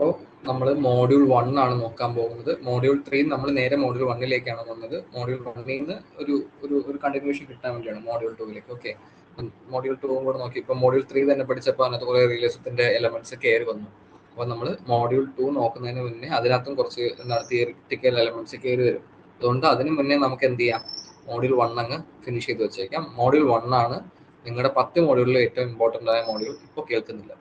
അപ്പോൾ നമ്മൾ മോഡ്യൂൾ 1 ആണ് നോക്കാൻ പോകുന്നത്. മോഡ്യൂൾ 3 നമ്മൾ നേരെ മോഡ്യൂൾ 1ലേക്കാണ് വന്നത്. മോഡ്യൂൾ 1ൽ നിന്ന് ഒരു കണ്ടിന്യൂഷൻ കിട്ടാൻ വേണ്ടിയാണ് മോഡ്യൂൾ 2ലേക്ക്. ഓക്കെ, മോഡ്യൂൾ 2 കൂടെ നോക്കി. ഇപ്പൊ മോഡ്യൂൾ 3 തന്നെ പഠിച്ചപ്പോൾ അതിനകത്ത് കുറെ റിയലിസത്തിന്റെ എലമെന്റ്സ് കയറി വന്നു. അപ്പോൾ നമ്മൾ മോഡ്യൂൾ 2 നോക്കുന്നതിന് മുന്നേ അതിനകത്തും കുറച്ച് തിയറിറ്റിക്കൽ എലമെന്റ്സ് കയറി വരും. അതുകൊണ്ട് അതിന് മുന്നേ നമുക്ക് എന്ത് ചെയ്യാം, മോഡ്യൂൾ 1 അങ്ങ് ഫിനിഷ് ചെയ്ത് വെച്ചേക്കാം. മോഡ്യൂൾ 1 ആണ് നിങ്ങളുടെ 10 മോഡ്യൂളിൽ ഏറ്റവും ഇമ്പോർട്ടന്റ് ആയ മോഡ്യൂൾ. ഇപ്പോൾ കേൾക്കുന്നില്ലേ?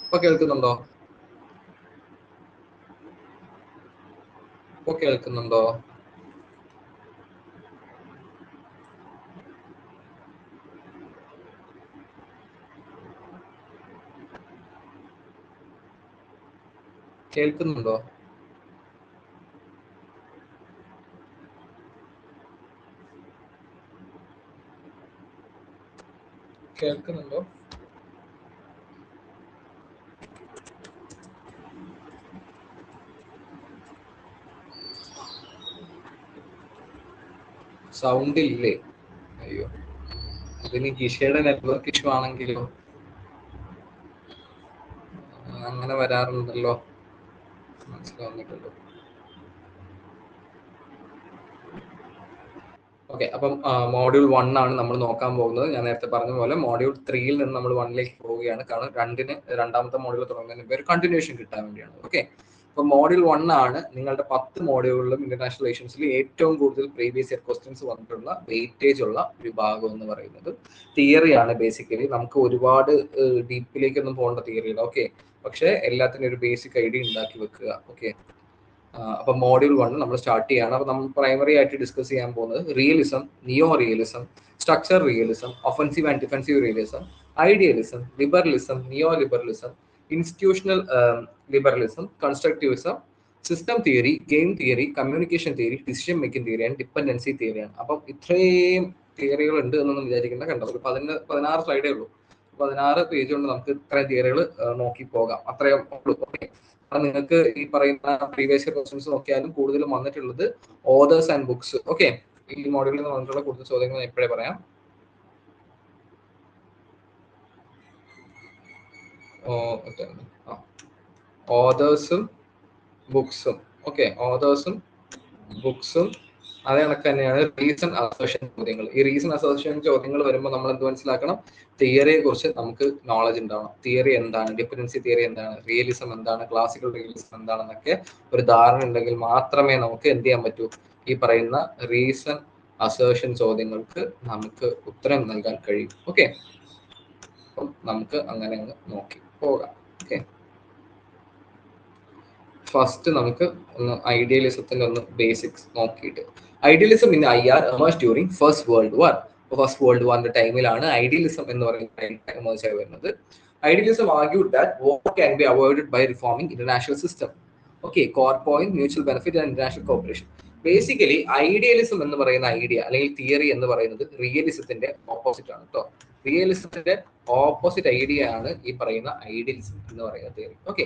ഇപ്പൊ കേൾക്കുന്നുണ്ടോ? കേൾക്കുന്നുണ്ടോ? സൗണ്ട് ഇല്ലേ? അയ്യോ, ഇതിന് ഗിഷയുടെ നെറ്റ്വർക്ക് ഇഷ്യൂ ആണെങ്കിലോ? അങ്ങനെ വരാറുണ്ടല്ലോ, മനസ്സിലാവുന്നില്ലല്ലോ. ഓക്കെ, അപ്പം മോഡ്യൂൾ 1 ആണ് നമ്മൾ നോക്കാൻ പോകുന്നത്. ഞാൻ നേരത്തെ പറഞ്ഞ പോലെ മോഡ്യൂൾ 3യിൽ നിന്ന് നമ്മൾ 1ലേക്ക് പോവുകയാണ്. കാരണം രണ്ടാമത്തെ മോഡ്യൂൾ തുടങ്ങുന്നതിന് ഒരു കണ്ടിന്യൂഷൻ കിട്ടാൻ വേണ്ടിയാണ്. ഓക്കെ, അപ്പൊ മോഡ്യൂൾ 1 ആണ് നിങ്ങളുടെ 10 മോഡ്യൂളിലും ഇന്റർനാഷണൽ റിലേഷൻസിൽ ഏറ്റവും കൂടുതൽ പ്രീവിയസ് ഇയർ ക്വസ്റ്റ്യൻസ് വന്നിട്ടുള്ള വെയിറ്റേജ് ഉള്ള വിഭാഗം എന്ന് പറയുന്നത് തിയറിയാണ്. ബേസിക്കലി നമുക്ക് ഒരുപാട് ഡീപ്പിലേക്കൊന്നും പോകേണ്ട തിയറിയില്ല. ഓക്കെ, പക്ഷെ എല്ലാത്തിനും ഒരു ബേസിക് ഐഡിയ ഉണ്ടാക്കി വെക്കുക. ഓക്കെ, അപ്പൊ മോഡ്യൂൾ 1 നമ്മൾ സ്റ്റാർട്ട് ചെയ്യാണ്. അപ്പൊ നമ്മൾ പ്രൈമറി ആയിട്ട് ഡിസ്കസ് ചെയ്യാൻ പോകുന്നത് realism, neo realism, structure realism, offensive and defensive realism, idealism, liberalism, neo liberalism, institutional liberalism, constructivism, system theory, game theory, communication theory, decision making theory and dependency തിയറിയാണ്. അപ്പം ഇത്രയും തിയറികൾ ഉണ്ട് എന്നൊന്നും വിചാരിക്കേണ്ട. കണ്ടോ, ഒരു 16 സ്ലൈഡേ ഉള്ളൂ. 16 പേജ് കൊണ്ട് നമുക്ക് ഇത്രയും തിയറികൾ നോക്കി പോകാം. അത്രയും ഉള്ളൂ. ഓക്കെ, അപ്പൊ നിങ്ങൾക്ക് ഈ പറയുന്ന പ്രീവിയസ് ക്വസ്റ്റ്യൻസ് നോക്കിയാലും കൂടുതലും വന്നിട്ടുള്ളത് ഓതേഴ്സ് ആൻഡ് ബുക്സ്. ഓക്കെ, ഈ മോഡ്യൂളിൽ നിന്ന് വന്നിട്ടുള്ള കൂടുതൽ ചോദ്യങ്ങൾ ഞാൻ ഇപ്പോഴേ പറയാം. ഓതേഴ്സും ബുക്സും. ഓക്കെ, ഓതേഴ്സും ബുക്സും അതേ കണക്ക് തന്നെയാണ് റീസൺ അസോസിയേഷൻ ചോദ്യങ്ങൾ. ഈ റീസൺ അസോസിയേഷൻ ചോദ്യങ്ങൾ വരുമ്പോൾ നമ്മൾ എന്ത് മനസ്സിലാക്കണം? തിയറിയെ കുറിച്ച് നമുക്ക് നോളജ് ഉണ്ടാവണം. തിയറി എന്താണ്, ഡിപെൻഡൻസി തിയറി എന്താണ്, റിയലിസം എന്താണ്, ക്ലാസിക്കൽ റിയലിസം എന്താണെന്നൊക്കെ ഒരു ധാരണ ഉണ്ടെങ്കിൽ മാത്രമേ നമുക്ക് എന്ത് ചെയ്യാൻ പറ്റൂ, ഈ പറയുന്ന റീസൺ അസേർഷൻ ചോദ്യങ്ങൾക്ക് നമുക്ക് ഉത്തരം നൽകാൻ കഴിയും. ഓക്കെ, അപ്പം നമുക്ക് അങ്ങനെ അങ്ങ് നോക്കി പോകാം. ഓക്കെ, ഫസ്റ്റ് നമുക്ക് ഒന്ന് ഐഡിയലിസത്തിന്റെ ഒന്ന് ബേസിക്സ് നോക്കിയിട്ട്. Idealism in IR emerges during first world war. First world വാറിന്റെ ടൈമിലാണ് ഐഡിയലിസം എന്ന് പറയുന്ന എമേഴ്സ് ആയി വരുന്നത്. Idealism argued that war can be avoided by reforming international system. Okay, core point, mutual benefit and international cooperation. Basically idealism എന്ന് പറയുന്ന idea അല്ലെങ്കിൽ theory എന്ന് പറയുന്നത് റിയലിസത്തിന്റെ ഓപ്പോസിറ്റ് ആണ് കേട്ടോ. റിയലിസത്തിന്റെ ഓപ്പോസിറ്റ് ഐഡിയ ആണ് ഈ പറയുന്ന ഐഡിയലിസം എന്ന് പറയുന്ന തിയറി. ഓക്കെ,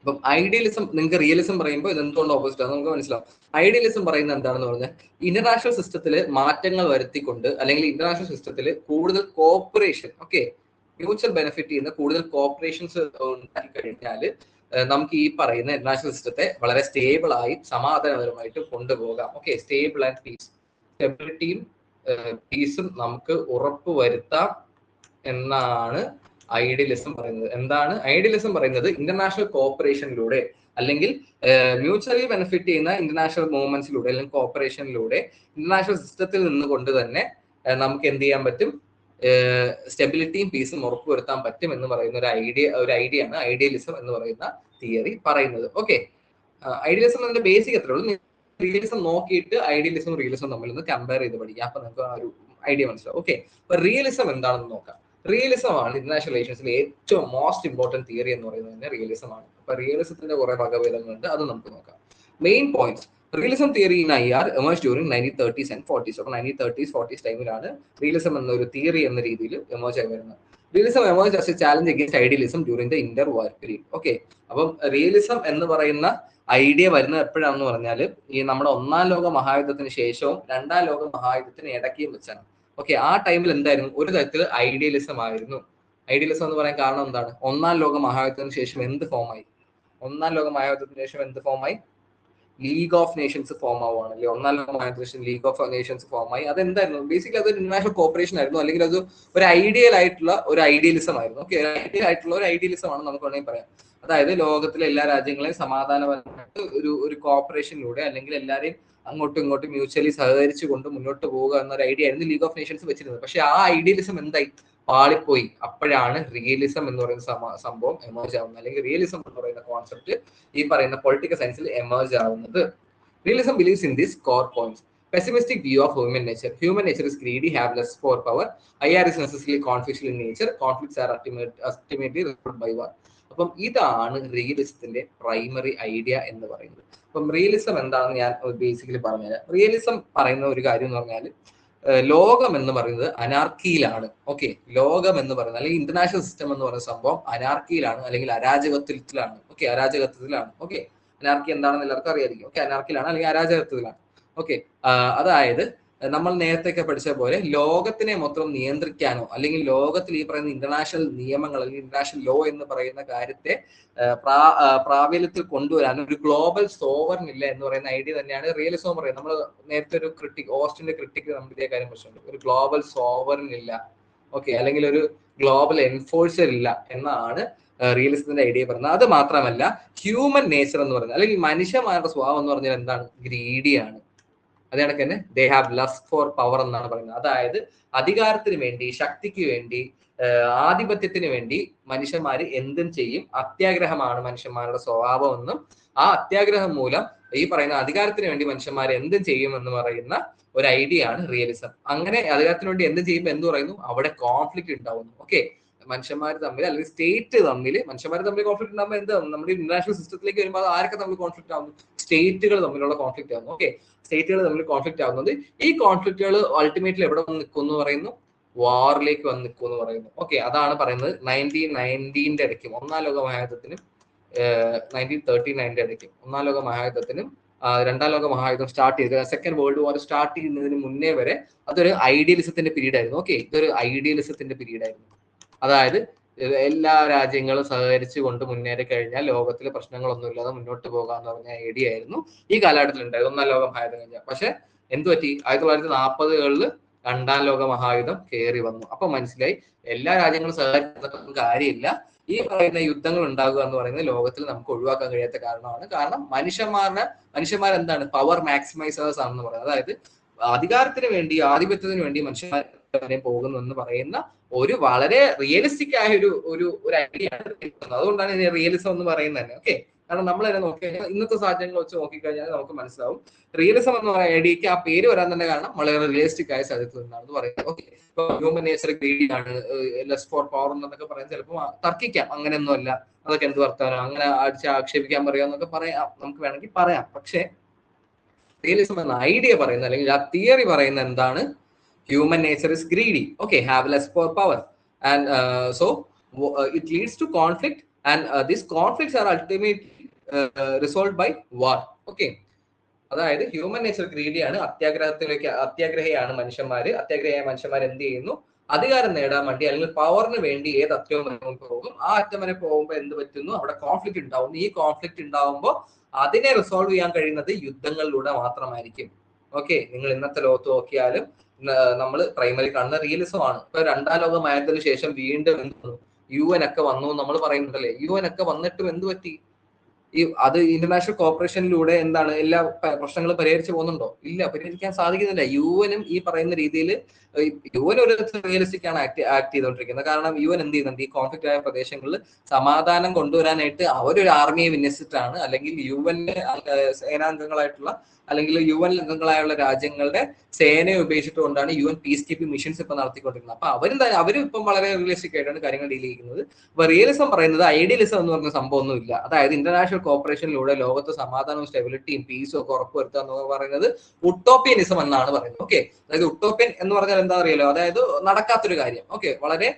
അപ്പം ഐഡിയലിസം, നിങ്ങൾക്ക് റിയലിസം പറയുമ്പോൾ ഇത് എന്തുകൊണ്ട് ഓപ്പോസിറ്റ് ആണ് നമുക്ക് മനസ്സിലാവും. ഐഡിയലിസം പറയുന്നത് എന്താണെന്ന് പറഞ്ഞാൽ ഇന്റർനാഷണൽ സിസ്റ്റത്തിൽ മാറ്റങ്ങൾ വരുത്തിക്കൊണ്ട് അല്ലെങ്കിൽ ഇന്റർനാഷണൽ സിസ്റ്റത്തിൽ കൂടുതൽ കോപ്പറേഷൻ, ഓക്കെ, മ്യൂച്വൽ ബെനിഫിറ്റ് ചെയ്യുന്ന കൂടുതൽ കോപ്പറേഷൻസ് ഉണ്ടാക്കി കഴിഞ്ഞാൽ നമുക്ക് ഈ പറയുന്ന ഇന്റർനാഷണൽ സിസ്റ്റത്തെ വളരെ സ്റ്റേബിൾ ആയി സമാധാനപരമായിട്ട് കൊണ്ടുപോകാം. ഓക്കെ, സ്റ്റേബിൾ ആൻഡ് പീസ്, സ്റ്റെബിലിറ്റിയും പീസും നമുക്ക് ഉറപ്പ് വരുത്താം എന്നാണ് ഐഡിയലിസം പറയുന്നത്. എന്താണ് ഐഡിയലിസം പറയുന്നത്? ഇന്റർനാഷണൽ കോപ്പറേഷനിലൂടെ അല്ലെങ്കിൽ മ്യൂച്വലി ബെനിഫിറ്റ് ചെയ്യുന്ന ഇന്റർനാഷണൽ മൂവ്മെന്റ്സിലൂടെ അല്ലെങ്കിൽ കോപ്പറേഷനിലൂടെ ഇന്റർനാഷണൽ സിസ്റ്റത്തിൽ നിന്നുകൊണ്ട് തന്നെ നമുക്ക് എന്ത് ചെയ്യാൻ പറ്റും? സ്റ്റെബിലിറ്റിയും പീസും ഉറപ്പുവരുത്താൻ പറ്റും എന്ന് പറയുന്ന ഒരു ഐഡിയ ആണ് ഐഡിയലിസം എന്ന് പറയുന്ന തിയറി പറയുന്നത്. ഓക്കെ, ഐഡിയലിസം അതിന്റെ ബേസിക് എത്ര ഉള്ളൂ. റിയലിസം നോക്കിയിട്ട് ഐഡിയലിസം റിയലിസം തമ്മിൽ ഒന്ന് കമ്പയർ ചെയ്ത് പഠിക്കാം. അപ്പൊ നമുക്ക് ആ ഒരു ഐഡിയ മനസ്സിലാവും. ഓക്കെ, അപ്പൊ റിയലിസം എന്താണെന്ന് നോക്കാം. റിയലിസം ആണ് ഇന്റർനാഷണൽ റിലേഷൻസിലെ ഏറ്റവും മോസ്റ്റ് ഇമ്പോർട്ടന്റ് തിയറി എന്ന് പറയുന്നത് തന്നെ റിയലിസം ആണ്. അപ്പൊ റിയലിസത്തിന്റെ കുറെ വകഭേദങ്ങളുണ്ട്, അത് നമുക്ക് നോക്കാം. Main points. Realism theory in IR എമേഴ്സ് during 1930s and 40s. അപ്പൊ 1930s 40s ടൈമിലാണ് റിയലിസം എന്നൊരു തിയറി എന്ന രീതിയിൽ എമേഴ്സ് ആയി വരുന്നത്. Realism എമേഴ്സ് as A challenge against idealism during the Inter war period. Okay, അപ്പം റിയലിസം എന്ന് പറയുന്ന ഐഡിയ വരുന്നത് എപ്പോഴാണെന്ന് പറഞ്ഞാൽ ഈ നമ്മുടെ 1ാം ലോക മഹായുദ്ധത്തിന് ശേഷവും 2ാം ലോക മഹായുദ്ധത്തിന് ഇടയ്ക്കും വെച്ചാണ്. ഓക്കെ, ആ ടൈമിൽ എന്തായിരുന്നു, ഒരു തരത്തിൽ ഐഡിയലിസം ആയിരുന്നു. ഐഡിയലിസം എന്ന് പറയാൻ കാരണം എന്താണ്? ഒന്നാം ലോക മഹായുദ്ധത്തിന് ശേഷം എന്ത് ഫോമായി? ഒന്നാം ലോക മഹായുദ്ധത്തിന് ശേഷം എന്ത് ഫോമായി? ലീഗ് ഓഫ് നേഷൻസ് ഫോം ആവുകയാണ് അല്ലെ. ഒന്നാം ലോക മഹായുദ്ധത്തിന് ശേഷം ലീഗ് ഓഫ് നേഷൻസ് ഫോം ആയി. അതെന്തായിരുന്നു? ബേസിക്കലി അത് ഇന്റർനാഷണൽ കോപ്പറേഷൻ ആയിരുന്നു, അല്ലെങ്കിൽ അത് ഒരു ഐഡിയൽ ആയിട്ടുള്ള ഒരു ഐഡിയലിസം ആയിരുന്നു. ഓക്കെ, ഐഡിയൽ ആയിട്ടുള്ള ഒരു ഐഡിയലിസം ആണ് നമുക്ക് വേണമെങ്കിൽ പറയാം. അതായത് ലോകത്തിലെ എല്ലാ രാജ്യങ്ങളെയും സമാധാനപരമായിട്ട് ഒരു കോപ്പറേഷനിലൂടെ, അല്ലെങ്കിൽ എല്ലാവരെയും അങ്ങോട്ടും ഇങ്ങോട്ടും മ്യൂച്വലി സഹകരിച്ചുകൊണ്ട് മുന്നോട്ട് പോവുക എന്നൊരു ഐഡിയ ആയിരുന്നു ലീഗ് ഓഫ് നേഷൻസ് വെച്ചിരുന്നത്. പക്ഷെ ആ ഐഡിയലിസം എന്തായി? പാളിപ്പോയി. അപ്പോഴാണ് റിയലിസം എന്ന് പറയുന്ന സംഭവം എമേർജ് ആവുന്നത്, അല്ലെങ്കിൽ റിയലിസം എന്ന് പറയുന്ന കോൺസെപ്റ്റ് ഈ പറയുന്ന പൊളിറ്റിക്കൽ സയൻസിൽ എമേർജ് ആവുന്നത്. Realism believes in this core points. Pessimistic view of human nature. Human nature is greedy, have less for power. IR is necessarily conflictual in nature. Conflicts are ultimately resolved by war. അപ്പം ഇതാണ് റിയലിസത്തിന്റെ primary idea എന്ന് പറയുന്നത്. അപ്പം realism എന്താണെന്ന് ഞാൻ basically പറഞ്ഞുതരാം. Realism പറയുന്ന ഒരു കാര്യം എന്ന് പറഞ്ഞാൽ ലോകം എന്ന് പറയുന്നത് അനാർക്കിയിലാണ്. ഓക്കെ, ലോകം എന്ന് പറയുന്നത്, അല്ലെങ്കിൽ ഇന്റർനാഷണൽ സിസ്റ്റം എന്ന് പറയുന്ന സംഭവം അനാർക്കിയിലാണ്, അല്ലെങ്കിൽ അരാജകത്വത്തിലാണ്. ഓക്കെ, അരാജകത്വത്തിലാണ്. ഓക്കെ, അനാർക്കി എന്താണെന്ന് എല്ലാവർക്കും അറിയായിരിക്കും. ഓക്കെ, അനാർക്കിയിലാണ് അല്ലെങ്കിൽ അരാജകത്വത്തിലാണ്. ഓക്കെ, അതായത് നമ്മൾ നേരത്തെ പഠിച്ച പോലെ ലോകത്തിനെ മൊത്തം നിയന്ത്രിക്കാനോ, അല്ലെങ്കിൽ ലോകത്തിൽ ഈ പറയുന്ന ഇന്റർനാഷണൽ നിയമങ്ങൾ, അല്ലെങ്കിൽ ഇന്റർനാഷണൽ ലോ എന്ന് പറയുന്ന കാര്യത്തെ പ്രാബല്യത്തിൽ കൊണ്ടുവരാൻ ഒരു ഗ്ലോബൽ സോവറിൻ ഇല്ല എന്ന് പറയുന്ന ഐഡിയ തന്നെയാണ് റിയലിസം പറയുന്നത്. നമ്മൾ നേരത്തെ ഒരു ക്രിട്ടിക്, ഓസ്റ്റിന്റെ ക്രിട്ടിക് നമ്മൾ ഇതേ കാര്യം പഠിച്ചിട്ടുണ്ട്. ഒരു ഗ്ലോബൽ സോവറിൻ ഇല്ല, ഓക്കെ, അല്ലെങ്കിൽ ഒരു ഗ്ലോബൽ എൻഫോഴ്സർ ഇല്ല എന്നാണ് റിയലിസത്തിന്റെ ഐഡിയ പറയുന്നത്. അത് മാത്രമല്ല, ഹ്യൂമൻ നേച്ചർ എന്ന് പറയുന്നത്, അല്ലെങ്കിൽ മനുഷ്യന്മാരുടെ സ്വഭാവം എന്ന് പറഞ്ഞാൽ എന്താണ്? ഗ്രീഡിയാണ്. അതേ കണക്ക് തന്നെ they have lust for power എന്നാണ് പറയുന്നത്. അതായത് അധികാരത്തിന് വേണ്ടി, ശക്തിക്ക് വേണ്ടി, ആധിപത്യത്തിന് വേണ്ടി മനുഷ്യന്മാർ എന്തും ചെയ്യും. അത്യാഗ്രഹമാണ് മനുഷ്യന്മാരുടെ സ്വഭാവം എന്നും, ആ അത്യാഗ്രഹം മൂലം ഈ പറയുന്ന അധികാരത്തിന് വേണ്ടി മനുഷ്യന്മാർ എന്തും ചെയ്യുമെന്ന് പറയുന്ന ഒരു ഐഡിയ ആണ് റിയലിസം. അങ്ങനെ അധികാരത്തിന് വേണ്ടി എന്തും ചെയ്യുമ്പോൾ എന്ത് പറയുന്നു? അവിടെ കോൺഫ്ലിക്റ്റ് ഉണ്ടാവുന്നു. ഓക്കെ, മനുഷ്യന്മാർ തമ്മിൽ, അല്ലെങ്കിൽ സ്റ്റേറ്റ് തമ്മിൽ, മനുഷ്യന്മാർ തമ്മിൽ കോൺഫ്ലിക്റ്റ് ഉണ്ടാകുമ്പോൾ എന്താ? നമ്മുടെ ഇന്റർനാഷണൽ സിസ്റ്റത്തിലേക്ക് വരുമ്പോൾ ആരൊക്കെ തമ്മിൽ കോൺഫ്ലിക്റ്റ് ആവുന്നു? സ്റ്റേറ്റുകൾ തമ്മിലുള്ള കോൺഫ്ലിക്റ്റ് ആവുന്നു. ഓക്കെ, സ്റ്റേറ്റുകൾ തമ്മിൽ കോൺഫ്ലിക്റ്റ് ആവുന്നത്, ഈ കോൺഫ്ലിക്റ്റുകൾ അൾട്ടിമേറ്റ്ലി എവിടെ വന്ന് നിൽക്കും എന്ന് പറയുന്നു? വാറിലേക്ക് വന്ന് നിൽക്കും എന്ന് പറയുന്നു. ഓക്കെ, അതാണ് പറയുന്നത് 1919 ഇടയ്ക്കും, ഒന്നാം ലോക മഹായുദ്ധത്തിനും 1939 ഇടയ്ക്കും, ഒന്നാം ലോക മഹായുദ്ധത്തിനും രണ്ടാം ലോക മഹായുദ്ധം സ്റ്റാർട്ട് ചെയ്ത്, സെക്കൻഡ് വേൾഡ് വാർ സ്റ്റാർട്ട് ചെയ്യുന്നതിന് മുന്നേ വരെ അതൊരു ഐഡിയലിസത്തിന്റെ പീരീഡ് ആയിരുന്നു. ഓക്കെ, ഇതൊരു ഐഡിയലിസത്തിന്റെ പീരീഡ് ആയിരുന്നു. അതായത് എല്ലാ രാജ്യങ്ങളും സഹകരിച്ചു കൊണ്ട് മുന്നേറി കഴിഞ്ഞാൽ ലോകത്തിലെ പ്രശ്നങ്ങളൊന്നുമില്ലാതെ മുന്നോട്ട് പോകാന്ന് പറഞ്ഞ ഐഡിയ ആയിരുന്നു ഈ കാലഘട്ടത്തിൽ ഉണ്ടായത്, ഒന്നാം ലോക മഹായുദ്ധം കഴിഞ്ഞാൽ. പക്ഷെ എന്ത് പറ്റി? 1940കളിൽ രണ്ടാം ലോക മഹായുദ്ധം കയറി വന്നു. അപ്പൊ മനസ്സിലായി എല്ലാ രാജ്യങ്ങളും സഹകരിച്ചിട്ടൊന്നും കാര്യമില്ല, ഈ പറയുന്ന യുദ്ധങ്ങൾ ഉണ്ടാകുക എന്ന് പറയുന്നത് ലോകത്തിൽ നമുക്ക് ഒഴിവാക്കാൻ കഴിയാത്ത കാരണമാണ്. കാരണം മനുഷ്യന്മാരെന്താണ്? പവർ മാക്സിമൈസേഴ്സ് ആണെന്ന് പറയുന്നത്. അതായത് അധികാരത്തിന് വേണ്ടി, ആധിപത്യത്തിന് വേണ്ടി മനുഷ്യന്മാർ പോകുന്നു എന്ന് പറയുന്ന ഒരു വളരെ റിയലിസ്റ്റിക് ആയ ഒരു ഐഡിയ ആണ്. അതുകൊണ്ടാണ് ഇത് റിയലിസം എന്ന് പറയുന്നത് തന്നെ. ഓക്കെ, കാരണം നമ്മൾ തന്നെ നോക്കിക്കഴിഞ്ഞാൽ, ഇന്നത്തെ സാഹചര്യങ്ങൾ വെച്ച് നോക്കിക്കഴിഞ്ഞാൽ നമുക്ക് മനസ്സിലാവും റിയലിസം എന്ന് പറയുന്ന ഐഡിയക്ക് ആ പേര് വരാൻ തന്നെ കാരണം വളരെ റിയലിസ്റ്റിക് ആയ സ്ഥലത്ത് നിന്നാണെന്ന് പറയുന്നത്. ഓക്കെ, ഇപ്പൊ ഹ്യൂമൻ നേച്ചർ ഗ്രീഡിയാണ്, ലെസ് ഫോർ പവർ എന്നൊക്കെ പറയാൻ ചിലപ്പോൾ തർക്കിക്കാം, അങ്ങനെയൊന്നും അല്ല, അതൊക്കെ എന്ത് വർത്താനം, അങ്ങനെ ആക്ഷേപിക്കാൻ പറയാന്നൊക്കെ പറയാം, നമുക്ക് വേണമെങ്കിൽ പറയാം. പക്ഷെ റിയലിസം എന്ന ഐഡിയ പറയുന്നത്, അല്ലെങ്കിൽ ആ തിയറി പറയുന്നത് എന്താണ്? Human nature is greedy. Okay, have less for power, and so it leads to conflict, and these conflicts are ultimately resolved by war. Okay, അതായത് ഹ്യൂമൻ നേച്ചർ ഗ്രീഡി ആണ്, അത്യാഗ്രഹിയാണ് മനുഷ്യന്മാര്. അത്യാഗ്രഹിയായ മനുഷ്യന്മാർ എന്ത് ചെയ്യുന്നു? അധികാരം നേടാൻ വേണ്ടി, അല്ലെങ്കിൽ പവറിന് വേണ്ടി ഏത് അറ്റം വരെ പോകും. ആ അറ്റം വരെ പോകുമ്പോൾ എന്ത് പറ്റുന്നു? അവിടെ കോൺഫ്ലിക്റ്റ് ഉണ്ടാവുന്നു. ഈ കോൺഫ്ലിക്റ്റ് ഉണ്ടാവുമ്പോൾ അതിനെ റിസോൾവ് ചെയ്യാൻ കഴിയുന്നത് യുദ്ധങ്ങളിലൂടെ മാത്രമായിരിക്കും. ഓക്കെ, നിങ്ങൾ ഇന്നത്തെ ലോകത്ത് നോക്കിയാലും നമ്മൾ പ്രൈമറി കാണുന്ന റിയലിസം ആണ്. ഇപ്പൊ രണ്ടാം ലോക മഹായുദ്ധത്തിന് ശേഷം വീണ്ടും എന്ത് UN ഒക്കെ വന്നു നമ്മൾ പറയുന്നുണ്ടല്ലേ. UN ഒക്കെ വന്നിട്ടും എന്ത് പറ്റി? അത് ഇന്റർനാഷണൽ കോർപ്പറേഷനിലൂടെ എന്താണ് എല്ലാ പ്രശ്നങ്ങളും പരിഹരിച്ചു പോകുന്നുണ്ടോ? ഇല്ല, പരിഹരിക്കാൻ സാധിക്കുന്നില്ല. UN ഈ പറയുന്ന രീതിയിൽ UN ഒരു റിയലിസ്റ്റിക് ആണ് ആക്ട് ചെയ്തുകൊണ്ടിരിക്കുന്നത്. കാരണം UN എന്ത് ചെയ്യുന്നുണ്ട്? ഈ കോൺഫ്ലിക്റ്റ് ആയ പ്രദേശങ്ങളിൽ സമാധാനം കൊണ്ടുവരാനായിട്ട് അവരൊരു ആർമിയെ വിന്യസിച്ചിട്ടാണ്, അല്ലെങ്കിൽ UN സേനാംഗങ്ങളായിട്ടുള്ള, അല്ലെങ്കിൽ UN അംഗങ്ങളായുള്ള രാജ്യങ്ങളുടെ സേനയെ ഉപയോഗിച്ചിട്ടുകൊണ്ടാണ് UN പീസ് കീപ്പിംഗ് മിഷൻസ് ഇപ്പൊ നടത്തിക്കൊണ്ടിരിക്കുന്നത്. അപ്പൊ അവരും ഇപ്പം വളരെ റിയലിസ്റ്റിക് ആയിട്ടാണ് കാര്യങ്ങൾ ഡീൽ ചെയ്യുന്നത്. അപ്പൊ റിയലിസം പറയുന്നത് ഐഡിയലിസം എന്ന് പറഞ്ഞ സംഭവമൊന്നും ഇല്ല. അതായത് ഇന്റർനാഷണൽ കോർപ്പറേഷനിലൂടെ ലോകത്ത് സമാധാനവും സ്റ്റെബിലിറ്റിയും പീസും ഒക്കെ ഉറപ്പുവരുത്തുക എന്ന് പറയുന്നത് ഉട്ടോപ്യനിസം എന്നാണ് പറയുന്നത്. ഓക്കെ, അതായത് ഉട്ടോപ്യൻ എന്ന് പറഞ്ഞാൽ എന്താ അറിയാലോ, അതായത് നടക്കാത്തൊരു കാര്യം. ഓക്കെ, വളരെ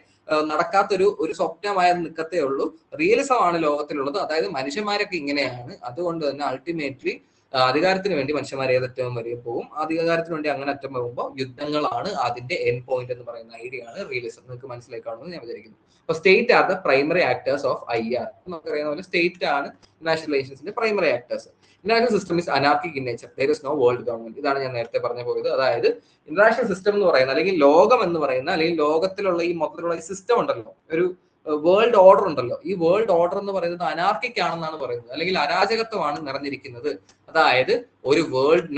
നടക്കാത്തൊരു സ്വപ്നമായ നിൽക്കത്തേ ഉള്ളൂ. റിയലിസം ആണ് ലോകത്തിലുള്ളത്. അതായത് മനുഷ്യന്മാരൊക്കെ ഇങ്ങനെയാണ്, അതുകൊണ്ട് തന്നെ അൾട്ടിമേറ്റ്ലി അധികാരത്തിന് വേണ്ടി മനുഷ്യന്മാർ ഏതറ്റവും വരെ പോകും. അധികാരത്തിന് വേണ്ടി അങ്ങനെ അറ്റം പോകുമ്പോൾ യുദ്ധങ്ങളാണ് അതിന്റെ എൻഡ് പോയിന്റ് എന്ന് പറയുന്ന ഐഡിയ ആണ് റിയലിസം. നിങ്ങൾക്ക് മനസ്സിലായി കാണുമെന്ന് ഞാൻ വിചാരിക്കുന്നു. അപ്പൊ state are the primary actors of IR. നമുക്കറിയാവുന്ന പോലെ സ്റ്റേറ്റ് ആണ് ഇന്റർനാഷണൽ റിലേഷൻസിന്റെ primary actors. International system is anarchic in nature, there is no world government. ഇതാണ് ഞാൻ നേരത്തെ പറഞ്ഞു പോയത്. അതായത് ഇന്റർനാഷണൽ സിസ്റ്റം എന്ന് പറയുന്ന അല്ലെങ്കിൽ ലോകം എന്ന് പറയുന്ന അല്ലെങ്കിൽ ലോകത്തിലുള്ള ഈ മൊത്തത്തിലുള്ള ഈ സിസ്റ്റം ഉണ്ടല്ലോ, ഒരു വേൾഡ് ഓർഡർ ഉണ്ടല്ലോ, ഈ വേൾഡ് ഓർഡർ എന്ന് പറയുന്നത് അനാർക്കിക് ആണെന്നാണ് പറയുന്നത്, അല്ലെങ്കിൽ അരാജകത്വമാണ് നിറഞ്ഞിരിക്കുന്നത്. അതായത് ഒരു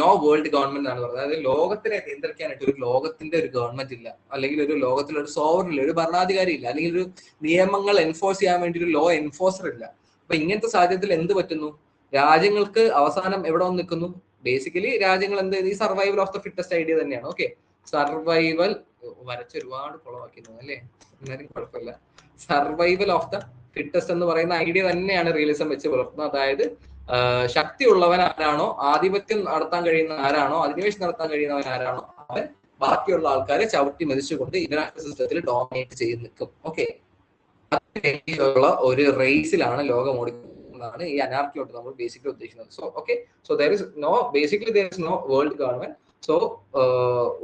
നോ വേൾഡ് ഗവൺമെന്റ് എന്നാണ് പറയുന്നത്. അതായത് ലോകത്തിനെ നിയന്ത്രിക്കാനായിട്ട് ഒരു ലോകത്തിന്റെ ഒരു ഗവൺമെന്റ് ഇല്ല, അല്ലെങ്കിൽ ഒരു ലോകത്തിൽ ഒരു സോവറിൻ ഇല്ല, ഒരു ഭരണാധികാരി ഇല്ല, അല്ലെങ്കിൽ ഒരു നിയമങ്ങൾ എൻഫോഴ്സ് ചെയ്യാൻ വേണ്ടി ഒരു ലോ എൻഫോഴ്സർ ഇല്ല. അപ്പൊ ഇങ്ങനത്തെ സാഹചര്യത്തിൽ എന്ത് പറ്റുന്നു? രാജ്യങ്ങൾക്ക് അവസാനം എവിടെ വന്ന് നിൽക്കുന്നു? ബേസിക്കലി രാജ്യങ്ങൾ എന്ത്, ഈ survival of the fittest idea തന്നെയാണ്. ഓക്കെ, സർവൈവൽ വരച്ച് ഒരുപാട് കുളമാക്കുന്നത് അല്ലേ, എന്നാലും കുഴപ്പമില്ല. സർവൈവൽ ഓഫ് ദ ഫിറ്റസ്റ്റ് എന്ന് പറയുന്ന ഐഡിയ തന്നെയാണ് റിയലിസം വെച്ച് പുലർത്തുന്നത്. അതായത് ശക്തിയുള്ളവൻ ആരാണോ, ആധിപത്യം നടത്താൻ കഴിയുന്ന ആരാണോ, അധിനിവേശം നടത്താൻ കഴിയുന്നവൻ ആരാണോ, അവൻ ബാക്കിയുള്ള ആൾക്കാരെ ചവിട്ടി മതിച്ചുകൊണ്ട് ഇന്റർനാഷണൽ സിസ്റ്റത്തിൽ ഡോമിനേറ്റ് ചെയ്ത് നിൽക്കും. ഓക്കെ, അതിനുള്ള ഒരു റേസിലാണ് ലോകം ഓടിക്കുന്നതാണ് ഈ അനാർക്കി കൊണ്ട് നമ്മൾ ബേസിക്കലി ഉദ്ദേശിക്കുന്നത്. So okay, so there is no, basically there is no world government. So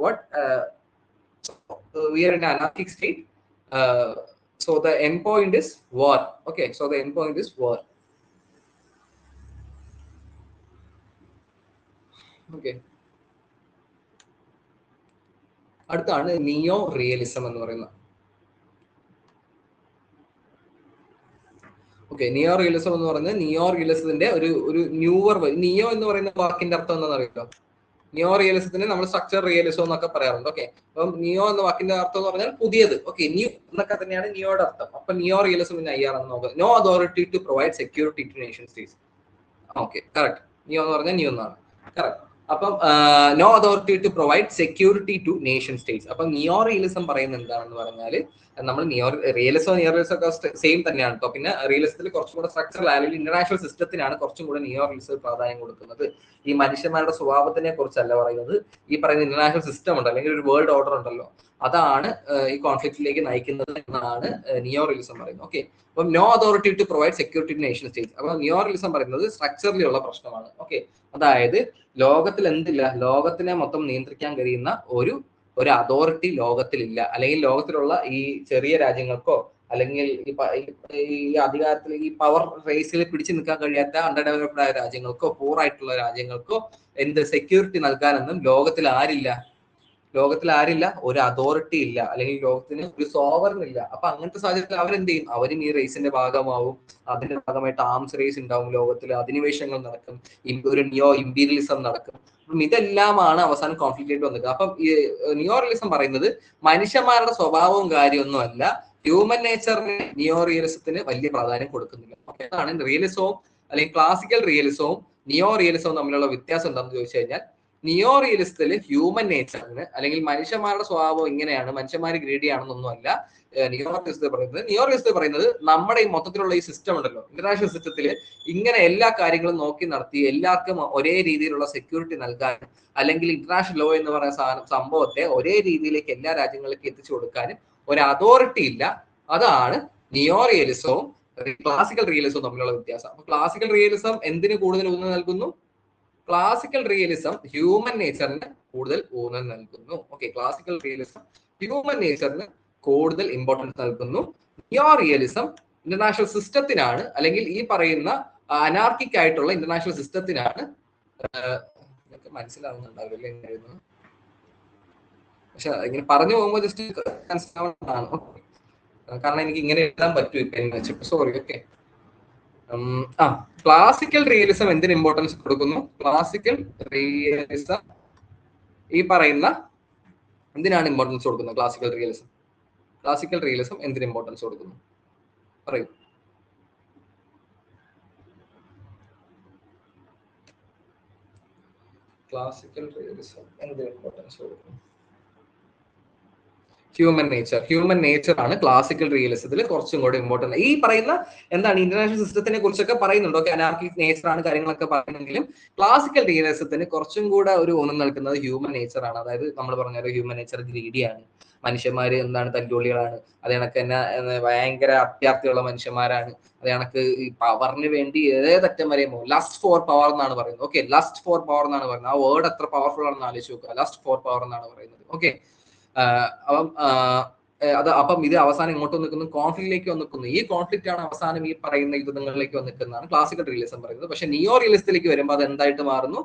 what we are in an anarchic state. So the end point is war. Okay, so the end point is war. Okay, അടുത്താണ് neo realism എന്ന് പറയുന്നത്. Okay, neo realism എന്ന് പറയുന്നത് നിയോ റിയലിസത്തിന്റെ ഒരു newer. നിയോ എന്ന് പറയുന്ന വാക്കിന്റെ അർത്ഥം എന്താണെന്ന് അറിയില്ലോ? നിയോ റിയലിസത്തിന് നമ്മൾ സ്ട്രക്ചർ റിയലിസം എന്നൊക്കെ പറയാറുണ്ട്. ഓക്കെ, അപ്പം നിയോ എന്ന വാക്കിന്റെ അർത്ഥം എന്ന് പറഞ്ഞാൽ പുതിയത്. ഓക്കെ, ന്യൂ എന്നൊക്കെ തന്നെയാണ് നിയോയുടെ അർത്ഥം. അപ്പൊ നിയോ റിയലിസം ഇൻ IR എന്ന് നോക്കുക. No authority to provide security to nation states. Okay, correct. Neo എന്ന് പറഞ്ഞാൽ ന്യൂ എന്നാണ്, കറക്റ്റ്. അപ്പം no authority to provide security to nation states. അപ്പൊ നിയോ റിയലിസം പറയുന്നത് എന്താണെന്ന് പറഞ്ഞാൽ, നമ്മൾ നിയോ റിയലിസം ഒക്കെ സെയിം തന്നെയാണ് കേട്ടോ. പിന്നെ റിയലിസത്തിൽ കുറച്ചും കൂടെ സ്ട്രക്ചറൽ അല്ലെങ്കിൽ ഇന്റർനാഷണൽ സിസ്റ്റത്തിനാണ് കുറച്ചും കൂടെ നിയോ റിയലിസം പ്രാധാന്യം കൊടുക്കുന്നത്. ഈ മനുഷ്യന്മാരുടെ സ്വഭാവത്തിനെ കുറിച്ചല്ല പറയുന്നത്. ഈ പറയുന്ന ഇന്റർനാഷണൽ സിസ്റ്റം ഉണ്ട്, അല്ലെങ്കിൽ ഒരു വേൾഡ് ഓർഡർ ഉണ്ടല്ലോ, അതാണ് ഈ കോൺഫ്ലിക്റ്റിലേക്ക് നയിക്കുന്നത് എന്നാണ് നിയോ റിയലിസം പറയുന്നത്. ഓക്കെ, അപ്പം no authority to provide security to nation states. അപ്പൊ നിയോ റിയലിസം പറയുന്നത് സ്ട്രക്ചറിലുള്ള പ്രശ്നമാണ്. ഓക്കെ, അതായത് ലോകത്തിൽ എന്തില്ല, ലോകത്തിനെ മൊത്തം നിയന്ത്രിക്കാൻ കഴിയുന്ന ഒരു അതോറിറ്റി ലോകത്തിലില്ല, അല്ലെങ്കിൽ ലോകത്തിലുള്ള ഈ ചെറിയ രാജ്യങ്ങൾക്കോ അല്ലെങ്കിൽ ഈ അധികാരത്തിൽ ഈ പവർ റേസിൽ പിടിച്ചു നിൽക്കാൻ കഴിയാത്ത അണ്ടർ ഡെവലപ്ഡ് ആയ രാജ്യങ്ങൾക്കോ പൂർ ആയിട്ടുള്ള രാജ്യങ്ങൾക്കോ എന്ത് സെക്യൂരിറ്റി നൽകാനൊന്നും ലോകത്തിൽ ആരില്ല, ഒരു അതോറിറ്റി ഇല്ല, അല്ലെങ്കിൽ ലോകത്തിന് ഒരു സോവറിൻ ഇല്ല. അപ്പൊ അങ്ങനത്തെ സാഹചര്യത്തിൽ അവരെന്ത് ചെയ്യും? അവരും ഈ റേസിന്റെ ഭാഗമാവും. അതിന്റെ ഭാഗമായിട്ട് ആംസ് റേസ് ഉണ്ടാവും, ലോകത്തിൽ അധിനിവേശങ്ങൾ നടക്കും, ഒരു നിയോ ഇമ്പീരിയലിസം നടക്കും. അപ്പം ഇതെല്ലാമാണ് അവസാനം കോൺഫ്ലിക്റ്റ് ആയിട്ട് വന്നത്. അപ്പം ഈ നിയോ റിയലിസം പറയുന്നത് മനുഷ്യന്മാരുടെ സ്വഭാവവും കാര്യമൊന്നുമല്ല, ഹ്യൂമൻ നേച്ചറിന് നിയോ റിയലിസത്തിന് വലിയ പ്രാധാന്യം കൊടുക്കുന്നില്ല. അതാണ് റിയലിസവും അല്ലെങ്കിൽ ക്ലാസിക്കൽ റിയലിസവും നിയോ റിയലിസവും തമ്മിലുള്ള വ്യത്യാസം എന്താണെന്ന് ചോദിച്ചു കഴിഞ്ഞാൽ, നിയോ റിയലിസത്തിൽ ഹ്യൂമൻ നേച്ചറിന് അല്ലെങ്കിൽ മനുഷ്യന്മാരുടെ സ്വഭാവം ഇങ്ങനെയാണ്, മനുഷ്യന്മാർ ഗ്രീഡി ആണെന്നൊന്നുമല്ല നിയോ റിയലിസത്തിൽ പറയുന്നത്. നമ്മുടെ ഈ മൊത്തത്തിലുള്ള ഈ സിസ്റ്റം ഉണ്ടല്ലോ, ഇന്റർനാഷണൽ സിസ്റ്റത്തിൽ ഇങ്ങനെ എല്ലാ കാര്യങ്ങളും നോക്കി നടത്തി എല്ലാവർക്കും ഒരേ രീതിയിലുള്ള സെക്യൂരിറ്റി നൽകാൻ, അല്ലെങ്കിൽ ഇന്റർനാഷണൽ ലോ എന്ന് പറയുന്ന സംഭവത്തെ ഒരേ രീതിയിലേക്ക് എല്ലാ രാജ്യങ്ങളിലേക്ക് എത്തിച്ചു കൊടുക്കാനും ഒരു അതോറിറ്റി ഇല്ല. അതാണ് നിയോ റിയലിസവും ക്ലാസിക്കൽ റിയലിസവും തമ്മിലുള്ള വ്യത്യാസം. അപ്പൊ ക്ലാസിക്കൽ റിയലിസം എന്തിന് കൂടുതൽ ഊന്നൽ നൽകുന്നു? ക്ലാസിക്കൽ റിയലിസം ഹ്യൂമൻ നേച്ചറിന് കൂടുതൽ ഊന്നൽ നൽകുന്നു. ഓക്കെ, ക്ലാസിക്കൽ റിയലിസം ഹ്യൂമൻ നേച്ചറിന് കൂടുതൽ ഇമ്പോർട്ടൻസ് നൽകുന്നു. നിയോ റിയലിസം ഇന്റർനാഷണൽ സിസ്റ്റത്തിനാണ്, അല്ലെങ്കിൽ ഈ പറയുന്ന അനാർക്കിക് ആയിട്ടുള്ള ഇന്റർനാഷണൽ സിസ്റ്റത്തിനാണ്. മനസ്സിലാവുന്നുണ്ടാവില്ല എങ്ങനെയായിരുന്നു, പക്ഷെ ഇങ്ങനെ പറഞ്ഞു പോകുമ്പോൾ ജസ്റ്റ് മനസ്സിലാവുന്നതാണ്. കാരണം എനിക്ക് ഇങ്ങനെ എഴുതാൻ പറ്റും ഇപ്പൊ എന്ന് വെച്ചിട്ട്, സോറി. ഓക്കെ, ക്ലാസിക്കൽ റിയലിസം എന്തിന് ഇമ്പോർട്ടൻസ് കൊടുക്കുന്നു? ക്ലാസിക്കൽ റിയലിസം ഈ പറയുന്ന എന്തിനാണ് ഇമ്പോർട്ടൻസ് കൊടുക്കുന്നത്? ക്ലാസിക്കൽ റിയലിസം എന്തിന് ഇമ്പോർട്ടൻസ് കൊടുക്കുന്നു? പറയൂ. ക്ലാസിക്കൽ റിയലിസം എന്തിന് ഇമ്പോർട്ടൻസ് കൊടുക്കുന്നു? ഹ്യൂമൻ നേച്ചർ ആണ് ക്ലാസിക്കൽ റിയലിസത്തിൽ കുറച്ചും കൂടെ ഇമ്പോർട്ടന്റ്. ഈ പറയുന്ന എന്താണ് ഇന്റർനാഷണൽ സിസ്റ്റത്തിനെ കുറിച്ചൊക്കെ പറയുന്നുണ്ട്. ഓക്കെ, അനാർക്കിക് നേച്ചർ ആണ് കാര്യങ്ങളൊക്കെ പറയുന്നെങ്കിലും ക്ലാസിക്കൽ റിയലിസത്തിന് കുറച്ചും കൂടെ ഒരു ഊന്നൽ നൽകുന്നത് ഹ്യൂമൻ നേച്ചർ ആണ്. അതായത് നമ്മൾ പറഞ്ഞ ഹ്യൂമൻ നേച്ചർ ഗ്രീഡിയാണ്, മനുഷ്യന്മാര് എന്താണ് തല്ലുകൊള്ളികളാണ്, അത് കണക്ക് തന്നെ ഭയങ്കര അത്യാർത്ഥിയുള്ള മനുഷ്യന്മാരാണ്, അത് കണക്ക് ഈ പവറിന് വേണ്ടി ഏതറ്റം വരെയും പോകും. ലസ്റ്റ് ഫോർ പവർ എന്നാണ് പറയുന്നത്. ഓക്കെ, ലസ്റ്റ് ഫോർ പവർ എന്നാണ് പറയുന്നത്. ആ വേർഡ് എത്ര പവർഫുൾ ആണെന്ന് ആലോചിച്ച് നോക്കുക. ലസ്റ്റ് ഫോർ പവർ എന്നാണ് പറയുന്നത്. ഓക്കെ, അപ്പം ഇത് അവസാനം ഇങ്ങോട്ട് നിൽക്കുന്നു, കോൺഫ്ലിക്റ്റിലേക്ക് വന്നിരിക്കുന്നു. ഈ കോൺഫ്ലിക്റ്റ് ആണ് അവസാനം ഈ പറയുന്ന യുദ്ധങ്ങളിലേക്ക് വന്നിരിക്കുന്നതാണ് ക്ലാസിക്കൽ റിയലിസം പറയുന്നത്. പക്ഷെ നിയോ റിയലിസത്തിലേക്ക് വരുമ്പോൾ അത് എന്തായിട്ട് മാറുന്നു?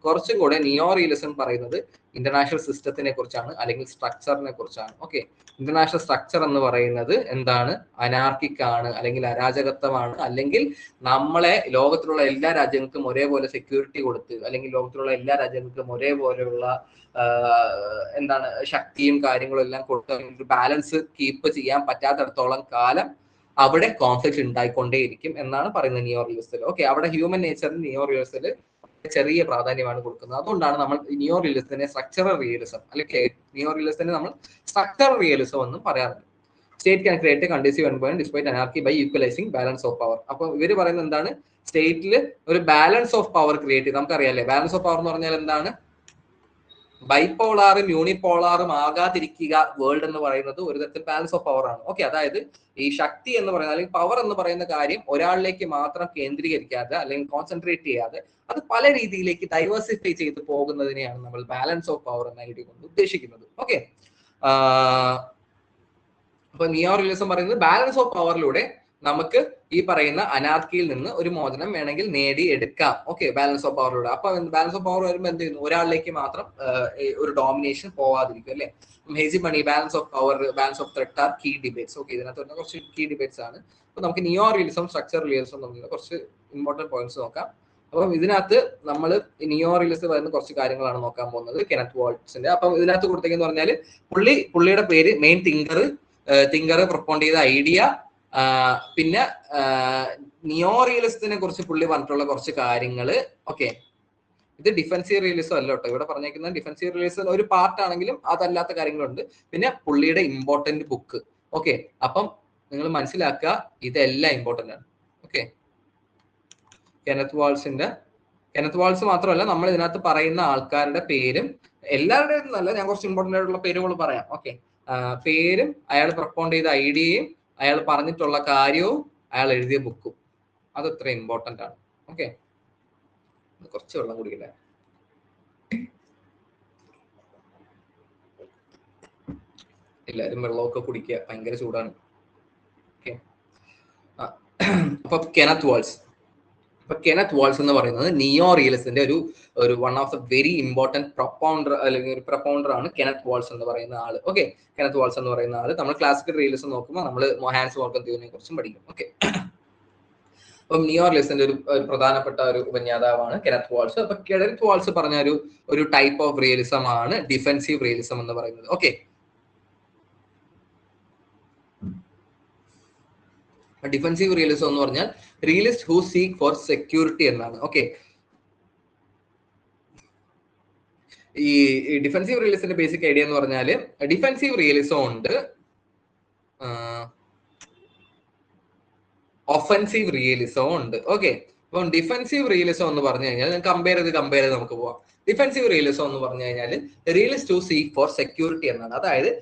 കുറച്ചും കൂടെ നിയോ റിയലിസം പറയുന്നത് ഇന്റർനാഷണൽ സിസ്റ്റത്തിനെ കുറിച്ചാണ്, അല്ലെങ്കിൽ സ്ട്രക്ചറിനെ കുറിച്ചാണ്. ഓക്കെ, ഇന്റർനാഷണൽ സ്ട്രക്ചർ എന്ന് പറയുന്നത് എന്താണ്? അനാർക്കിക്കാണ്, അല്ലെങ്കിൽ അരാജകത്വമാണ്, അല്ലെങ്കിൽ നമ്മളെ ലോകത്തിലുള്ള എല്ലാ രാജ്യങ്ങൾക്കും ഒരേപോലെ സെക്യൂരിറ്റി കൊടുത്ത്, അല്ലെങ്കിൽ ലോകത്തിലുള്ള എല്ലാ രാജ്യങ്ങൾക്കും ഒരേപോലെയുള്ള എന്താണ് ശക്തിയും കാര്യങ്ങളും എല്ലാം കൊടുത്ത് ഒരു ബാലൻസ് കീപ്പ് ചെയ്യാൻ പറ്റാത്തിടത്തോളം കാലം അവിടെ കോൺഫ്ലിക്റ്റ് ഉണ്ടായിക്കൊണ്ടേയിരിക്കും എന്നാണ് പറയുന്നത് നിയോ റിയലിസത്തിൽ. ഓക്കെ, അവിടെ ഹ്യൂമൻ നേച്ചറിന് നിയോ റിയലിസത്തിൽ ചെറിയ പ്രാധാന്യമാണ് കൊടുക്കുന്നത്. അതുകൊണ്ടാണ് നമ്മൾ നിയോ റിയലിസത്തിനെ സ്ട്രക്ചറൽ റിയലിസം, അല്ലെങ്കിൽ നിയോ റിയലിസത്തിനെ നമ്മൾ സ്ട്രക്ചറൽ റിയലിസം എന്നും പറയാറുണ്ട്. State can create conducive environment despite anarchy by equalising balance of power. അപ്പൊ ഇവര് പറയുന്നത് എന്താണ്? സ്റ്റേറ്റിൽ ഒരു ബാലൻസ് ഓഫ് പവർ ക്രിയേറ്റ് ചെയ്ത്, നമുക്കറിയാലേ ബാലൻസ് ഓഫ് പവർ എന്ന് പറഞ്ഞാൽ എന്താണ്? ബൈപോളാറും യൂണിപോളാറും ആകാതിരിക്കുക വേൾഡ് എന്ന് പറയുന്നത് ഒരു തരത്തിൽ ബാലൻസ് ഓഫ് പവർ ആണ്. ഓക്കെ, അതായത് ഈ ശക്തി എന്ന് പറയുന്നത്, അല്ലെങ്കിൽ പവർ എന്ന് പറയുന്ന കാര്യം ഒരാളിലേക്ക് മാത്രം കേന്ദ്രീകരിക്കാതെ, അല്ലെങ്കിൽ കോൺസെൻട്രേറ്റ് ചെയ്യാതെ അത് പല രീതിയിലേക്ക് ഡൈവേഴ്സിഫൈ ചെയ്ത് പോകുന്നതിനെയാണ് നമ്മൾ ബാലൻസ് ഓഫ് പവർ എന്ന ഐഡിയ കൊണ്ട് ഉദ്ദേശിക്കുന്നത്. ഓക്കെ, അപ്പൊ നിയോ റിയലിസം പറയുന്നത് ബാലൻസ് ഓഫ് പവറിലൂടെ നമുക്ക് ഈ പറയുന്ന അനാർക്കിയിൽ നിന്ന് ഒരു മോചനം വേണമെങ്കിൽ നേടിയെടുക്കാം. ഓക്കെ, ബാലൻസ് ഓഫ് പവറിലൂടെ. അപ്പൊ ബാലൻസ് ഓഫ് പവർ വരുമ്പോൾ എന്ത് ചെയ്യുന്നു? ഒരാളിലേക്ക് മാത്രം ഒരു ഡോമിനേഷൻ പോവാതിരിക്കും, അല്ലെ? Hegemony, balance of power, balance of threat are key debates. Okay, ഇതിനകത്ത് വരുന്ന കുറച്ച് കീ ഡിബേറ്റ്സ് ആണ്. അപ്പൊ നമുക്ക് നിയോ റിയലിസം, സ്ട്രക്ചർ റിയലിസം തമ്മിൽ കുറച്ച് ഇമ്പോർട്ടന്റ് പോയിന്റ്സ് നോക്കാം. അപ്പം ഇതിനകത്ത് നമ്മൾ നിയോ റിയലിസം വരുന്ന കുറച്ച് കാര്യങ്ങളാണ് നോക്കാൻ പോകുന്നത്, കെനത്ത് വാൾട്സിന്റെ. അപ്പം ഇതിനകത്ത് കൊടുത്തേക്കെന്ന് പറഞ്ഞാൽ പുള്ളിയുടെ പേര് മെയിൻ തിങ്കർ പ്രൊപ്പോണ്ട് ചെയ്ത ഐഡിയ, പിന്നെ നിയോ റിയലിസത്തിനെ കുറിച്ച് പുള്ളി പറഞ്ഞിട്ടുള്ള കുറച്ച് കാര്യങ്ങള്. ഓക്കെ, ഇത് ഡിഫൻസീവ് റിയലിസം അല്ല കേട്ടോ, ഇവിടെ പറഞ്ഞേക്കുന്ന ഡിഫൻസീവ് റിയലിസം ഒരു പാർട്ട് ആണെങ്കിലും അതല്ലാത്ത കാര്യങ്ങളുണ്ട്. പിന്നെ പുള്ളിയുടെ ഇമ്പോർട്ടന്റ് ബുക്ക്. ഓക്കെ, അപ്പം നിങ്ങൾ മനസ്സിലാക്കുക, ഇതെല്ലാം ഇമ്പോർട്ടന്റ് ആണ്. ഓക്കെ, കെനത്ത് വാൾസ് മാത്രമല്ല, നമ്മൾ ഇതിനകത്ത് പറയുന്ന ആൾക്കാരുടെ പേരും എല്ലാവരുടെയും നല്ല, ഞാൻ കുറച്ച് ഇമ്പോർട്ടന്റ് ആയിട്ടുള്ള പേരുകൾ പറയാം. ഓക്കെ, പേരും അയാൾ പ്രൊപ്പോണ്ട് ചെയ്ത ഐഡിയയും അയാൾ പറഞ്ഞിട്ടുള്ള കാര്യവും അയാൾ എഴുതിയ ബുക്കും, അത് അത്ര ഇമ്പോർട്ടന്റ് ആണ്. ഓക്കെ, കുറച്ച് വെള്ളം കുടിക്കില്ല. എല്ലാവരും വെള്ളമൊക്കെ കുടിക്കുക, ഭയങ്കര ചൂടാണ്. ഓക്കെ, അപ്പൊ കെനത്ത് വാൾസ് എന്ന് പറയുന്നത് നിയോ റിയലിസത്തിന്റെ ഒരു one of the very important propounder, അല്ലെങ്കിൽ ഒരു പ്രൊപ്പൗണ്ടർ ആണ് കെനത്ത് വാൾസ് എന്ന് പറയുന്ന ആള്. ഓക്കെ, കെനത്ത് വാൾസ് എന്ന് പറയുന്ന ആള് നമ്മൾ ക്ലാസിക്കൽ റിയലിസം നോക്കുമ്പോൾ നമ്മൾ ഹാൻസ് മോർഗൻ തിയറിനെ കുറിച്ചും പഠിക്കും. ഓക്കെ, അപ്പം നിയോ റിയലിസത്തിന്റെ ഒരു പ്രധാനപ്പെട്ട ഒരു ഉപജ്ഞാതാവാണ് കെനത്ത് വാൾസ്. അപ്പൊ കെനത്ത് വാൾസ് പറഞ്ഞ ഒരു ടൈപ്പ് ഓഫ് റിയലിസം ആണ് ഡിഫെൻസീവ് റിയലിസം എന്ന് പറയുന്നത്. ഓക്കെ, ഡിഫെൻസീവ് റിയലിസം എന്ന് പറഞ്ഞാൽ realist who seek for security എന്നാണ്. ഓക്കെ, ഈ ഡിഫെൻസീവ് റിയലിസത്തിന്റെ ബേസിക് ഐഡിയ എന്ന് പറഞ്ഞാല് ഡിഫെൻസീവ് റിയലിസം ഉണ്ട്, ഒഫൻസീവ് റിയലിസം ഉണ്ട്. ഓക്കെ, അപ്പം ഡിഫെൻസീവ് റിയലിസം എന്ന് പറഞ്ഞു കഴിഞ്ഞാൽ കമ്പയർ ചെയ്ത് നമുക്ക് പോവാം. ഡിഫെൻസീവ് റിയലിസം എന്ന് പറഞ്ഞു കഴിഞ്ഞാൽ realist to seek for security എന്നാണ്. അതായത്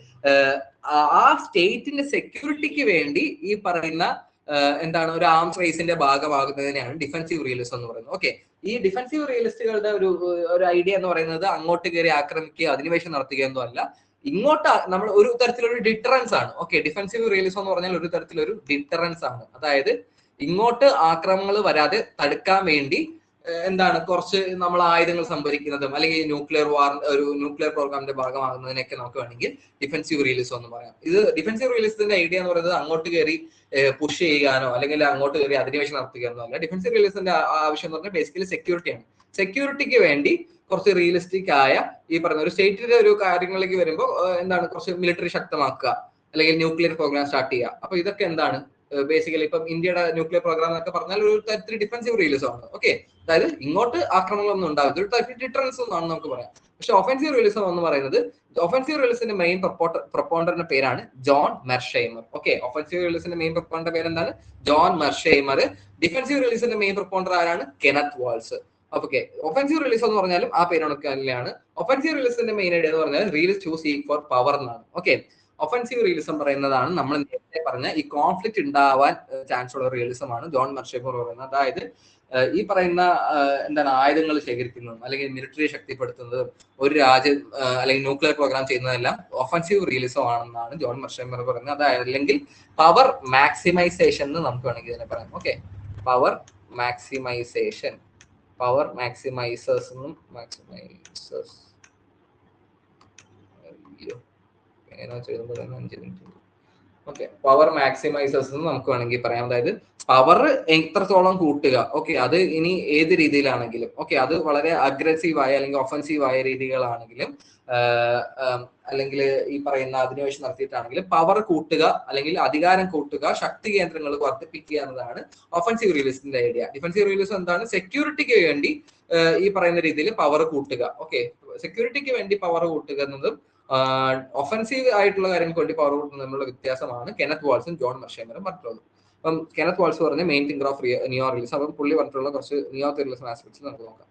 ആ സ്റ്റേറ്റിന്റെ സെക്യൂരിറ്റിക്ക് വേണ്ടി ഈ പറയുന്ന എന്താണ് ഒരു ആംസ് റേസിന്റെ ഭാഗമാകുന്നതിനെയാണ് ഡിഫെൻസീവ് റിയലിസം എന്ന് പറയുന്നത്. ഓക്കെ, ഈ ഡിഫെൻസീവ് റിയലിസ്റ്റുകളുടെ ഒരു ഐഡിയ എന്ന് പറയുന്നത് അങ്ങോട്ട് കയറി ആക്രമിക്കുക, അധിനിവേശം നടത്തുകയൊന്നും അല്ല. ഇങ്ങോട്ട് നമ്മൾ ഒരു തരത്തിലൊരു ഡിറ്ററൻസ് ആണ്. ഓക്കെ, ഡിഫെൻസീവ് റിയലിസം എന്ന് പറഞ്ഞാൽ ഒരു തരത്തിലൊരു ഡിറ്ററൻസ് ആണ്. അതായത് ഇങ്ങോട്ട് ആക്രമണങ്ങൾ വരാതെ തടുക്കാൻ വേണ്ടി എന്താണ് കുറച്ച് നമ്മൾ ആയുധങ്ങൾ സംഭരിക്കുന്നതും, അല്ലെങ്കിൽ ന്യൂക്ലിയർ പ്രോഗ്രാമിന്റെ ഭാഗമാകുന്നതിനൊക്കെ നമുക്ക് വേണമെങ്കിൽ ഡിഫെൻസീവ് റിയലിസം എന്ന് പറയാം. ഇത് ഡിഫെൻസീവ് റിയലിസത്തിന്റെ ഐഡിയ എന്ന് പറയുന്നത് അങ്ങോട്ട് കയറി പുഷ് ചെയ്യാനോ അല്ലെങ്കിൽ അങ്ങോട്ട് കയറി അധിനിവേശം നടത്തുകയെന്നോ അല്ല. ഡിഫെൻസീവ് റിയലിസത്തിന്റെ ആവശ്യം എന്ന് പറഞ്ഞാൽ ബേസിക്കലി സെക്യൂരിറ്റിയാണ്. സെക്യൂരിറ്റിക്ക് വേണ്ടി കുറച്ച് റിയലിസ്റ്റിക് ആയ ഈ പറയുന്ന ഒരു സ്റ്റേറ്റിന്റെ ഒരു കാര്യങ്ങളിലേക്ക് വരുമ്പോൾ എന്താണ് കുറച്ച് മിലിറ്ററി ശക്തമാക്കുക, അല്ലെങ്കിൽ ന്യൂക്ലിയർ പ്രോഗ്രാം സ്റ്റാർട്ട് ചെയ്യുക. അപ്പൊ ഇതൊക്കെ എന്താണ് ബേസിക്കലി ഇപ്പം ഇന്ത്യയുടെ ന്യൂക്ലിയർ പ്രോഗ്രാം എന്നൊക്കെ പറഞ്ഞാൽ ഒരു തരത്തിൽ ഡിഫെൻസീവ് റിയലിസം ആണ്. ഓക്കെ, അതായത് ഇങ്ങോട്ട് ആക്രമണങ്ങളൊന്നും ഉണ്ടാവില്ല, ഒരു തരത്തിൽ ഡിറ്ററൻസ് എന്നാണ് നമുക്ക് പറയാം. പക്ഷെ ഒഫൻസീവ് റിയലിസം എന്ന് പറയുന്നത്, ഒഫൻസീവ് റിയലിസത്തിന്റെ മെയിൻ പ്രൊപ്പോണ്ടറിന്റെ പേരാണ് ജോൺ മെർഷൈമർ. ഓക്കെ, ഒഫൻസീവ് റിയലിസത്തിന്റെ മെയിൻ പ്രൊപ്പോണ്ടറിന്റെ പേര് എന്താണ്? John Mearsheimer. ഡിഫെൻസീവ് റിയലിസത്തിന്റെ മെയിൻ പ്രൊപ്പോണ്ടർ ആരാണ്? Kenneth Waltz. Okay, offensive release എന്ന് പറഞ്ഞാലും ആ പേരൊക്കെ തന്നെയാണ്. ഒഫൻസീവ് റിലീസിന്റെ മെയിൻ ഐഡിയ എന്ന് പറഞ്ഞാൽ realist to seek for power എന്നാണ്. ഓക്കെ, ഒഫൻസീവ് റിയലിസം പറയുന്നതാണ് നമ്മൾ നേരത്തെ പറഞ്ഞ ഈ കോൺഫ്ലിക്റ്റ് ഉണ്ടാവാൻ ചാൻസ് ഉള്ള റിയലിസം ആണ് ജോൺ മെർഷേമർ പറയുന്നത്. അതായത് ഈ പറയുന്ന എന്താണ് ആയുധങ്ങൾ ശേഖരിക്കുന്നതും അല്ലെങ്കിൽ മിലിറ്ററി ശക്തിപ്പെടുത്തുന്നതും ഒരു രാജ്യം അല്ലെങ്കിൽ ന്യൂക്ലിയർ പ്രോഗ്രാം ചെയ്യുന്നതെല്ലാം ഒഫൻസീവ് റിയലിസം ആണെന്നാണ് ജോൺ മെർഷേമർ പറയുന്നത്. അതായത് അല്ലെങ്കിൽ പവർ മാക്സിമൈസേഷൻ എന്ന് നമുക്ക് വേണമെങ്കിൽ ഇതിനെ പറയാം. ഓക്കെ, പവർ മാക്സിമൈസേഷൻ, പവർ മാക്സിമൈസേഴ്സ് എന്നും മാക്സിമൈസേഴ്സ് ഓക്കെ, പവർ മാക്സിമൈസേഴ്സ് എന്ന് നമുക്ക് വേണമെങ്കിൽ പറയാം. അതായത് പവർ എത്രത്തോളം കൂട്ടുക, ഓക്കെ, അത് ഇനി ഏത് രീതിയിലാണെങ്കിലും, ഓക്കെ, അത് വളരെ അഗ്രസീവായ അല്ലെങ്കിൽ ഒഫൻസീവായ രീതികളാണെങ്കിലും അല്ലെങ്കിൽ ഈ പറയുന്ന അധിനിവേശം നടത്തിയിട്ടാണെങ്കിലും പവർ കൂട്ടുക അല്ലെങ്കിൽ അധികാരം കൂട്ടുക, ശക്തി കേന്ദ്രങ്ങൾ വർദ്ധിപ്പിക്കുക എന്നതാണ് ഒഫൻസീവ് റിയലിസത്തിന്റെ ഐഡിയ. ഡിഫൻസീവ് റിയലിസം എന്താണ്? സെക്യൂരിറ്റിക്ക് വേണ്ടി ഈ പറയുന്ന രീതിയിൽ പവർ കൂട്ടുക. ഓക്കെ, സെക്യൂരിറ്റിക്ക് വേണ്ടി പവർ കൂട്ടുക എന്നതും ഒഫൻസീവ് ആയിട്ടുള്ള കാര്യങ്ങൾക്ക് വേണ്ടി പവർ കൂട്ടുന്നത് തമ്മിലുള്ള വ്യത്യാസമാണ് കെനത്ത് വാൾസും ജോൺ മെർഷേമറും പറഞ്ഞിട്ടുള്ളത്. അപ്പം കെനത്ത് വാൾസ് പറഞ്ഞ main thinker of neo realism, അപ്പം പുള്ളി പറഞ്ഞിട്ടുള്ള കുറച്ച് നിയോ റിയലിസം ആസ്പെക്ട്സ് നമുക്ക് നോക്കാം.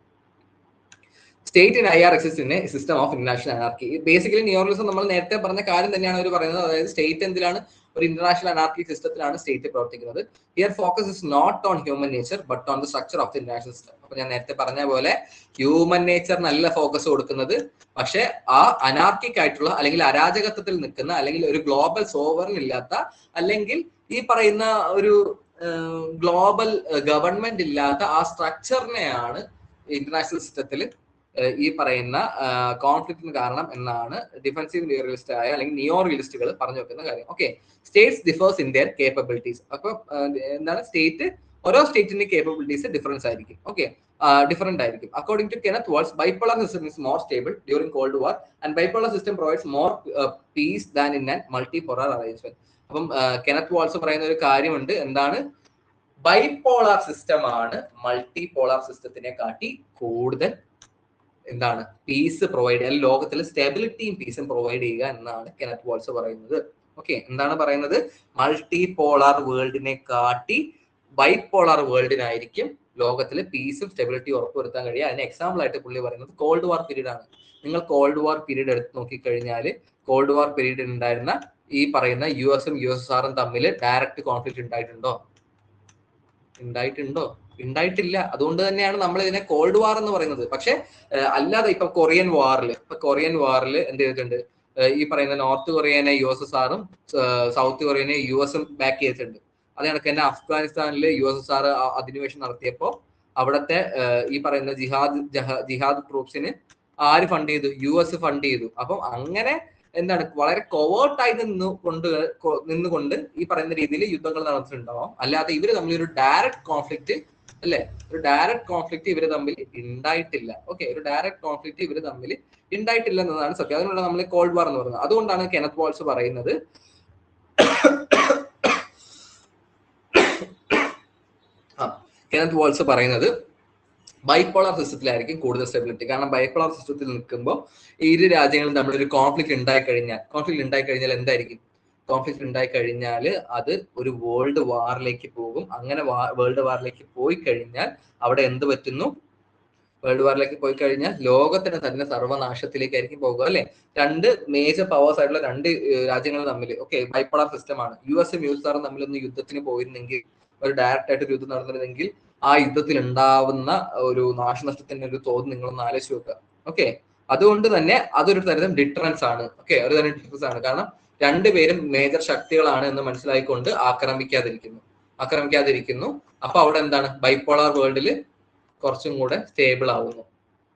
State in IR exist in A system of international anarchy. Basically neo realism നമ്മൾ നേരത്തെ പറഞ്ഞ കാര്യം തന്നെയാണ് അവർ പറയുന്നത്. അതായത് സ്റ്റേറ്റ് എന്തിലാണ്? ഒരു ഇന്റർനാഷണൽ അനാർക്കി സിസ്റ്റത്തിലാണ് സ്റ്റേറ്റ് പ്രവർത്തിക്കുന്നത്. Here focus is not on human nature but on the structure of the international system. അപ്പൊ ഞാൻ നേരത്തെ പറഞ്ഞ പോലെ ഹ്യൂമൻ നേച്ചറിനല്ല ഫോക്കസ് കൊടുക്കുന്നത്, പക്ഷെ ആ അനാർക്കിക് ആയിട്ടുള്ള അല്ലെങ്കിൽ അരാജകത്വത്തിൽ നിൽക്കുന്ന അല്ലെങ്കിൽ ഒരു ഗ്ലോബൽ സോവറിൻ ഇല്ലാത്ത അല്ലെങ്കിൽ ഈ പറയുന്ന ഒരു ഗ്ലോബൽ ഗവൺമെന്റ് ഇല്ലാത്ത ആ സ്ട്രക്ചറിനെയാണ് ഇന്റർനാഷണൽ സിസ്റ്റത്തിൽ ഈ പറയുന്ന കോൺഫ്ലിക്റ്റിന് കാരണം എന്നാണ് ഡിഫൻസീവ് റിയലിസ്റ്റ് ആയ അല്ലെങ്കിൽ നിയോ റിയലിസ്റ്റുകൾ പറഞ്ഞു വെക്കുന്ന കാര്യം. Okay, states differs in their capabilities. അപ്പൊ എന്താണ് സ്റ്റേറ്റ്, ഓരോ സ്റ്റേറ്റിന്റെ കേപ്പബിലിറ്റീസ് ഡിഫറൻസ് ആയിരിക്കും. ഓക്കെ, ഡിഫറെന്റ് ആയിരിക്കും. According to Kenneth Waltz, bipolar system is more stable during cold war and bipolar system provides more peace than in an multipolar arrangement. അപ്പം Kenneth Waltz പറയുന്ന ഒരു കാര്യമുണ്ട്, എന്താണ്? ബൈപോളാർ സിസ്റ്റം ആണ് multipolar സിസ്റ്റത്തിനെ കാട്ടി കൂടുതൽ എന്താണ് പീസ് പ്രൊവൈഡ് ചെയ്യുക, ലോകത്തിൽ സ്റ്റെബിലിറ്റിയും പീസും പ്രൊവൈഡ് ചെയ്യുക എന്നാണ് കെനത്ത് വാൾസ് പറയുന്നത്. ഓക്കെ, എന്താണ് പറയുന്നത്? മൾട്ടിപോളാർ വേൾഡിനെ കാട്ടി ബൈപോളാർ വേൾഡിനായിരിക്കും ലോകത്തിലെ പീസും സ്റ്റെബിലിറ്റി ഉറപ്പുവരുത്താൻ കഴിയുക. അതിന് എക്സാമ്പിൾ ആയിട്ട് പുള്ളി പറയുന്നത് കോൾഡ് വാർ പീരീഡ് ആണ്. നിങ്ങൾ കോൾഡ് വാർ പീരീഡ് എടുത്ത് നോക്കിക്കഴിഞ്ഞാൽ കോൾഡ് വാർ പീരീഡ് ഉണ്ടായിരുന്ന ഈ പറയുന്ന US-ഉം USSR-ഉം തമ്മിൽ ഡയറക്റ്റ് കോൺഫ്ലിക്റ്റ് ഉണ്ടായിട്ടുണ്ടോ? ഉണ്ടായിട്ടില്ല. അതുകൊണ്ട് തന്നെയാണ് നമ്മൾ ഇതിനെ കോൾഡ് വാർ എന്ന് പറയുന്നത്. പക്ഷെ അല്ലാതെ ഇപ്പൊ കൊറിയൻ വാറിൽ എന്ത് ചെയ്തിട്ടുണ്ട്? ഈ പറയുന്ന നോർത്ത് കൊറിയനെ USSR-ഉം സൗത്ത് കൊറിയനെ US-ഉം ബാക്ക് ചെയ്തിട്ടുണ്ട്. അത് കണക്ക് തന്നെ അഫ്ഗാനിസ്ഥാനിൽ USSR അധിനിവേശം നടത്തിയപ്പോൾ അവിടുത്തെ ഈ പറയുന്ന ജിഹാദ് ട്രൂപ്സിന് ആര് ഫണ്ട് ചെയ്തു? US ഫണ്ട് ചെയ്തു. അപ്പം അങ്ങനെ എന്താണ് വളരെ കൊവേർട്ടായി നിന്നുകൊണ്ട് ഈ പറയുന്ന രീതിയിൽ യുദ്ധങ്ങൾ നടന്നിട്ടുണ്ടാവാം. അല്ലാതെ ഇവര് തമ്മിൽ ഒരു ഡയറക്റ്റ് കോൺഫ്ലിക്റ്റ് അല്ലെ, ഒരു ഡയറക്റ്റ് കോൺഫ്ലിക്റ്റ് ഇവര് തമ്മിൽ ഉണ്ടായിട്ടില്ല. ഓക്കെ, ഒരു ഡയറക്റ്റ് കോൺഫ്ലിക്റ്റ് ഇവര് തമ്മിൽ ഉണ്ടായിട്ടില്ല എന്നതാണ് സത്യം. അതിനുള്ള നമ്മൾ കോൾഡ് വാർ എന്ന് പറയുന്നത്. അതുകൊണ്ടാണ് കെനത്ത് വാൾസ് പറയുന്നത് ബൈപോളാർ സിസ്റ്റത്തിലായിരിക്കും കൂടുതൽ സ്റ്റെബിലിറ്റി. കാരണം ബൈപോളാർ സിസ്റ്റത്തിൽ നിൽക്കുമ്പോൾ ഇരു രാജ്യങ്ങളും തമ്മിൽ ഒരു കോൺഫ്ലിക്റ്റ് ഉണ്ടായിക്കഴിഞ്ഞാൽ എന്തായിരിക്കും? കോൺഫ്ലിക്റ്റ് ഉണ്ടായിക്കഴിഞ്ഞാൽ അത് ഒരു വേൾഡ് വാറിലേക്ക് പോകും. അങ്ങനെ വേൾഡ് വാറിലേക്ക് പോയി കഴിഞ്ഞാൽ അവിടെ എന്ത് പറ്റുന്നു? വേൾഡ് വാറിലേക്ക് പോയി കഴിഞ്ഞാൽ ലോകത്തിന് തന്നെ സർവനാശത്തിലേക്കായിരിക്കും പോകുക അല്ലെ. രണ്ട് മേജർ പവേഴ്സ് ആയിട്ടുള്ള രണ്ട് രാജ്യങ്ങൾ തമ്മിൽ ഓക്കെ ബൈപോളാർ സിസ്റ്റമാണ്. US-ഉം USSR-ഉം തമ്മിലൊന്ന് യുദ്ധത്തിന് പോയിരുന്നെങ്കിൽ, ഒരു ഡയറക്റ്റ് ആയിട്ട് ഒരു യുദ്ധം നടന്നിരുന്നെങ്കിൽ ആ യുദ്ധത്തിൽ ഉണ്ടാവുന്ന ഒരു നാശനഷ്ടത്തിന്റെ ഒരു തോത് നിങ്ങളൊന്ന് ആലോചിച്ച് വെക്കുക. ഓക്കെ, അതുകൊണ്ട് തന്നെ അതൊരു തരം ഡിറ്ററൻസ് ആണ്. ഓക്കെ, ഒരു തരം ഡിറ്ററൻസ് ആണ്. കാരണം രണ്ടുപേരും മേജർ ശക്തികളാണ് എന്ന് മനസ്സിലായിക്കൊണ്ട് ആക്രമിക്കാതിരിക്കുന്നു. അപ്പൊ അവിടെ എന്താണ്? ബൈപോളാർ വേൾഡിൽ കുറച്ചും കൂടെ സ്റ്റേബിൾ ആവുന്നു.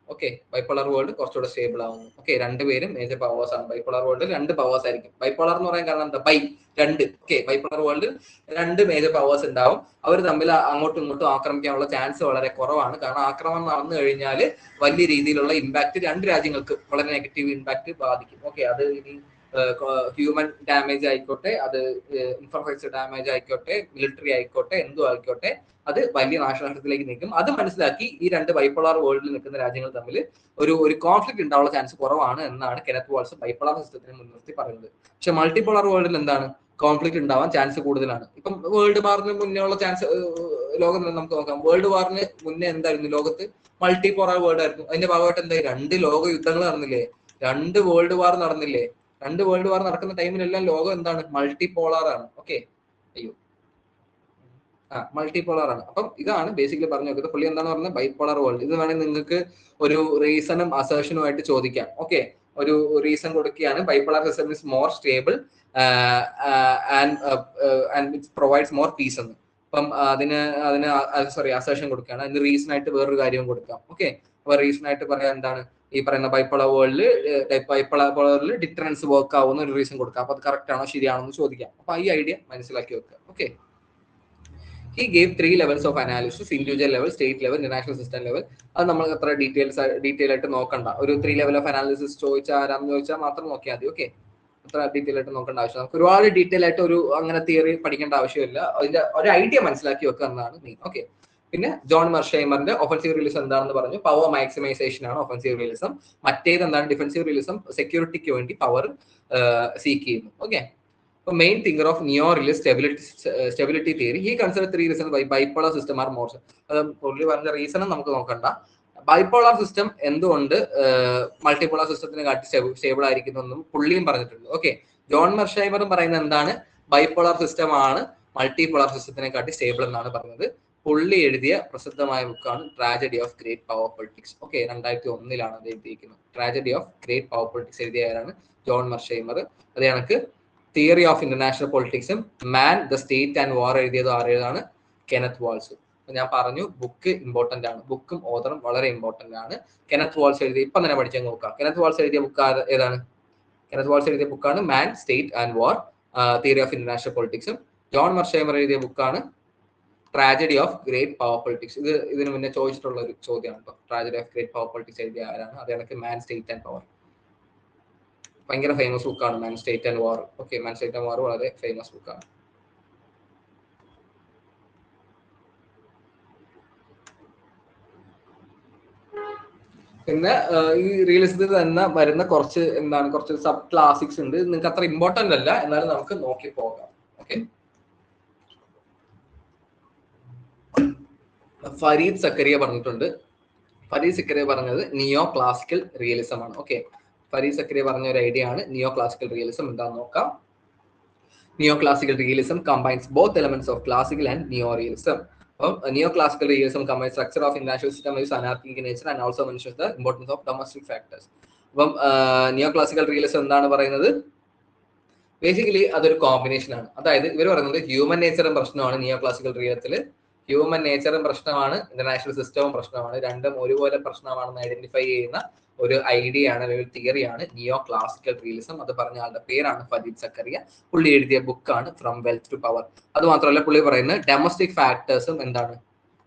ഓക്കെ, ബൈപോളാർ വേൾഡ് കുറച്ചുകൂടെ സ്റ്റേബിൾ ആവുന്നു. ഓക്കെ, രണ്ടുപേരും മേജർ പവേഴ്സ് ആണ്. ബൈപോളാർ വേൾഡിൽ രണ്ട് പവേഴ്സ് ആയിരിക്കും. ബൈപോളാർ എന്ന് പറയാൻ കാരണം എന്താ? രണ്ട്. ഓക്കെ, ബൈപോളാർ വേൾഡിൽ രണ്ട് മേജർ പവേഴ്സ് ഉണ്ടാവും. അവർ തമ്മിൽ അങ്ങോട്ടും ഇങ്ങോട്ടും ആക്രമിക്കാനുള്ള ചാൻസ് വളരെ കുറവാണ്. കാരണം ആക്രമണം നടന്നു കഴിഞ്ഞാൽ വലിയ രീതിയിലുള്ള ഇമ്പാക്ട് രണ്ട് രാജ്യങ്ങൾക്ക് വളരെ നെഗറ്റീവ് ഇമ്പാക്ട് ബാധിക്കും. ഓക്കെ, അത് ഇനി ഹ്യൂമൻ ഡാമേജ് ആയിക്കോട്ടെ, അത് ഇൻഫ്രാസ്ട്രക്ചർ ഡാമേജ് ആയിക്കോട്ടെ, മിലിറ്ററി ആയിക്കോട്ടെ, എന്തും ആയിക്കോട്ടെ, അത് വലിയ നാശനഷ്ടത്തിലേക്ക് നിൽക്കും. അത് മനസ്സിലാക്കി ഈ രണ്ട് ബൈപോളാർ വേൾഡിൽ നിൽക്കുന്ന രാജ്യങ്ങൾ തമ്മിൽ ഒരു കോൺഫ്ലിക്ട് ഉണ്ടാവാനുള്ള ചാൻസ് കുറവാണ് എന്നാണ് കെനത്ത് വാൾസ് ബൈപോളാർ സിസ്റ്റത്തിനെ മുൻനിർത്തി പറയുന്നത്. പക്ഷെ മൾട്ടിപോളാർ വേൾഡിൽ എന്താണ്? കോൺഫ്ലിക്ട് ഉണ്ടാവാൻ ചാൻസ് കൂടുതലാണ്. ഇപ്പം വേൾഡ് വാറിന് മുന്നേ ഉള്ള ചാൻസ് ലോകം നമുക്ക് നോക്കാം. വേൾഡ് വാറിന് മുന്നേ എന്തായിരുന്നു ലോകത്ത്? മൾട്ടി പോളാർ വേൾഡ് ആയിരുന്നു. അതിന്റെ ഭാഗമായിട്ട് എന്തായി? 2 ലോക യുദ്ധങ്ങൾ നടന്നില്ലേ? 2 വേൾഡ് വാർ നടന്നില്ലേ? 2 വേൾഡ് വാർ നടക്കുന്ന ടൈമിലെല്ലാം ലോകം എന്താണ്? മൾട്ടി പോളാർ ആണ്. ഓക്കെ, അയ്യോ മൾട്ടി പോളാർ ആണ്. അപ്പം ഇതാണ് ബേസിക്കലി പറഞ്ഞു നോക്കുന്നത്. പുള്ളി എന്താണ് പറഞ്ഞത്? Bipolar world. ഇത് വേണമെങ്കിൽ നിങ്ങൾക്ക് ഒരു റീസണും അസേഷനുമായിട്ട് ചോദിക്കാം. ഓക്കെ, ഒരു റീസൺ കൊടുക്കുകയാണ്. Bipolar system is more stable and it provides more peace എന്ന്. അപ്പം അതിന് അസേഷൻ കൊടുക്കുകയാണ്. അതിന് റീസൺ ആയിട്ട് വേറൊരു കാര്യവും കൊടുക്കാം. ഓക്കെ, അപ്പൊ റീസൺ ആയിട്ട് പറയാൻ എന്താണ്? ഈ പറയുന്ന ബൈപോളാർ വേൾഡിൽ ഡിറ്ററൻസ് വർക്ക് ആവുന്ന ഒരു റീസൺ കൊടുക്കാം. അപ്പൊ അത് കറക്റ്റ് ആണോ ശരിയാണോ എന്ന് ചോദിക്കാം. അപ്പൊ ഈ ഐഡിയ മനസ്സിലാക്കി വെക്കുക. Okay, he gave 3 levels of analysis: individual level, state level, international system level. അത് നമ്മൾ അത്ര ഡീറ്റെയിൽ ആയിട്ട് നോക്കണ്ട. ഒരു 3 level of analysis ചോദിച്ചാൽ മാത്രം നോക്കിയാൽ മതി. ഓക്കെ, അത്ര ഡീറ്റെയിൽ ആയിട്ട് നോക്കേണ്ട ആവശ്യം. നമുക്ക് ഒരുപാട് ഡീറ്റെയിൽ ആയിട്ട് ഒരു അങ്ങനെ തിയറി പഠിക്കേണ്ട ആവശ്യമില്ല. അതിന്റെ ഒരു ഐഡിയ മനസ്സിലാക്കി വെക്കുക എന്നതാണ് മെയിൻ. ഓക്കെ, പിന്നെ ജോൺ മെർഷൈമറിന്റെ ഒഫൻസീവ് റിയലിസം എന്താണെന്ന് പറഞ്ഞു. പവർ മാക്സിമൈസേഷൻ ആണ് ഒഫൻസീവ് റിയലിസം. മറ്റേത് എന്താണ്? ഡിഫൻസീവ് റിയലിസം സെക്യൂരിറ്റിക്ക് വേണ്ടി പവർ സീക്ക് ചെയ്യുന്നു. Okay, a main thinker of neo-realist stability theory, he considered 3 reasons why bipolar system are more. പുള്ളി പറഞ്ഞ റീസൺ നമുക്ക് നോക്കണ്ട. ബൈപോളാർ സിസ്റ്റം എന്തുകൊണ്ട് മൾട്ടിപോളാർ സിസ്റ്റത്തിനെ കാട്ടി സ്റ്റേബിൾ ആയിരിക്കുന്നെന്നും പുള്ളിയും പറഞ്ഞിട്ടുണ്ട്. ഓക്കെ, ജോൺ മെർഷൈമറും പറയുന്നത് എന്താണ്? ബൈപോളാർ സിസ്റ്റം ആണ് മൾട്ടിപോളാർ സിസ്റ്റത്തിനെ കാട്ടി സ്റ്റേബിൾ എന്നാണ് പറഞ്ഞത്. പുള്ളി എഴുതിയ പ്രസിദ്ധമായ ബുക്കാണ് tragedy of great power politics. Okay, 2001 അത് എഴുതിയിരിക്കുന്നത്. Tragedy of great power politics എഴുതിയവരാണ് ജോൺ മെർഷൈമർ. അത് കണക്ക് തിയറി ഓഫ് ഇന്റർനാഷണൽ പൊളിറ്റിക്സും man, the state and war എഴുതിയത് ആരുടേതാണ്? Kenneth Waltz. ഞാൻ പറഞ്ഞു ബുക്ക് ഇമ്പോർട്ടന്റ് ആണ്. ബുക്കും ഓതറും വളരെ ഇമ്പോർട്ടന്റ് ആണ്. കെനത്ത് വാൾസ് എഴുതിയ ഇപ്പം തന്നെ പഠിച്ചാൽ നോക്കാം. കെനത്ത് വാൾസ് എഴുതിയ ബുക്ക് ഏതാണ്? കെനത്ത് വാൾസ് എഴുതിയ ബുക്കാണ് man, state and war, theory of international പൊളിറ്റിക്സും. ജോൺ മെർഷൈമർ എഴുതിയ ബുക്കാണ് tragedy of great power politics. ഇതിന് മുന്നേ ചോദിച്ചിട്ടുള്ള ഒരു ചോദ്യമാണ് കേട്ടോ. Tragedy of great power politics എഴുതിയ ആരാണ്? അത് കണക്ക് മാൻ, സ്റ്റേറ്റ് ആൻഡ് പവർ. ഭയങ്കര ഫേമസ് ബുക്കാണ് man, state and war. Okay, man, state and war വളരെ ഫേമസ് ബുക്കാണ്. പിന്നെ ഈ റിയലിസത്തിൽ തന്നെ വരുന്ന കുറച്ച് സബ് ക്ലാസിക്സ് ഉണ്ട്. നിങ്ങൾക്ക് അത്ര ഇമ്പോർട്ടന്റ് അല്ല, എന്നാലും നമുക്ക് നോക്കി പോകാം. ഓക്കെ, ഫരീദ് സക്കറിയ പറഞ്ഞിട്ടുണ്ട്. ഫരീദ് സക്കറിയ പറഞ്ഞത് നിയോ ക്ലാസിക്കൽ റിയലിസം ആണ്. ഓക്കെ, ഫരീദ് സക്കറിയ പറഞ്ഞ ഒരു ഐഡിയ ആണ് നിയോ ക്ലാസിക്കൽ റിയലിസം. എന്താന്ന് നോക്കാം. നിയോ classical realism combines both elements of classical and neo realism. Neo classical realism combines structure of international system is anarchic in nature and also mentions the importance of domestic factors. Neo classical realism എന്താണ് പറയുന്നത്? Basically അതൊരു combination ആണ്. അതായത് ഇവർ പറയുന്നത് human നേച്ചറും പ്രശ്നമാണ് നിയോ classical റിയലിസത്തിൽ. Human നേച്ചറും പ്രശ്നമാണ്, international സിസ്റ്റവും പ്രശ്നമാണ്. രണ്ടും ഒരുപോലെ പ്രശ്നമാണെന്ന് ഐഡന്റിഫൈ ചെയ്യുന്ന ഒരു ഐഡിയ ആണ്, ഒരു തിയറിയാണ് നിയോ ക്ലാസിക്കൽ റിയലിസം. അത് പറഞ്ഞ ആളുടെ പേരാണ് ഫരീദ് സക്കറിയ. പുള്ളി എഴുതിയ ബുക്കാണ് ഫ്രം വെൽത്ത് ടു പവർ. അത് മാത്രമല്ല പുള്ളി പറയുന്നത് ഡൊമസ്റ്റിക് ഫാക്ടേഴ്സും എന്താണ്?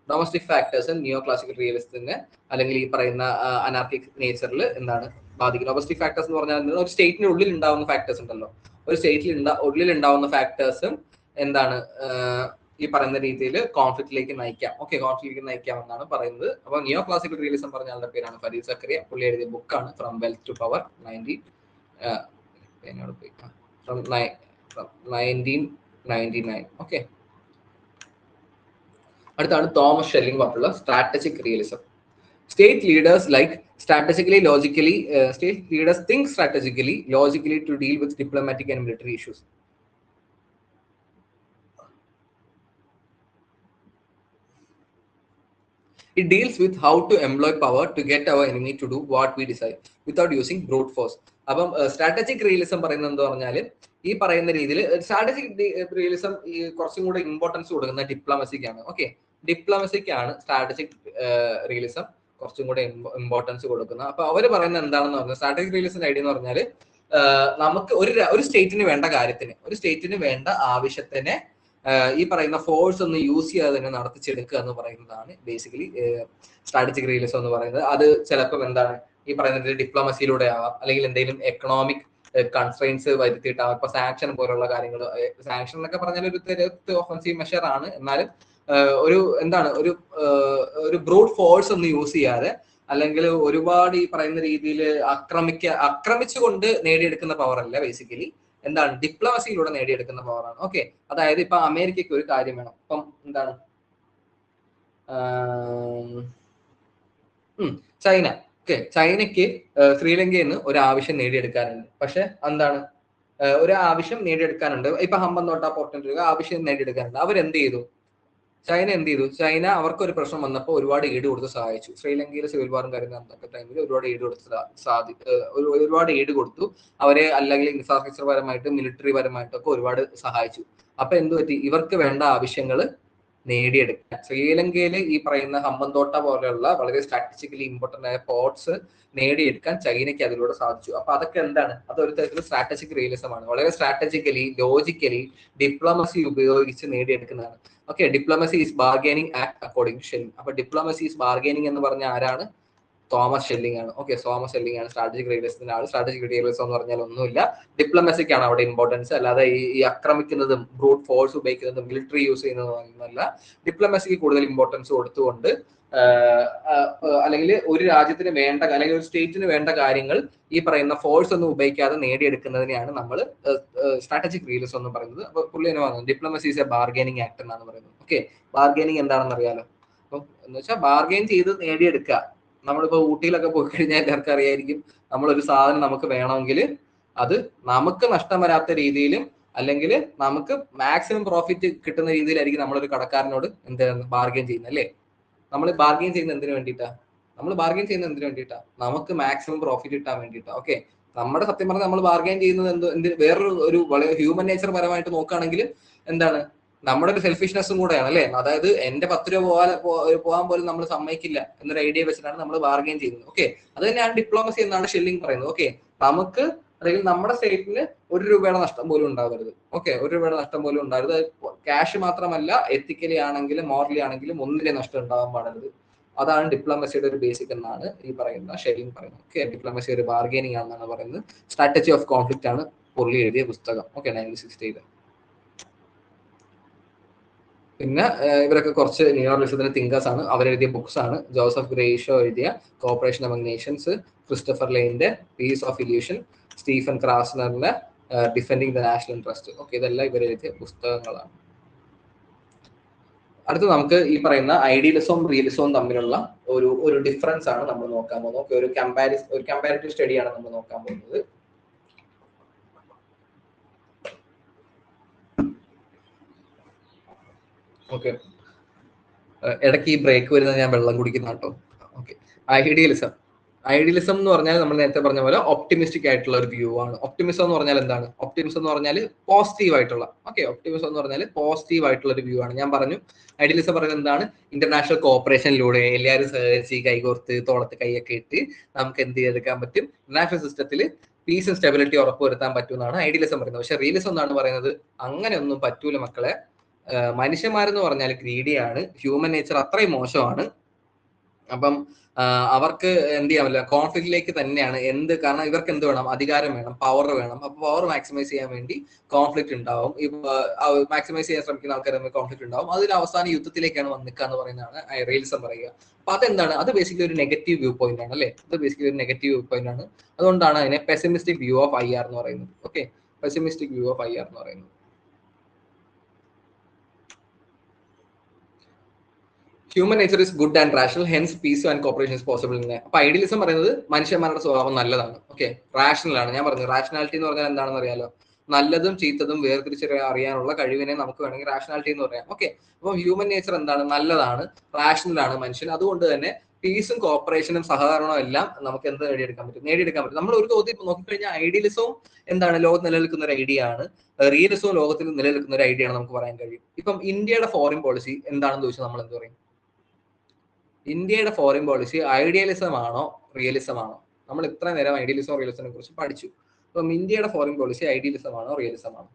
ഡൊമസ്റ്റിക് ഫാക്ടേഴ്സും നിയോ ക്ലാസിക്കൽ റിയലിസത്തിന് അല്ലെങ്കിൽ ഈ പറയുന്ന അനാർക്കിക് നേച്ചറിൽ എന്താണ് ബാധിക്കുന്നത്? ഡൊമസ്റ്റിക് ഫാക്ടേഴ്സ് എന്ന് പറഞ്ഞാൽ ഒരു സ്റ്റേറ്റിന് ഉള്ളിൽ ഉണ്ടാവുന്ന ഫാക്ടേഴ്സ് ഉണ്ടല്ലോ. ഒരു സ്റ്റേറ്റിൽ ഉള്ളിൽ ഉണ്ടാവുന്ന ഫാക്ടേഴ്സും എന്താണ് ഈ പറയുന്ന രീതിയിൽ കോൺഫ്ലിക്റ്റിലേക്ക് നയിക്കാം. ഓക്കെ, കോൺഫ്ലിക്റ്റിലേക്ക് നയിക്കാം എന്നാണ് പറയുന്നത്. അപ്പോൾ നിയോ ക്ലാസിക്കൽ റിയലിസം പറഞ്ഞ ആളുടെ പേരാണ് ഫരീദ് സക്കറിയ. പുള്ളി എഴുതിയ ബുക്കാണ് from wealth to power 1999. Okay, അടുത്താണ് തോമസ് ഷെല്ലിംഗ് പറഞ്ഞിട്ടുള്ള strategic realism. State leaders think strategically, logically to deal with diplomatic and military issues. It deals with how to employ power to get our enemy to do what we decide without using brute force. അപ്പം strategic realism പറയുന്നത് എന്താ പറഞ്ഞാൽ ഈ പറയുന്ന രീതിയിൽ strategic realism കുറച്ചും കൂടെ importance കൊടുക്കുന്ന ഡിപ്ലോമസിക്കാണ്. ഓക്കെ, ഡിപ്ലോമസിക്കാണ് സ്ട്രാറ്റജിക് റിയലിസം കുറച്ചും കൂടെ ഇമ്പോർട്ടൻസ് കൊടുക്കുന്നത്. അപ്പൊ അവര് പറയുന്നത് എന്താണെന്ന് പറഞ്ഞാൽ സ്ട്രാറ്റജിക് റിയലിസത്തിന്റെ ഐഡിയ എന്ന് പറഞ്ഞാൽ നമുക്ക് ഒരു സ്റ്റേറ്റിന് വേണ്ട കാര്യത്തിന്, ഒരു സ്റ്റേറ്റിന് വേണ്ട ആവശ്യത്തിന് ഈ പറയുന്ന ഫോഴ്സ് ഒന്ന് യൂസ് ചെയ്യാതെ തന്നെ നടത്തിച്ചെടുക്കുക എന്ന് പറയുന്നതാണ് ബേസിക്കലി സ്ട്രാറ്റജിക് റിയലിസം എന്ന് പറയുന്നത്. അത് ചിലപ്പോൾ എന്താണ് ഈ പറയുന്നത് ഡിപ്ലോമസിയിലൂടെ ആവാം, അല്ലെങ്കിൽ എന്തെങ്കിലും എക്കണോമിക് കൺസ്ട്രെയിൻസ് വരുത്തിയിട്ടാവാം. ഇപ്പൊ സാങ്ഷൻ പോലുള്ള കാര്യങ്ങൾ, സാങ്ഷൻ എന്നൊക്കെ പറഞ്ഞാൽ ഒരു തരത്തിൽ ഒഫൻസീവ് മെഷർ ആണ്. എന്നാലും ഒരു ബ്രൂട്ട് ഫോഴ്സ് ഒന്നും യൂസ് ചെയ്യാതെ, അല്ലെങ്കിൽ ഒരുപാട് ഈ പറയുന്ന രീതിയിൽ ആക്രമിച്ചുകൊണ്ട് നേടിയെടുക്കുന്ന പവർ അല്ല ബേസിക്കലി. എന്താണ് ഡിപ്ലോമസിയിലൂടെ നേടിയെടുക്കുന്ന പവറാണ്. ഓക്കെ, അതായത് ഇപ്പൊ അമേരിക്കയ്ക്ക് ഒരു കാര്യം വേണം, ഇപ്പം എന്താണ് ചൈന, ഓക്കെ, ചൈനയ്ക്ക് ശ്രീലങ്കയിൽ നിന്ന് ഒരു ആവശ്യം നേടിയെടുക്കാനുണ്ട്. പക്ഷെ എന്താണ് ഒരു ആവശ്യം നേടിയെടുക്കാനുണ്ട്, ഇപ്പൊ ഹമ്പന്തോട്ട പോർട്ടിന്റെ ആവശ്യം നേടിയെടുക്കാനുണ്ട്. അവരെന്ത് ചെയ്തു? ചൈന എന്ത് ചെയ്തു? ചൈന അവർക്ക് ഒരു പ്രശ്നം വന്നപ്പോൾ ഒരുപാട് എയ്ഡ് കൊടുത്ത് സഹായിച്ചു. ശ്രീലങ്കയിലെ സിവിൽ വാറും കാര്യങ്ങൾ ടൈമിൽ ഒരുപാട് എയ്ഡ് ഒരുപാട് എയ്ഡ് കൊടുത്തു അവരെ, അല്ലെങ്കിൽ ഇൻഫ്രാസ്ട്രക്ചർ പരമായിട്ട് മിലിറ്ററി പരമായിട്ടൊക്കെ ഒരുപാട് സഹായിച്ചു. അപ്പൊ എന്ത് പറ്റി? ഇവർക്ക് വേണ്ട ആവശ്യങ്ങൾ നേടിയെടുക്കാൻ ശ്രീലങ്കയിൽ ഈ പറയുന്ന ഹമ്പന്തോട്ട പോലെയുള്ള വളരെ സ്ട്രാറ്റജിക്കലി ഇമ്പോർട്ടന്റ് ആയ പോർട്സ് നേടിയെടുക്കാൻ ചൈനയ്ക്ക് അതിലൂടെ സാധിച്ചു. അപ്പൊ അതൊക്കെ എന്താണ്? അതൊരു തരത്തിൽ സ്ട്രാറ്റജിക് റിയലിസം ആണ്. വളരെ സ്ട്രാറ്റജിക്കലി ലോജിക്കലി ഡിപ്ലോമസി ഉപയോഗിച്ച് നേടിയെടുക്കുന്നതാണ്. Okay, diplomacy is bargaining act according to Schelling. അപ്പൊ ഡിപ്ലോമസി ഈസ് ബാർഗൈനിങ് എന്ന് പറഞ്ഞ ആരാണ്? തോമസ് ഷെല്ലിംഗ് ആണ്. ഓക്കെ, തോമസ് ഷെല്ലിംഗ് ആണ് സ്ട്രാറ്റജിക് റിയലിസത്തിന്റെ ആൾ. സ്ട്രാറ്റജിക് റിയലിസം എന്ന് പറഞ്ഞാൽ ഒന്നുമില്ല, ഡിപ്ലോമസിക്കാണ് അവിടെ ഇമ്പോർട്ടൻസ്, അല്ലാതെ ഈ ആക്രമിക്കുന്നതും ബ്രൂട്ട് ഫോഴ്സ് ഉപയോഗിക്കുന്നതും മിലിറ്ററി യൂസ് ചെയ്യുന്നതൊന്നുമല്ല. ഡിപ്ലോമസിക്ക് കൂടുതൽ ഇമ്പോർട്ടൻസ് കൊടുത്തുകൊണ്ട് അല്ലെങ്കിൽ ഒരു രാജ്യത്തിന് വേണ്ട, അല്ലെങ്കിൽ ഒരു സ്റ്റേറ്റിന് വേണ്ട കാര്യങ്ങൾ ഈ പറയുന്ന ഫോഴ്സ് ഒന്നും ഉപയോഗിക്കാതെ നേടിയെടുക്കുന്നതിനെയാണ് നമ്മൾ സ്ട്രാറ്റജിക് റിയലിസം എന്ന് പറയുന്നത്. അപ്പൊ പുള്ളി തന്നെ പറയുന്നത് diplomacy is A bargaining act എന്നാണ് പറയുന്നത്. ഓക്കെ, ബാർഗൈനിങ് എന്താണെന്ന് അറിയാലോ. അപ്പം എന്ന് വെച്ചാൽ ബാർഗൈൻ ചെയ്ത് നേടിയെടുക്കുക. നമ്മളിപ്പോ ഊട്ടിയിലൊക്കെ പോയി കഴിഞ്ഞാൽ എല്ലാവർക്കും അറിയായിരിക്കും, നമ്മളൊരു സാധനം നമുക്ക് വേണമെങ്കിൽ അത് നമുക്ക് നഷ്ടം വരാത്ത രീതിയിലും അല്ലെങ്കിൽ നമുക്ക് മാക്സിമം പ്രോഫിറ്റ് കിട്ടുന്ന രീതിയിലായിരിക്കും നമ്മളൊരു കടക്കാരനോട് എന്താണ് ബാർഗൈൻ ചെയ്യുന്നത്, അല്ലേ? നമ്മൾ ബാർഗൈൻ ചെയ്യുന്നത് എന്തിനു വേണ്ടിയിട്ടാ? നമുക്ക് മാക്സിമം പ്രോഫിറ്റ് കിട്ടാൻ വേണ്ടിയിട്ടാ. ഓക്കെ, നമ്മുടെ സത്യം പറഞ്ഞാൽ നമ്മൾ ബാർഗൈൻ ചെയ്യുന്നത് വേറൊരു വളരെ ഹ്യൂമൻ നേച്ചർ പരമായിട്ട് നോക്കുകയാണെങ്കിൽ എന്താണ്, നമ്മുടെ ഒരു സെൽഫിഷ്നെസ്സും കൂടെയാണ്, അല്ലേ? അതായത് എന്റെ 10 രൂപ പോകാൻ പോലും നമ്മൾ സമ്മതിക്കില്ല എന്നൊരു ഐഡിയ വെച്ചിട്ടാണ് നമ്മൾ ബാർഗൈൻ ചെയ്യുന്നത്. ഓക്കെ, അത് തന്നെയാണ് ഡിപ്ലോമസി എന്നാണ് ഷെല്ലിംഗ് പറയുന്നത്. ഓക്കെ, നമുക്ക് അല്ലെങ്കിൽ നമ്മുടെ സ്റ്റേറ്റിന് 1 രൂപയുടെ നഷ്ടം പോലും ഉണ്ടാവരുത്. ഓക്കെ, 1 രൂപയുടെ നഷ്ടം പോലും ഉണ്ടാവരുത്. ക്യാഷ് മാത്രമല്ല, എത്തിക്കലി ആണെങ്കിലും മോറലി ആണെങ്കിലും ഒന്നിലെ നഷ്ടം ഉണ്ടാവാൻ പാടരുത്. അതാണ് ഡിപ്ലോമസിയുടെ ഒരു ബേസിക് എന്നാണ് ഈ പറയുന്ന ഷെല്ലിംഗ് പറയുന്നത്. ഓക്കെ, ഡിപ്ലോമസി ഒരു ബാർഗൈനിങ് ആണെന്നാണ് പറയുന്നത്. സ്ട്രാറ്റജി ഓഫ് കോൺഫ്ലിക്റ്റ് ആണ് പുള്ളി എഴുതിയ പുസ്തകം. ഓക്കെ, 1960. പിന്നെ ഇവരൊക്കെ കുറച്ച് ന്യൂയോർലിസത്തിന്റെ തിങ്കേഴ്സ് ആണ്. അവരെഴുതിയ ബുക്സ് ആണ് ജോസഫ് ഗ്രേഷോ എഴുതിയ കോപ്പറേഷൻ അമംഗ് നേഷൻസ്, ക്രിസ്റ്റഫർ ലെയിന്റെ പീസ് ഓഫ് ഇല്യൂഷൻ, സ്റ്റീഫൻ ക്രാസ്നറിന്റെ defending the national interest. Okay, ഇതെല്ലാം ഇവരെഴുതിയ പുസ്തകങ്ങളാണ്. അടുത്ത് നമുക്ക് ഈ പറയുന്ന ഐഡിയലിസവും റിയലിസവും തമ്മിലുള്ള ഒരു ഡിഫറൻസ് ആണ് നമ്മൾ നോക്കാൻ പോകുന്നത്. ഓക്കെ, ഒരു കമ്പാരിറ്റീവ് സ്റ്റഡിയാണ് നമ്മൾ നോക്കാൻ പോകുന്നത്. ഓക്കെ, ഇടയ്ക്ക് ഈ ബ്രേക്ക് വരുന്നത് ഞാൻ വെള്ളം കുടിക്കുന്ന കേട്ടോ. ഓക്കെ, ഐഡിയലിസം എന്ന് പറഞ്ഞാൽ നമ്മൾ നേരത്തെ പറഞ്ഞ പോലെ ഒപ്റ്റിമിസ്റ്റിക് ആയിട്ടുള്ള ഒരു വ്യൂ ആണ്. ഒപ്റ്റിമിസം എന്ന് പറഞ്ഞാൽ എന്താണ്? ഒപ്റ്റിമിസം എന്ന് പറഞ്ഞാൽ പോസിറ്റീവ് ആയിട്ടുള്ള, ഒപ്റ്റിമിസം എന്ന് പറഞ്ഞാൽ പോസിറ്റീവ് ആയിട്ടുള്ള ഒരു വ്യൂ ആണ്. ഞാൻ പറഞ്ഞു ഐഡിയലിസം പറയുന്നത് എന്താണ്? ഇന്റർനാഷണൽ കോപ്പറേഷനിലൂടെ എല്ലാവരും സഹകരിച്ച് കൈകോർത്ത് തോളത്ത് കൈയൊക്കെ ഇട്ട് നമുക്ക് എന്ത് ചെയ്തെടുക്കാൻ പറ്റും? ഇന്റർനാഷണൽ സിസ്റ്റത്തിൽ പീസ് ആൻഡ് സ്റ്റെബിലിറ്റി ഉറപ്പുവരുത്താൻ പറ്റും എന്നാണ് ഐഡിയലിസം പറയുന്നത്. പക്ഷെ റിയലിസം എന്നാണ് പറയുന്നത്? അങ്ങനെയൊന്നും പറ്റൂല മക്കളെ. മനുഷ്യന്മാരെന്ന് പറഞ്ഞാൽ ഗ്രീഡിയാണ്, ഹ്യൂമൻ നേച്ചർ അത്രയും മോശമാണ്. അപ്പം അവർക്ക് എന്ത് ചെയ്യാൻ പറ്റില്ല, കോൺഫ്ലിക്റ്റിലേക്ക് തന്നെയാണ്. കാരണം ഇവർക്ക് എന്ത് വേണം? അധികാരം വേണം, പവർ വേണം. അപ്പൊ പവർ മാക്സിമൈസ് ചെയ്യാൻ വേണ്ടി കോൺഫ്ലിക്റ്റ് ഉണ്ടാവും. മാക്സിമൈസ് ചെയ്യാൻ ശ്രമിക്കുന്ന ആൾക്കാർ തമ്മിൽ കോൺഫ്ലിക്റ്റ് ഉണ്ടാവും. അതിൽ അവസാനം യുദ്ധത്തിലേക്കാണ് വന്നിക്കുക എന്ന് പറയുന്നതാണ് റിയലിസം പറയുക. അപ്പൊ അതെന്താണ്? അത് ബേസിക്കലി ഒരു നെഗറ്റീവ് വ്യൂ പോയിന്റ് ആണ്, അല്ലേ? അത് ബേസിക്കലി ഒരു നെഗറ്റീവ് വ്യൂ പോയിന്റ് ആണ്. അതുകൊണ്ടാണ് അതിനെ പെസിമിസ്റ്റിക് വ്യൂ ഓഫ് IR എന്ന് പറയുന്നത്. Okay, pessimistic view of IR എന്ന് പറയുന്നത്. Human nature is good and rational, hence piece and cooperation is possible. അപ്പൊ ഐഡിയലിസം പറയുന്നത് മനുഷ്യന്മാരുടെ സ്വഭാവം നല്ലതാണ്. ഓക്കെ, റാഷണൽ ആണ്. ഞാൻ പറഞ്ഞു റാഷണാലിറ്റി എന്ന് പറഞ്ഞാൽ എന്താണെന്ന് അറിയാലോ? നല്ലതും ചീത്തതും അറിയാനുള്ള കഴിവിനെ നമുക്ക് വേണമെങ്കിൽ റാഷണാലിറ്റി എന്ന് പറയാം. ഓക്കെ, അപ്പൊ ഹ്യൂമൻ നേച്ചർ എന്താണ്? നല്ലതാണ്, റാഷണൽ ആണ് മനുഷ്യൻ. അതുകൊണ്ട് തന്നെ പീസും കോപ്പറേഷനും സഹകരണവും എല്ലാം നമുക്ക് എന്ത് നേടിയെടുക്കാൻ പറ്റും. നമ്മൾ ഒരു തോതിൽ നോക്കിക്കഴിഞ്ഞാൽ ഐഡിയലിസവും എന്താണ്? ലോകത്ത് നിലനിൽക്കുന്ന ഒരു ഐഡിയ ആണ്. റിയലിസവും ലോകത്തിൽ നിലനിൽക്കുന്ന ഒരു ഐഡിയ ആണ് നമുക്ക് പറയാൻ കഴിയും. ഇപ്പം ഇന്ത്യയുടെ ഫോറിൻ പോളിസി എന്താണെന്ന് ചോദിച്ചാൽ നമ്മൾ എന്ത് പറയും? ഇന്ത്യയുടെ ഫോറിൻ പോളിസി ഐഡിയലിസം ആണോ റിയലിസം ആണോ? നമ്മൾ ഇത്ര നേരം ഐഡിയലിസം റിയലിസത്തിനെ കുറിച്ച് പഠിച്ചു. അപ്പം ഇന്ത്യയുടെ ഫോറിൻ പോളിസി ഐഡിയലിസം ആണോ റിയലിസം ആണോ?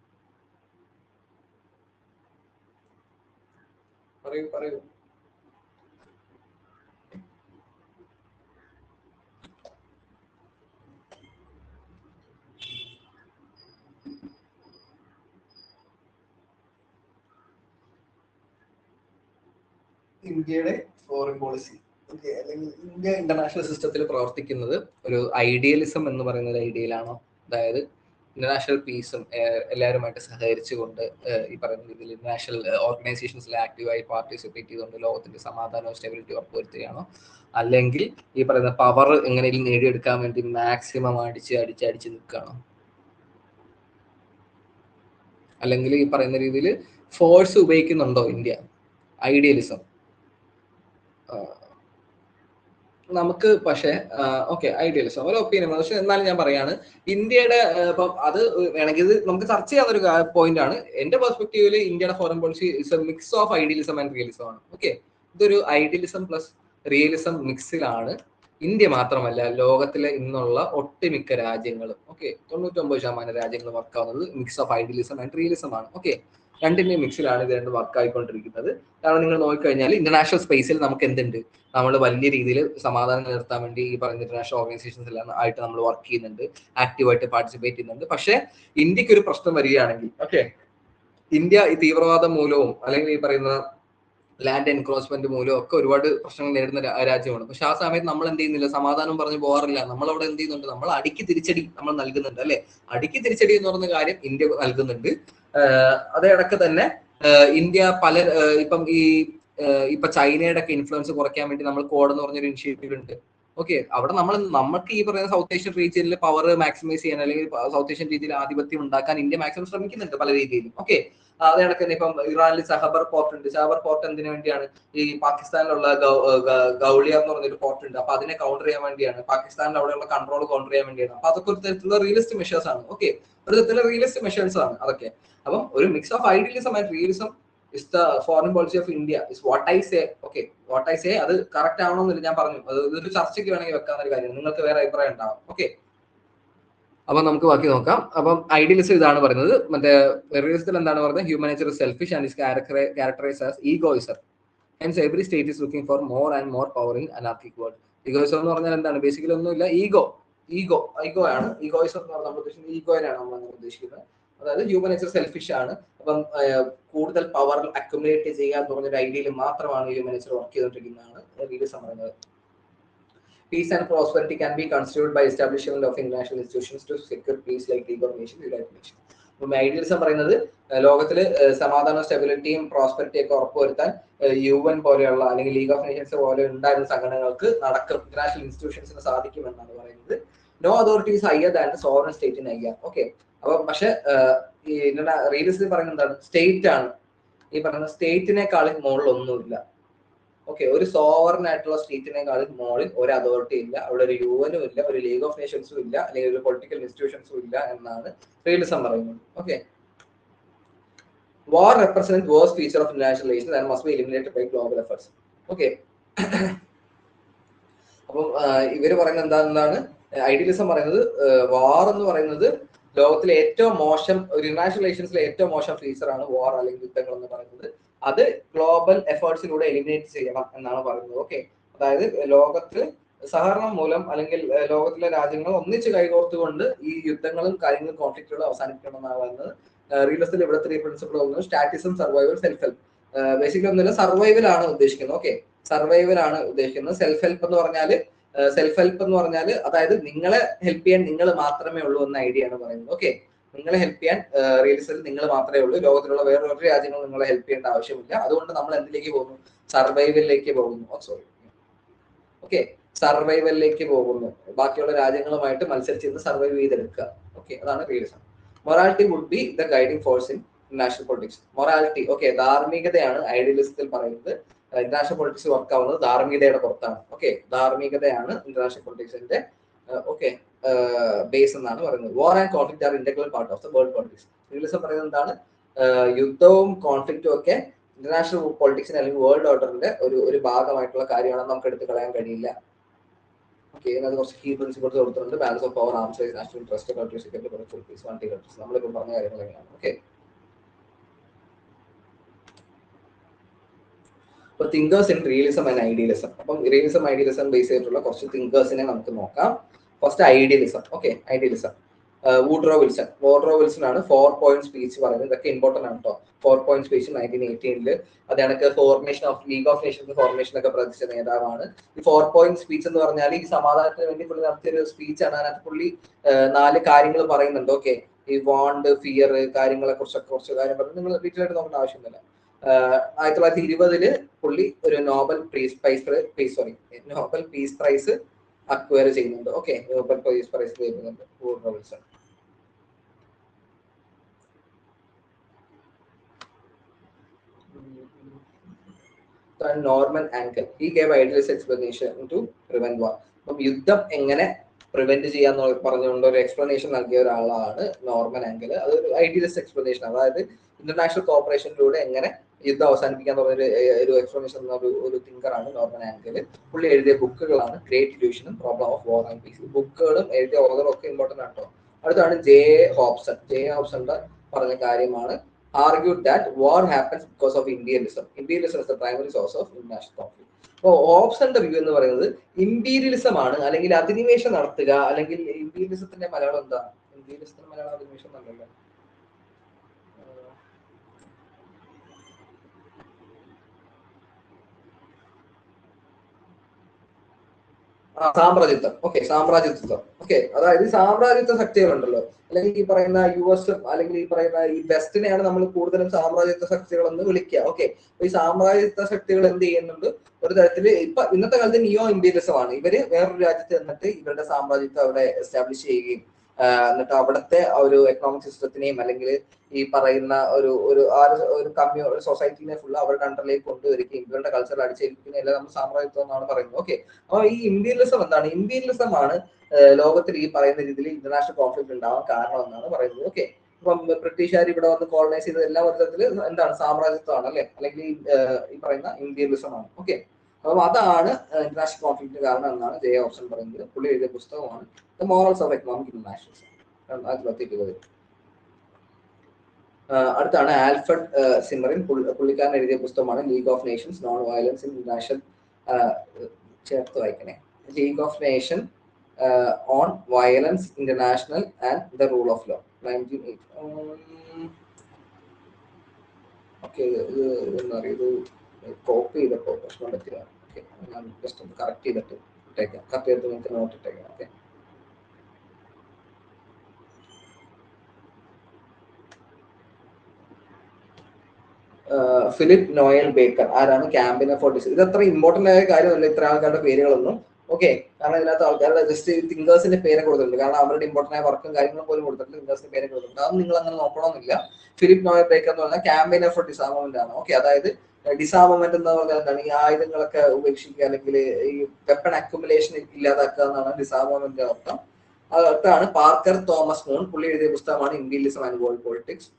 പറയൂ. ഇന്ത്യയുടെ ഫോറിൻ പോളിസി, അല്ലെങ്കിൽ ഇന്ത്യ ഇന്റർനാഷണൽ സിസ്റ്റത്തിൽ പ്രവർത്തിക്കുന്നത് ഒരു ഐഡിയലിസം എന്ന് പറയുന്ന ഒരു ഐഡിയയിലാണോ? അതായത് ഇന്റർനാഷണൽ പീസും എല്ലാവരുമായിട്ട് സഹകരിച്ചുകൊണ്ട് ഈ പറയുന്ന രീതിയിൽ ഇന്റർനാഷണൽ ഓർഗനൈസേഷൻസിൽ ആക്റ്റീവായി പാർട്ടിസിപ്പേറ്റ് ചെയ്തുകൊണ്ട് ലോകത്തിന്റെ സമാധാനവും സ്റ്റെബിലിറ്റി ഉറപ്പുവരുത്തുകയാണോ, അല്ലെങ്കിൽ ഈ പറയുന്ന പവർ എങ്ങനെയും നേടിയെടുക്കാൻ വേണ്ടി മാക്സിമം അടിച്ച് നിൽക്കുകയാണോ, അല്ലെങ്കിൽ ഈ പറയുന്ന രീതിയിൽ ഫോഴ്സ് ഉപയോഗിക്കുന്നുണ്ടോ ഇന്ത്യ? ഐഡിയലിസം നമുക്ക് പക്ഷേ ഓക്കെ, ഐഡിയലിസം ഒരു ഒപ്പീനിയൻ. പക്ഷെ എന്നാലും ഞാൻ പറയാണ്, ഇന്ത്യയുടെ ഇപ്പം അത് വേണമെങ്കിൽ ഇത് നമുക്ക് ചർച്ച ചെയ്യാവുന്ന ഒരു പോയിന്റ് ആണ്. എന്റെ പെർസ്പെക്റ്റീവില് ഇന്ത്യയുടെ foreign policy is a mix of idealism and realism ആണ്. ഓക്കെ, ഇതൊരു ഐഡിയലിസം പ്ലസ് റിയലിസം മിക്സിലാണ് ഇന്ത്യ മാത്രമല്ല ലോകത്തിലെ ഇന്നുള്ള ഒട്ടുമിക്ക രാജ്യങ്ങളും, ഓക്കെ 99% രാജ്യങ്ങളും വർക്കാവുന്നത് mix of idealism and realism ആണ്. ഓക്കെ, രണ്ടിന്റെയും മിക്സിലാണ് ഇത് രണ്ട് വർക്ക് ആയിക്കൊണ്ടിരിക്കുന്നത്. കാരണം നിങ്ങൾ നോക്കിക്കഴിഞ്ഞാൽ ഇന്റർനാഷണൽ സ്പേസിൽ നമുക്ക് എന്തുണ്ട്, നമ്മൾ വലിയ രീതിയിൽ സമാധാനം നിലനിർത്താൻ വേണ്ടി ഈ പറയുന്ന ഇന്റർനാഷണൽ ഓർഗനൈസേഷൻസ് എല്ലാം ആയിട്ട് നമ്മൾ വർക്ക് ചെയ്യുന്നുണ്ട്, ആക്റ്റീവായിട്ട് പാർട്ടിസിപ്പേറ്റ് ചെയ്യുന്നുണ്ട്. പക്ഷേ ഇന്ത്യക്ക് ഒരു പ്രശ്നം വരികയാണെങ്കിൽ, ഓക്കെ, ഇന്ത്യ ഈ തീവ്രവാദം മൂലവും അല്ലെങ്കിൽ ഈ പറയുന്ന ലാൻഡ് എൻക്രോച്ച്മെന്റ് മൂലവും ഒക്കെ ഒരുപാട് പ്രശ്നങ്ങൾ നേരിടുന്ന രാജ്യമാണ്. പക്ഷെ ആ സമയത്ത് നമ്മൾ എന്ത് ചെയ്യുന്നില്ല, സമാധാനം പറഞ്ഞ് പോകാറില്ല. നമ്മൾ അവിടെ എന്ത് ചെയ്യുന്നുണ്ട്, നമ്മൾ അടിക്ക് തിരിച്ചടി നമ്മൾ നൽകുന്നുണ്ട്, അല്ലെ? അടിക്ക് തിരിച്ചടി എന്ന് പറയുന്ന കാര്യം ഇന്ത്യ നൽകുന്നുണ്ട്. അതേ കണക്ക് തന്നെ ഇന്ത്യ പല ഇപ്പം ഇപ്പൊ ചൈനയുടെ ഒക്കെ ഇൻഫ്ലുവൻസ് കുറയ്ക്കാൻ വേണ്ടി നമ്മൾ കോഡ് എന്ന് പറഞ്ഞൊരു ഇനിഷ്യേറ്റീവ് ഉണ്ട്. ഓക്കെ, അവിടെ നമുക്ക് ഈ പറയുന്ന സൗത്ത് ഏഷ്യൻ റീജിയനിൽ പവർ മാക്സിമൈസ് ചെയ്യാൻ അല്ലെങ്കിൽ സൗത്ത് ഏഷ്യൻ രീതിയിൽ ആധിപത്യം ഉണ്ടാക്കാൻ ഇന്ത്യ മാക്സിമം ശ്രമിക്കുന്നുണ്ട് പല രീതിയിലും. ഓക്കെ, അതേ കണക്ക് തന്നെ ഇപ്പം ഇറാനിൽ സഹബർ പോർട്ട് ഉണ്ട്. സഹബർ പോർട്ട് എന്തിനു വേണ്ടിയാണ്? ഈ പാകിസ്ഥാനിലുള്ള ഗൗളിയ എന്ന് പറഞ്ഞൊരു പോർട്ട് ഉണ്ട്. അപ്പൊ അതിനെ കൗണ്ടർ ചെയ്യാൻ വേണ്ടിയാണ്, പാകിസ്ഥാനിൽ അവിടെയുള്ള കൺട്രോൾ കൗണ്ടർ ചെയ്യാൻ വേണ്ടിയാണ്. അപ്പൊ അതൊക്കെ ഒരു തരത്തിലുള്ള റിയലിസ്റ്റ് മെഷേഴ്സ് ആണ്. ഓക്കെ, ഒരു തരത്തിലുള്ള റിയലിസ്റ്റ് മെഷേഴ്സ് ആണ് അതൊക്കെ. അപ്പം ഒരു mix of idealism and realism is the foreign policy of India is what I say. Okay, what I say അത് കറക്റ്റ് ആവണമെന്നില്ല, ഞാൻ പറഞ്ഞു. അത് ഇതൊരു ചർച്ചയ്ക്ക് വേണമെങ്കിൽ വെക്കാവുന്ന ഒരു കാര്യം, നിങ്ങൾക്ക് വേറെ അഭിപ്രായം ഉണ്ടാവും. ഓക്കെ, അപ്പൊ നമുക്ക് ബാക്കി നോക്കാം. അപ്പം ഐഡിയലിസം ഇതാണ് പറയുന്നത്. മറ്റേ റിയലിസത്തിൽ എന്താണ് പറയുന്നത്? Human nature is selfish and is characterised as egoism. Hence every state is looking for more and more power in anarchic world. Egoism എന്ന് പറഞ്ഞാൽ എന്താണ്? ബേസിക്കലി ഒന്നുമില്ല, ഈഗോ ആണ്. ഈഗോയിസം എന്ന് പറഞ്ഞാൽ നമ്മൾ ഉദ്ദേശിക്കുന്നത് ഈഗോയിലാണ് നമ്മൾ ഉദ്ദേശിക്കുന്നത്. അതായത് ഹ്യൂമൻ നേച്ചർ സെൽഫിഷ് ആണ്. അപ്പം കൂടുതൽ പവർ അക്യുമുലേറ്റ് ചെയ്യുക എന്ന് പറഞ്ഞൊരു ഐഡിയയിൽ മാത്രമാണ് ഹ്യൂമൻ നേച്ചർ വർക്ക് ചെയ്തുകൊണ്ടിരിക്കുന്നതാണ് റിയലിസം പറയുന്നത്. Peace and prosperity can be considered by establishment of international institutions to secure peace like League of Nations, United Nations. അപ്പം ഐഡിയലിസം പറയുന്നത് ലോകത്തില് സമാധാനവും സ്റ്റെബിലിറ്റിയും പ്രോസ്പെരിറ്റിയും ഒക്കെ ഉറപ്പുവരുത്താൻ UN പോലെയുള്ള അല്ലെങ്കിൽ ലീഗ് ഓഫ് നേഷൻസ് പോലെ ഉണ്ടായിരുന്ന സംഘടനകൾക്ക് ഇന്റർനാഷണൽ ഇൻസ്റ്റിറ്റ്യൂഷൻസിന് സാധിക്കുമെന്നാണ് പറയുന്നത്. No authority is higher than the sovereign state in India. Okay, അപ്പൊ പക്ഷെ ഈ റിയലിസത്തിൽ പറയുന്നത് എന്താണ്? സ്റ്റേറ്റ് ആണ്. ഈ പറയുന്ന സ്റ്റേറ്റിനേക്കാളും മുകളിൽ ഒന്നുമില്ല. ഓക്കെ, ഒരു സോവറൻ ആയിട്ടുള്ള സ്റ്റേറ്റിനേക്കാളും മുകളിൽ ഒരു അതോറിറ്റി ഇല്ല. അവിടെ ഒരു യുഎനും ഇല്ല, ഒരു ലീഗ് ഓഫ് നേഷൻസും ഇല്ല, അല്ലെങ്കിൽ ഒരു പൊളിറ്റിക്കൽ ഇൻസ്റ്റിറ്റ്യൂഷൻസും ഇല്ല എന്നാണ് റിയലിസം പറയുന്നത്. Okay, war represent worst feature of international relations and must be eliminated by global efforts. Okay, അപ്പം ഇവര് പറയുന്നത് എന്താണ്? ഐഡിയലിസം പറയുന്നത് വാർ എന്ന് പറയുന്നത് ലോകത്തിലെ ഏറ്റവും മോശം, ഒരു ഇന്റർനാഷണൽ റിലേഷൻസിലെ ഏറ്റവും മോശം ഫീച്ചറാണ് വാർ അല്ലെങ്കിൽ യുദ്ധങ്ങൾ എന്ന് പറയുന്നത്. അത് ഗ്ലോബൽ എഫേർട്സിലൂടെ എലിമിനേറ്റ് ചെയ്യണം എന്നാണ് പറയുന്നത്. ഓക്കെ, അതായത് ലോകത്ത് സഹകരണം മൂലം അല്ലെങ്കിൽ ലോകത്തിലെ രാജ്യങ്ങൾ ഒന്നിച്ച് കൈകോർത്തുകൊണ്ട് ഈ യുദ്ധങ്ങളും കാര്യങ്ങളും കോൺഫ്ലിക്റ്റുകളും അവസാനിപ്പിക്കണം എന്നാണ് പറയുന്നത്. റിയലിസത്തിൽ ഇവിടെ 3 പ്രിൻസിപ്പിൾ ഒന്ന്: സ്റ്റാറ്റിസം, സർവൈവൽ, സെൽഫ് ഹെൽപ്പ്. ബേസിക്കലി ഒന്നുമില്ല, സർവൈവൽ ആണ് ഉദ്ദേശിക്കുന്നത്. ഓക്കെ, സർവൈവൽ ആണ് ഉദ്ദേശിക്കുന്നത്. സെൽഫ് ഹെൽപ്പ് എന്ന് പറഞ്ഞാൽ അതായത് നിങ്ങളെ ഹെൽപ്പ് ചെയ്യാൻ നിങ്ങൾ മാത്രമേ ഉള്ളൂ എന്ന ഐഡിയ ആണ് പറയുന്നത്. ഓക്കെ, നിങ്ങളെ ഹെൽപ്പ് ചെയ്യാൻ റിയലിസത്തിൽ നിങ്ങൾ മാത്രമേ ഉള്ളൂ. ലോകത്തിലുള്ള വേറൊരു രാജ്യങ്ങൾ നിങ്ങളെ ഹെൽപ്പ് ചെയ്യേണ്ട ആവശ്യമില്ല. അതുകൊണ്ട് നമ്മൾ എന്തിലേക്ക് പോകുന്നു? സർവൈവലിലേക്ക് പോകുന്നു. ഓക്കെ, സർവൈവലിലേക്ക് പോകുന്നു. ബാക്കിയുള്ള രാജ്യങ്ങളുമായിട്ട് മത്സരിച്ച് സർവൈവ് ചെയ്തെടുക്കുക. ഓക്കെ, അതാണ് realism. Morality would be the guiding force in international politics. Morality, okay, ധാർമ്മികതയാണ് ഐഡിയലിസത്തിൽ പറയുന്നത്. ഇന്റർനാഷണൽ പൊളിറ്റിക്സ് വർക്ക് ആവുന്നത് ധാർമ്മികതയുടെ പുറത്താണ്. ഓക്കെ, ധാർമ്മികതയാണ് ഇന്റർനാഷണൽ പൊളിറ്റിക്സിന്റെ ബേസ് എന്നാണ് പറയുന്നത്. War and conflict are integral part of the world politics. Realism പറയുന്നത് എന്താണ്? യുദ്ധവും കോൺഫ്ലിക്റ്റും ഒക്കെ ഇന്റർനാഷണൽ പൊളിറ്റിക്സിന് അല്ലെങ്കിൽ വേൾഡ് ഓർഡറിന്റെ ഒരു ഭാഗമായിട്ടുള്ള കാര്യമാണെന്ന് നമുക്ക് എടുത്തു കളയാൻ കഴിയില്ല. ഓക്കെ, ഇതിനകത്ത് കുറച്ച് കീ പ്രിൻസിപ്പിൾസ് കൊടുത്തിട്ടുണ്ട്. Balance of power, arms race, national interest, country security, political peace, multi countries. നമ്മളിപ്പോൾ പറഞ്ഞ കാര്യങ്ങൾ എങ്ങനെയാണ്? ഓക്കെ, അപ്പൊ thinkers in realism and idealism. അപ്പം റിയലിസം ഐഡിയലിസം ബേസ് ചെയ്തിട്ടുള്ള കുറച്ച് തിങ്കേഴ്സിനെ നമുക്ക് നോക്കാം. First idealism. Okay, idealism Woodrow Wilson ആണ് 4 പോയിന്റ് സ്പീച്ച് പറയുന്നത്. ഇതൊക്കെ ഇമ്പോർട്ടന്റ് ആണ് കേട്ടോ. 4 പോയിന്റ് സ്പീച്ച് 1918 അതാണക്ക് formation of league of nations formation ഒക്കെ പ്രവർത്തിച്ച നേതാവാണ്. ഈ 4 പോയിന്റ് സ്പീച്ച് എന്ന് പറഞ്ഞാൽ ഈ സമാധാനത്തിന് വേണ്ടി പുള്ളി നടത്തിയൊരു സ്പീച്ച് ആണ്. അതിനകത്ത് പുള്ളി 4 കാര്യങ്ങൾ പറയുന്നുണ്ട്. ഓക്കെ, ഈ വാണ്ട്, ഫിയർ കാര്യങ്ങളെ കുറിച്ചൊക്കെ കുറച്ച് കാര്യം പറഞ്ഞു. നിങ്ങൾ ഡീറ്റെയിൽ ആയിട്ട് നോക്കേണ്ട ആവശ്യമൊന്നുമില്ല. 1920 പുള്ളി ഒരു നോബൽ പീസ് പ്രൈസ് അക്വയർ ചെയ്യുന്നുണ്ട്. ഓക്കെ, നോബൽ പീസ് പ്രൈസ് ലഭിക്കുന്നുണ്ട് Woodrow Wilson. Norman Angell, he gave idealist explanation to prevent war. അപ്പം യുദ്ധം എങ്ങനെ പ്രിവെന്റ് ചെയ്യാന്ന് പറഞ്ഞുകൊണ്ട് ഒരു എക്സ്പ്ലനേഷൻ നൽകിയ ഒരാളാണ് നോർമൻ ആങ്കൽ. അതൊരു ഐഡിയലിസ്റ്റ് എക്സ്പ്ലനേഷൻ, അതായത് ഇന്റർനാഷണൽ കോപ്പറേഷനിലൂടെ എങ്ങനെ യുദ്ധം അവസാനിപ്പിക്കാൻ പറഞ്ഞ ഒരു എക്സ്പ്ലനേഷൻ എന്ന ഒരു തിങ്കറാണ് നോർമൻ ആങ്കൽ. പുള്ളി എഴുതിയ ബുക്കുകളാണ് ഗ്രേറ്റ് ഇല്യൂഷനും problem of war and peace. ബുക്കുകളും എഴുതിയ ഓതറും ഒക്കെ ഇമ്പോർട്ടൻ്റ് ആട്ടോ. അടുത്താണ് ജെ ഹോബ്സന്റെ പറഞ്ഞ കാര്യമാണ് argued that war happens because of imperialism. Imperialism is the primary source of international conflict. അപ്പോൾ ഹോബ്സന്റെ വ്യൂ എന്ന് പറയുന്നത് ഇമ്പീരിയലിസം ആണ്, അല്ലെങ്കിൽ അധിനിവേശം നടത്തുക, അല്ലെങ്കിൽ ഇമ്പീരിയലിസത്തിന്റെ മലയാളം എന്താ? ഇമ്പീരിയലിസത്തിന്റെ മലയാളം അധിനിവേശം എന്നല്ലല്ലോ, സാമ്രാജ്യത്വം. ഓക്കെ, സാമ്രാജ്യത്വം. ഓക്കെ, അതായത് സാമ്രാജ്യത്വ ശക്തികളുണ്ടല്ലോ, അല്ലെങ്കിൽ ഈ പറയുന്ന US അല്ലെങ്കിൽ ഈ പറയുന്ന ഈ വെസ്റ്റിനെയാണ് നമ്മൾ കൂടുതലും സാമ്രാജ്യത്വ ശക്തികൾ എന്ന് വിളിക്കുക. ഓക്കെ, അപ്പൊ ഈ സാമ്രാജ്യത്വ ശക്തികൾ എന്ത് ചെയ്യുന്നുണ്ട്? ഒരു തരത്തില് ഇപ്പൊ ഇന്നത്തെ കാലത്ത് നിയോ ഇമ്പീരിയലിസം ആണ്. ഇവര് വേറൊരു രാജ്യത്ത് എന്നിട്ട് ഇവരുടെ സാമ്രാജ്യത്വം അവിടെ എസ്റ്റാബ്ലിഷ് ചെയ്യുകയും എന്നിട്ട് അവിടുത്തെ ഒരു എക്കണോമിക് സിസ്റ്റത്തിനെയും അല്ലെങ്കിൽ ഈ പറയുന്ന ഒരു സൊസൈറ്റിനെ ഫുള്ള് അവരുടെ അണ്ടറിലേക്ക് കൊണ്ടുവരികയും ഇവരുടെ കൾച്ചർ അടിച്ചേൽപ്പിക്കുന്ന എല്ലാം നമ്മൾ സാമ്രാജ്യത്വം എന്നാണ് പറയുന്നത്. ഓക്കെ, അപ്പൊ ഈ ഇമ്പീരിയലിസം എന്താണ്? ഇമ്പീരിയലിസം ആണ് ലോകത്തിൽ ഈ പറയുന്ന രീതിയിൽ ഇന്റർനാഷണൽ കോൺഫ്ലിക്ട് ഉണ്ടാവാൻ കാരണം എന്നാണ് പറയുന്നത്. ഓക്കെ, ഇപ്പം ബ്രിട്ടീഷുകാർ ഇവിടെ വന്ന് കോളനൈസ് ചെയ്ത എല്ലാ വിധത്തില് എന്താണ്? സാമ്രാജ്യത്വമാണ് അല്ലെ, അല്ലെങ്കിൽ ഈ പറയുന്ന ഇമ്പീരിയലിസം ആണ്. ഓക്കെ, അപ്പൊ അതാണ് ഇന്റർനാഷണൽ കോൺഫ്ലിക്റ്റിന് കാരണം എന്നാണ് ജെ ഹോബ്സൺ പറയുന്നത്. പുള്ളി എഴുതിയ പുസ്തകമാണ് the morals of economic internationalism, 1920. അടുത്താണ് ആൽഫ്രഡ് സിമറിൻ, പുള്ളിക്കാരൻ എഴുതിയ പുസ്തകമാണ് league of nations non violence in international, ചേർത്ത് വായിക്കണേ, league of nation on violence international and the rule of law, 1980. Okay, ഇത് കോപ്പി ചെയ്തപ്പോൾ പ്രശ്നം പറ്റില്ല. ഓക്കെ, ഞാൻ ജസ്റ്റ് ഒന്ന് കറക്റ്റ് ചെയ്തിട്ട് ഇട്ടേക്കാം. കറക്റ്റ് ചെയ്തിട്ട് നിങ്ങൾക്ക് നോട്ട് ഇട്ടേക്കാം. ഓക്കെ, ഫിലിപ്പ് നോയൽ ബേക്കർ ആരാണ്? ക്യാമ്പിനെ ഫോർ ഡിസീസ്. ഇത് അത്ര ഇമ്പോർട്ടന്റ് ആയ കാര്യമല്ല ഇത്ര ആൾക്കാരുടെ പേരുകളൊന്നും. ഓക്കെ, കാരണം ഇതിനകത്ത് ആൾക്കാരുടെ ജസ്റ്റ് തിങ്കേഴ്സിന്റെ പേര് കൊടുത്തിട്ടുണ്ട്, കാരണം അവരുടെ ഇമ്പോർട്ടന്റ് ആയ വർക്കും കാര്യങ്ങളും പോലും കൊടുത്തിട്ടുണ്ട്, തിങ്കേഴ്സിന്റെ പേര് കൊടുത്തിട്ടുണ്ട്. അത് നിങ്ങൾ അങ്ങനെ നോക്കണമെന്നില്ല. ഫിലിപ്പ് നോയൽ ബേക്കർ എന്ന് പറഞ്ഞാൽ ക്യാമ്പയിൻ ഫോർ ഡിസാർമമെന്റ് ആണ്. ഓക്കെ, അതായത് ഡിസാർമമെന്റ് എന്ന് പറഞ്ഞാൽ എന്താണ്? ഈ ആയുധങ്ങളൊക്കെ ഉപേക്ഷിക്കുക, അല്ലെങ്കിൽ ഈ വെപ്പൺ അക്യുമുലേഷൻ ഇല്ലാതാക്കുക എന്നാണ് ഡിസാർമമെന്റ് അർത്ഥം. അടുത്താണ് പാർക്കർ തോമസ് മൂൺ, പുള്ളി എഴുതിയ പുസ്തകമാണ് ഇമ്പീരിയലിസം ആൻഡ് വേൾഡ് പൊളിറ്റിക്സ്.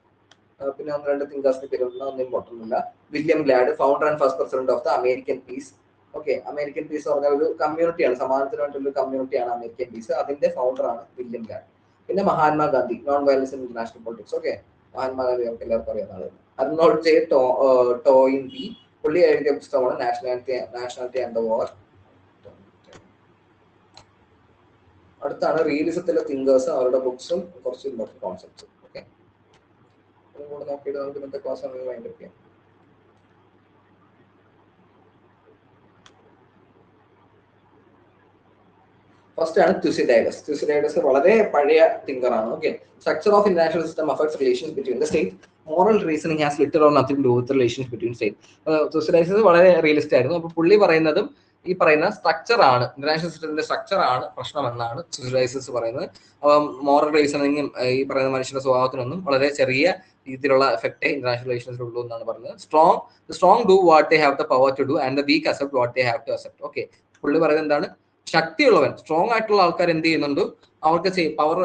പിന്നെ ഒന്ന് രണ്ട് തിങ്കേഴ്സിന്റെ പേരുണ്ട്, ഒന്നും ഇമ്പോർട്ടന്റ് ഇല്ല. William GLAAD, founder and first president of the American piece. Okay, American piece എന്ന് പറഞ്ഞാൽ ഒരു കമ്മ്യൂണിറ്റിയാണ്, സമാധാനത്തിനായിട്ടുള്ള കമ്മ്യൂണിറ്റിയാണ് അമേരിക്കൻ പീസ്. അതിന്റെ ഫൗണ്ടർ ആണ് William GLAAD. Mahatma Gandhi, non violence in international politics. Okay, Mahatma Gandhi നമുക്ക് എല്ലാവർക്കും അറിയാവുന്ന ആളാണ്. അർണോൾഡ് ജെ ടോയിൻബി, പുള്ളി എഴുതിയ പുസ്തകമാണ് നാഷണാലിറ്റി ആൻഡ് ദ വാർ. അടുത്താണ് റിയലിസത്തിലെ തിങ്കേഴ്സ്, അവരുടെ ബുക്സും കുറച്ച് ഇമ്പോർട്ടൻറ്റ് കോൺസെപ്റ്റ്സും. ഓക്കെ, കൂടെ നോക്കിയിട്ട് നമുക്ക് ഇന്നത്തെ ക്ലാസ് വൈൻഡപ്പ് ചെയ്യാം. ഫസ്റ്റ് ആണ് തുസിഡൈഡസ്. തുസിഡൈഡസ് വളരെ പഴയ തിങ്കറാണ്. Okay, structure of international system affects relations between the state. Moral reasoning has little or nothing to do with relations between state. Thucydides വളരെ റിയലിസ്റ്റ് ആയിരുന്നു. അപ്പൊ പുള്ളി പറയുന്നതും ഈ പറയുന്ന സ്ട്രക്ചർ ആണ്, ഇന്റർനാഷണൽ സിസ്റ്റത്തിന്റെ സ്ട്രക്ചർ ആണ് പ്രശ്നം എന്നാണ് തുസിഡൈഡസ് പറയുന്നത്. അപ്പം മോറൽ റീസണിങ്ങും ഈ പറയുന്ന മനുഷ്യന്റെ സ്വഭാവത്തിനൊന്നും വളരെ ചെറിയ രീതിയിലുള്ള എഫക്റ്റേ ഇന്റർനാഷണൽ റിലേഷൻസിൽ ഉള്ളൂ എന്നാണ് പറയുന്നത്. Strong do what they have the power to do and the weak accept what they have to accept. Okay, പുള്ളി പറയുന്നത് എന്താണ്? ശക്തിയുള്ളവൻ, സ്ട്രോങ് ആയിട്ടുള്ള ആൾക്കാർ എന്ത് ചെയ്യുന്നുണ്ട്? അവർക്ക് പവർ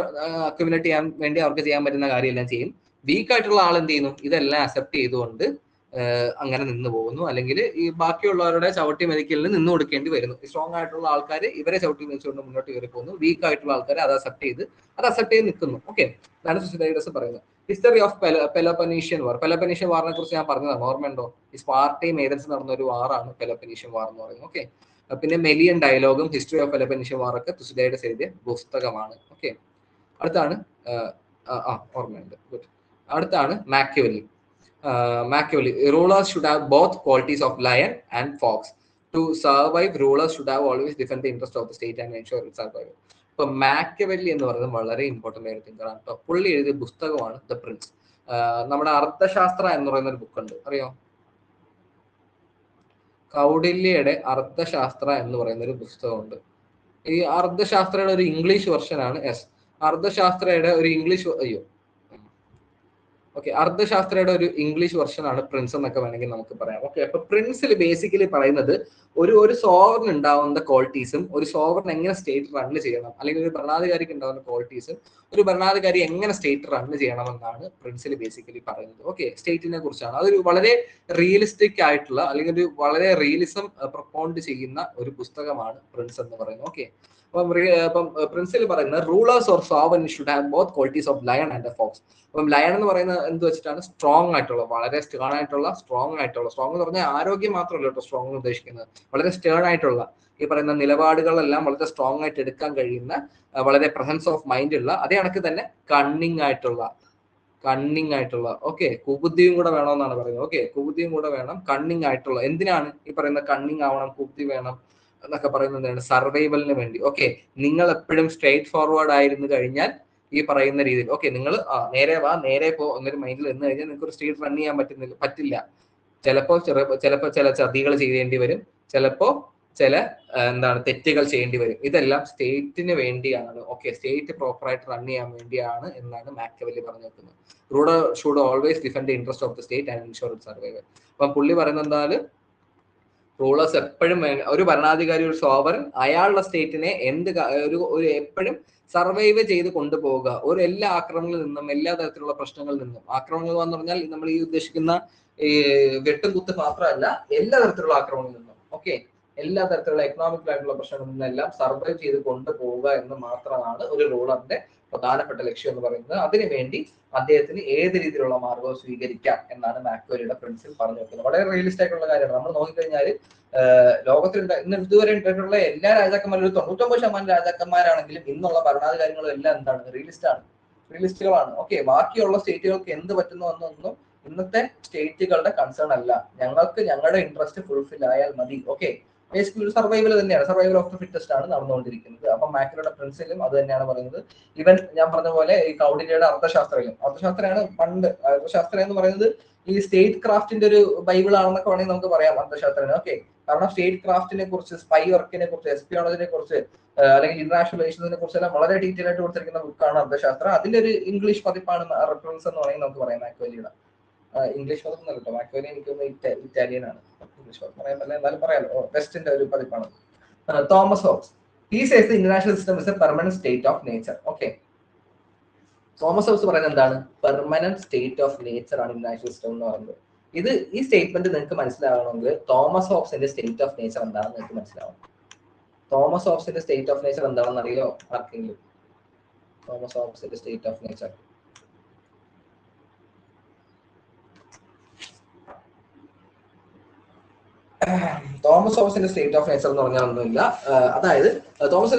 അക്യുമുലേറ്റ് ചെയ്യാൻ വേണ്ടി അവർക്ക് ചെയ്യാൻ പറ്റുന്ന കാര്യമെല്ലാം ചെയ്യും. വീക്ക് ആയിട്ടുള്ള ആൾ എന്ത് ചെയ്യുന്നു? ഇതെല്ലാം അക്സെപ്റ്റ് ചെയ്തുകൊണ്ട് അങ്ങനെ നിന്ന് പോകുന്നു, അല്ലെങ്കിൽ ഈ ബാക്കിയുള്ളവരുടെ ചവിട്ടി മെതിക്കലിന് നിന്ന് കൊടുക്കേണ്ടി വരുന്നു. സ്ട്രോങ് ആയിട്ടുള്ള ആൾക്കാർ ഇവരെ ചവിട്ടി മെതിച്ചുകൊണ്ട് മുന്നോട്ട് കയറി പോകുന്നു. വീക്ക് ആയിട്ടുള്ള ആൾക്കാർ അത് അക്സെപ്റ്റ് ചെയ്ത് നിൽക്കുന്നു. ഓക്കെ, അതാണ് തുസിഡൈഡസ് പറയുന്നത്. ഹിസ്റ്ററി ഓഫ് പെലോപ്പനീഷ്യൻ വാർ. പെലോപ്പനീഷ്യൻ വാറിനെ കുറിച്ച് ഞാൻ പറഞ്ഞതാണ്, ഓർമ്മയുണ്ടോ? ഈ സ്പാർട്ടയും ഏതൻസും നടന്ന ഒരു വാറാണ് പെലോപ്പനീഷ്യൻ വാർ എന്ന് പറയുന്നത്. ഓക്കെ, പിന്നെ മെലിയൻ ഡയലോഗും ഹിസ്റ്ററി ഓഫ് പെലോപ്പനീഷ്യൻ വാർ ഒക്കെ തുസിഡൈഡസ് എഴുതിയ പുസ്തകമാണ്. ഓക്കെ, അടുത്താണ് ഓർമ്മയുണ്ട്, ഗുഡ്. അടുത്താണ് Machiavelli. Rulers should have both qualities of lion and fox. To survive, rulers should have always defend the interest of the state and ensure its survival. ഇപ്പൊ Machiavelli എന്ന് പറയുന്നത് വളരെ ഇമ്പോർട്ടന്റ് ആയിട്ട് തിങ്കറാണ് കേട്ടോ. പുള്ളി എഴുതിയ പുസ്തകമാണ് ദ പ്രിൻസ്. നമ്മുടെ അർത്ഥശാസ്ത്ര എന്ന് പറയുന്ന ഒരു ബുക്ക് ഉണ്ട്, അറിയോ? കൗടില്യയുടെ അർത്ഥശാസ്ത്ര എന്ന് പറയുന്ന ഒരു പുസ്തകമുണ്ട്. ഈ അർത്ഥശാസ്ത്രയുടെ ഒരു ഇംഗ്ലീഷ് വെർഷനാണ് അർത്ഥശാസ്ത്രയുടെ ഒരു ഇംഗ്ലീഷ് അർത്ഥശാസ്ത്രയുടെ ഒരു ഇംഗ്ലീഷ് വെർഷനാണ് പ്രിൻസ് എന്നൊക്കെ വേണമെങ്കിൽ നമുക്ക് പറയാം. ഓക്കെ, അപ്പൊ പ്രിൻസിൽ ബേസിക്കലി പറയുന്നത് ഒരു സോവറിന് ഉണ്ടാവുന്ന ക്വാളിറ്റീസും ഒരു സോവറിന് എങ്ങനെ സ്റ്റേറ്റ് റൺ ചെയ്യണം, അല്ലെങ്കിൽ ഒരു ഭരണാധികാരിക്ക് ഉണ്ടാവുന്ന ക്വാളിറ്റീസും ഒരു ഭരണാധികാരി എങ്ങനെ സ്റ്റേറ്റ് റൺ ചെയ്യണമെന്നാണ് പ്രിൻസിൽ ബേസിക്കലി പറയുന്നത്. ഓക്കെ, സ്റ്റേറ്റിനെ കുറിച്ചാണ്. അതൊരു വളരെ റിയലിസ്റ്റിക് ആയിട്ടുള്ള അല്ലെങ്കിൽ ഒരു വളരെ റിയലിസം പ്രൊപ്പൗണ്ട് ചെയ്യുന്ന ഒരു പുസ്തകമാണ് പ്രിൻസ് എന്ന് പറയുന്നത്. ഓക്കെ, അപ്പം പ്രിൻസിൽ പറയുന്നത് rulers or sovereign should have both qualities of lion and a fox. അപ്പം ലയൺ എന്ന് പറയുന്നത് എന്ത് വെച്ചിട്ടാണ്? സ്ട്രോങ് ആയിട്ടുള്ള, വളരെ സ്റ്റേൺ ആയിട്ടുള്ള, സ്ട്രോങ് എന്ന് പറഞ്ഞാൽ ആരോഗ്യം മാത്രമല്ല കേട്ടോ സ്ട്രോങ് എന്ന് ഉദ്ദേശിക്കുന്നത്, വളരെ സ്റ്റേൺ ആയിട്ടുള്ള, ഈ പറയുന്ന നിലപാടുകളെല്ലാം വളരെ സ്ട്രോങ് ആയിട്ട് എടുക്കാൻ കഴിയുന്ന, വളരെ പ്രസൻസ് ഓഫ് മൈൻഡ് ഉള്ള, അതേ കണക്ക് തന്നെ കണ്ണിങ് ആയിട്ടുള്ള ഓക്കെ, കുബുദ്ധിയും കൂടെ വേണമെന്നാണ് പറയുന്നത്. ഓക്കെ, കുബുദ്ധിയും കൂടെ വേണം, കണ്ണിങ് ആയിട്ടുള്ള. എന്തിനാണ് ഈ പറയുന്ന കണ്ണിങ് ആവണം, കുബുദ്ധി വേണം എന്നൊക്കെ പറയുന്നത്? സർവൈവലിന് വേണ്ടി. ഓക്കെ, നിങ്ങൾ എപ്പോഴും സ്ട്രേറ്റ് ഫോർവേഡ് ആയിരുന്നു കഴിഞ്ഞാൽ ഈ പറയുന്ന രീതിയിൽ ഓക്കെ, നിങ്ങൾ നേരെ വാ നേരെ പോ എന്നൊരു മൈൻഡിൽ നിന്ന് കഴിഞ്ഞാൽ നിങ്ങൾക്ക് ഒരു സ്റ്റേറ്റ് റൺ ചെയ്യാൻ പറ്റില്ല. ചിലപ്പോൾ ചില ചതികൾ ചെയ്യേണ്ടി വരും, ചിലപ്പോ ചില തെറ്റുകൾ ചെയ്യേണ്ടി വരും. ഇതെല്ലാം സ്റ്റേറ്റിന് വേണ്ടിയാണ്. ഓക്കെ, സ്റ്റേറ്റ് പ്രോപ്പറായിട്ട് റൺ ചെയ്യാൻ വേണ്ടിയാണ് എന്നാണ് മാക്കിയവെല്ലി പറഞ്ഞു വെക്കുന്നത്. Ruler should always defend the interest of the state and ensure it survival. അപ്പം പുള്ളി പറയുന്നത് എന്താണ്? റൂളേഴ്സ് എപ്പോഴും, ഒരു ഭരണാധികാരി, ഒരു സോവറൻ അയാളുടെ സ്റ്റേറ്റിനെ ഒരു എപ്പോഴും സർവൈവ് ചെയ്ത് കൊണ്ടുപോവുക. എല്ലാ ആക്രമണങ്ങളിൽ നിന്നും, എല്ലാ തരത്തിലുള്ള പ്രശ്നങ്ങളിൽ നിന്നും. ആക്രമണങ്ങൾ എന്ന് പറഞ്ഞാൽ നമ്മൾ ഈ ഉദ്ദേശിക്കുന്ന ഈ വെട്ടും കുത്ത് മാത്രമല്ല, എല്ലാ തരത്തിലുള്ള ആക്രമണങ്ങളിൽ നിന്നും. ഓക്കെ, എല്ലാ തരത്തിലുള്ള എക്കണോമിക് ആയിട്ടുള്ള പ്രശ്നങ്ങളിൽ നിന്നെല്ലാം സർവൈവ് ചെയ്ത് കൊണ്ടുപോവുക എന്ന് മാത്രമാണ് ഒരു റൂളറിന്റെ പ്രധാനപ്പെട്ട ലക്ഷ്യം എന്ന് പറയുന്നത്. അതിനുവേണ്ടി അദ്ദേഹത്തിന് ഏത് രീതിയിലുള്ള മാർഗവും സ്വീകരിക്കാം എന്നാണ് മാക്കിയവെല്ലിയുടെ പ്രിൻസിൽ പറഞ്ഞു വെക്കുന്നത്. വളരെ റിയലിസ്റ്റ് ആയിട്ടുള്ള കാര്യമാണ്. നമ്മൾ നോക്കിക്കഴിഞ്ഞാൽ ലോകത്തിൽ ഇന്ന് ഇതുവരെ ഉണ്ടായിട്ടുള്ള എല്ലാ രാജാക്കന്മാരും 99% രാജാക്കന്മാരാണെങ്കിലും ഇന്നുള്ള ഭരണാധികാരികളും എല്ലാം എന്താണ്? റിയലിസ്റ്റുകളാണ്. ഓക്കെ, ബാക്കിയുള്ള സ്റ്റേറ്റുകൾക്ക് എന്ത് പറ്റുന്നു എന്നൊന്നും ഇന്നത്തെ സ്റ്റേറ്റുകളുടെ കൺസേൺ അല്ല. ഞങ്ങൾക്ക് ഞങ്ങളുടെ ഇൻട്രസ്റ്റ് ഫുൾഫിൽ ആയാൽ മതി. ഓക്കെ, ബേസിക്കലി ഒരു സർവൈവൽ തന്നെയാണ്, സർവൈവൽ ഓഫ് ദ ഫിറ്റസ്റ്റ് ആണ് നടന്നുകൊണ്ടിരിക്കുന്നത്. അപ്പൊ മാക്കിയവെല്ലിയുടെ പ്രിൻസിലും അത് തന്നെയാണ് പറയുന്നത്. ഇവൻ ഞാൻ പറഞ്ഞ പോലെ ഈ കൗടില്യയുടെ അർത്ഥശാസ്ത്രമാണ് പണ്ട്. അർത്ഥശാസ്ത്രം എന്ന് പറയുന്നത് ഈ സ്റ്റേറ്റ് ക്രാഫ്റ്റിന്റെ ഒരു ബൈബിൾ ആണെന്നൊക്കെ വേണമെങ്കിൽ നമുക്ക് പറയാം അർത്ഥശാസ്ത്രത്തിന്. ഓക്കെ, കാരണം സ്റ്റേറ്റ് ക്രാഫ്റ്റിനെ കുറിച്ച്, സ്പൈ വർക്കിനെ കുറിച്ച്, എസ്പിയോളജിനെ കുറിച്ച്, അല്ലെങ്കിൽ ഇന്റർനാഷണൽ റിലേഷൻസിനെ കുറിച്ചെല്ലാം വളരെ ഡീറ്റെയിൽ ആയിട്ട് കൊടുത്തിരിക്കുന്ന ബുക്കാണ് അർത്ഥശാസ്ത്രം. അതിന്റെ ഒരു ഇംഗ്ലീഷ് പതിപ്പാണ് റെഫറൻസ് എന്ന് വേണമെങ്കിൽ നമുക്ക് പറയാം മാക്കിയവെല്ലിയുടെ. ഇംഗ്ലീഷ് പതിപ്പ് കേട്ടോ, മാക്കിയവെല്ലി എനിക്കൊന്ന് ഇറ്റാലിയൻ ആണ്, ഇംഗ്ലീഷ് പതിപ്പ് പറയാൻ പറ്റില്ല, എന്നാലും പറയാലോ, വെസ്റ്റിന്റെ ഒരു പതിപ്പാണ്. Thomas hobs, he says the international system is a permanent state of nature. Okay, Thomas Hobbes പറയുന്നത് എന്താണ്? പെർമനന്റ് സ്റ്റേറ്റ് ഓഫ് നേച്ചർ ആണ് ഇന്റർനാഷണൽ സിസ്റ്റം എന്ന് പറയുന്നത്. ഈ സ്റ്റേറ്റ്മെന്റ് നിങ്ങൾക്ക് മനസ്സിലാവണമെങ്കിൽ തോമസ് ഹോബ്സിന്റെ സ്റ്റേറ്റ് ഓഫ് നേച്ചർ എന്താണെന്ന് നിങ്ങൾക്ക് മനസ്സിലാവണം. തോമസ് ഹോബ്സിന്റെ സ്റ്റേറ്റ് ഓഫ് നേച്ചർ എന്താണെന്ന് അറിയോ ആർക്കെങ്കിലും? തോമസ് ഹോബ്സിന്റെ സ്റ്റേറ്റ് ഓഫ് നേച്ചർ തോമസ് ഹോബ്സിന്റെ സ്റ്റേറ്റ് ഓഫ് നേച്ചർ എന്ന് പറഞ്ഞാൽ ഒന്നുമില്ല. അതായത് തോമസ്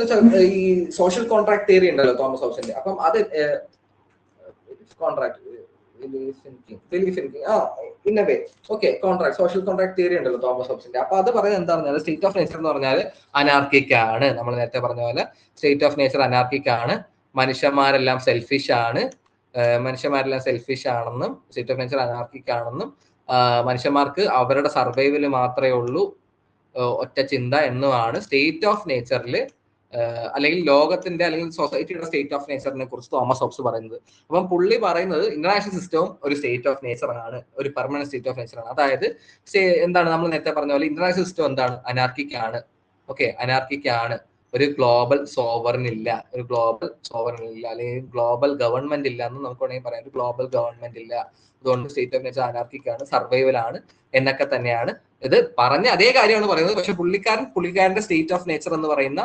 ഈ സോഷ്യൽ കോൺട്രാക്ട് തിയറി ഉണ്ടല്ലോ തോമസ് ഹോബ്സിന്റെ. അപ്പം അത് കോൺട്രാക്ട് സോഷ്യൽ കോൺട്രാക്ട് തിയറി ഉണ്ടല്ലോ തോമസ് ഹോബ്സിന്റെ. അപ്പൊ അത് പറയുന്നത് എന്താണെന്ന് സ്റ്റേറ്റ് ഓഫ് നേച്ചർ എന്ന് പറഞ്ഞാൽ അനാർക്കിക് ആണ്. നമ്മൾ നേരത്തെ പറഞ്ഞ പോലെ സ്റ്റേറ്റ് ഓഫ് നേച്ചർ അനാർക്കിക് ആണ്. മനുഷ്യന്മാരെല്ലാം സെൽഫിഷ് ആണെന്നും സ്റ്റേറ്റ് ഓഫ് നേച്ചർ അനാർക്കിക് ആണെന്നും മനുഷ്യന്മാർക്ക് അവരുടെ സർവൈവല് മാത്രമേ ഉള്ളൂ ഒറ്റ ചിന്ത എന്നുമാണ് സ്റ്റേറ്റ് ഓഫ് നേച്ചറിൽ, അല്ലെങ്കിൽ ലോകത്തിന്റെ അല്ലെങ്കിൽ സൊസൈറ്റിയുടെ സ്റ്റേറ്റ് ഓഫ് നേച്ചറിനെ കുറിച്ച് തോമസ് ഹോബ്സ് പറയുന്നത്. അപ്പം പുള്ളി പറയുന്നത് ഇന്റർനാഷണൽ സിസ്റ്റവും ഒരു സ്റ്റേറ്റ് ഓഫ് നേച്ചർ ആണ്, ഒരു പെർമനന്റ് സ്റ്റേറ്റ് ഓഫ് നേച്ചർ ആണ്. അതായത് എന്താണ് നമ്മൾ നേരത്തെ പറഞ്ഞ പോലെ ഇന്റർനാഷണൽ സിസ്റ്റം എന്താണ്? അനാർക്കിക് ആണ്. ഓക്കെ, അനാർക്കിക് ആണ്. ഒരു ഗ്ലോബൽ സോവറിൻ ഇല്ല, അല്ലെങ്കിൽ ഗ്ലോബൽ ഗവൺമെന്റ് ഇല്ല എന്ന് നമുക്ക് വേണമെങ്കിൽ പറയാം. ഒരു ഗ്ലോബൽ ഗവൺമെന്റ് ഇല്ല, അതുകൊണ്ട് സ്റ്റേറ്റ് ഓഫ് നേച്ചർ അനാർക്കിക് ആണ്, സർവൈവൽ ആണ് എന്നൊക്കെ തന്നെയാണ് ഇത് പറഞ്ഞ അതേ കാര്യമാണ് പറയുന്നത്. പക്ഷെ പുള്ളിക്കാരന്റെ സ്റ്റേറ്റ് ഓഫ് നേച്ചർ എന്ന് പറയുന്ന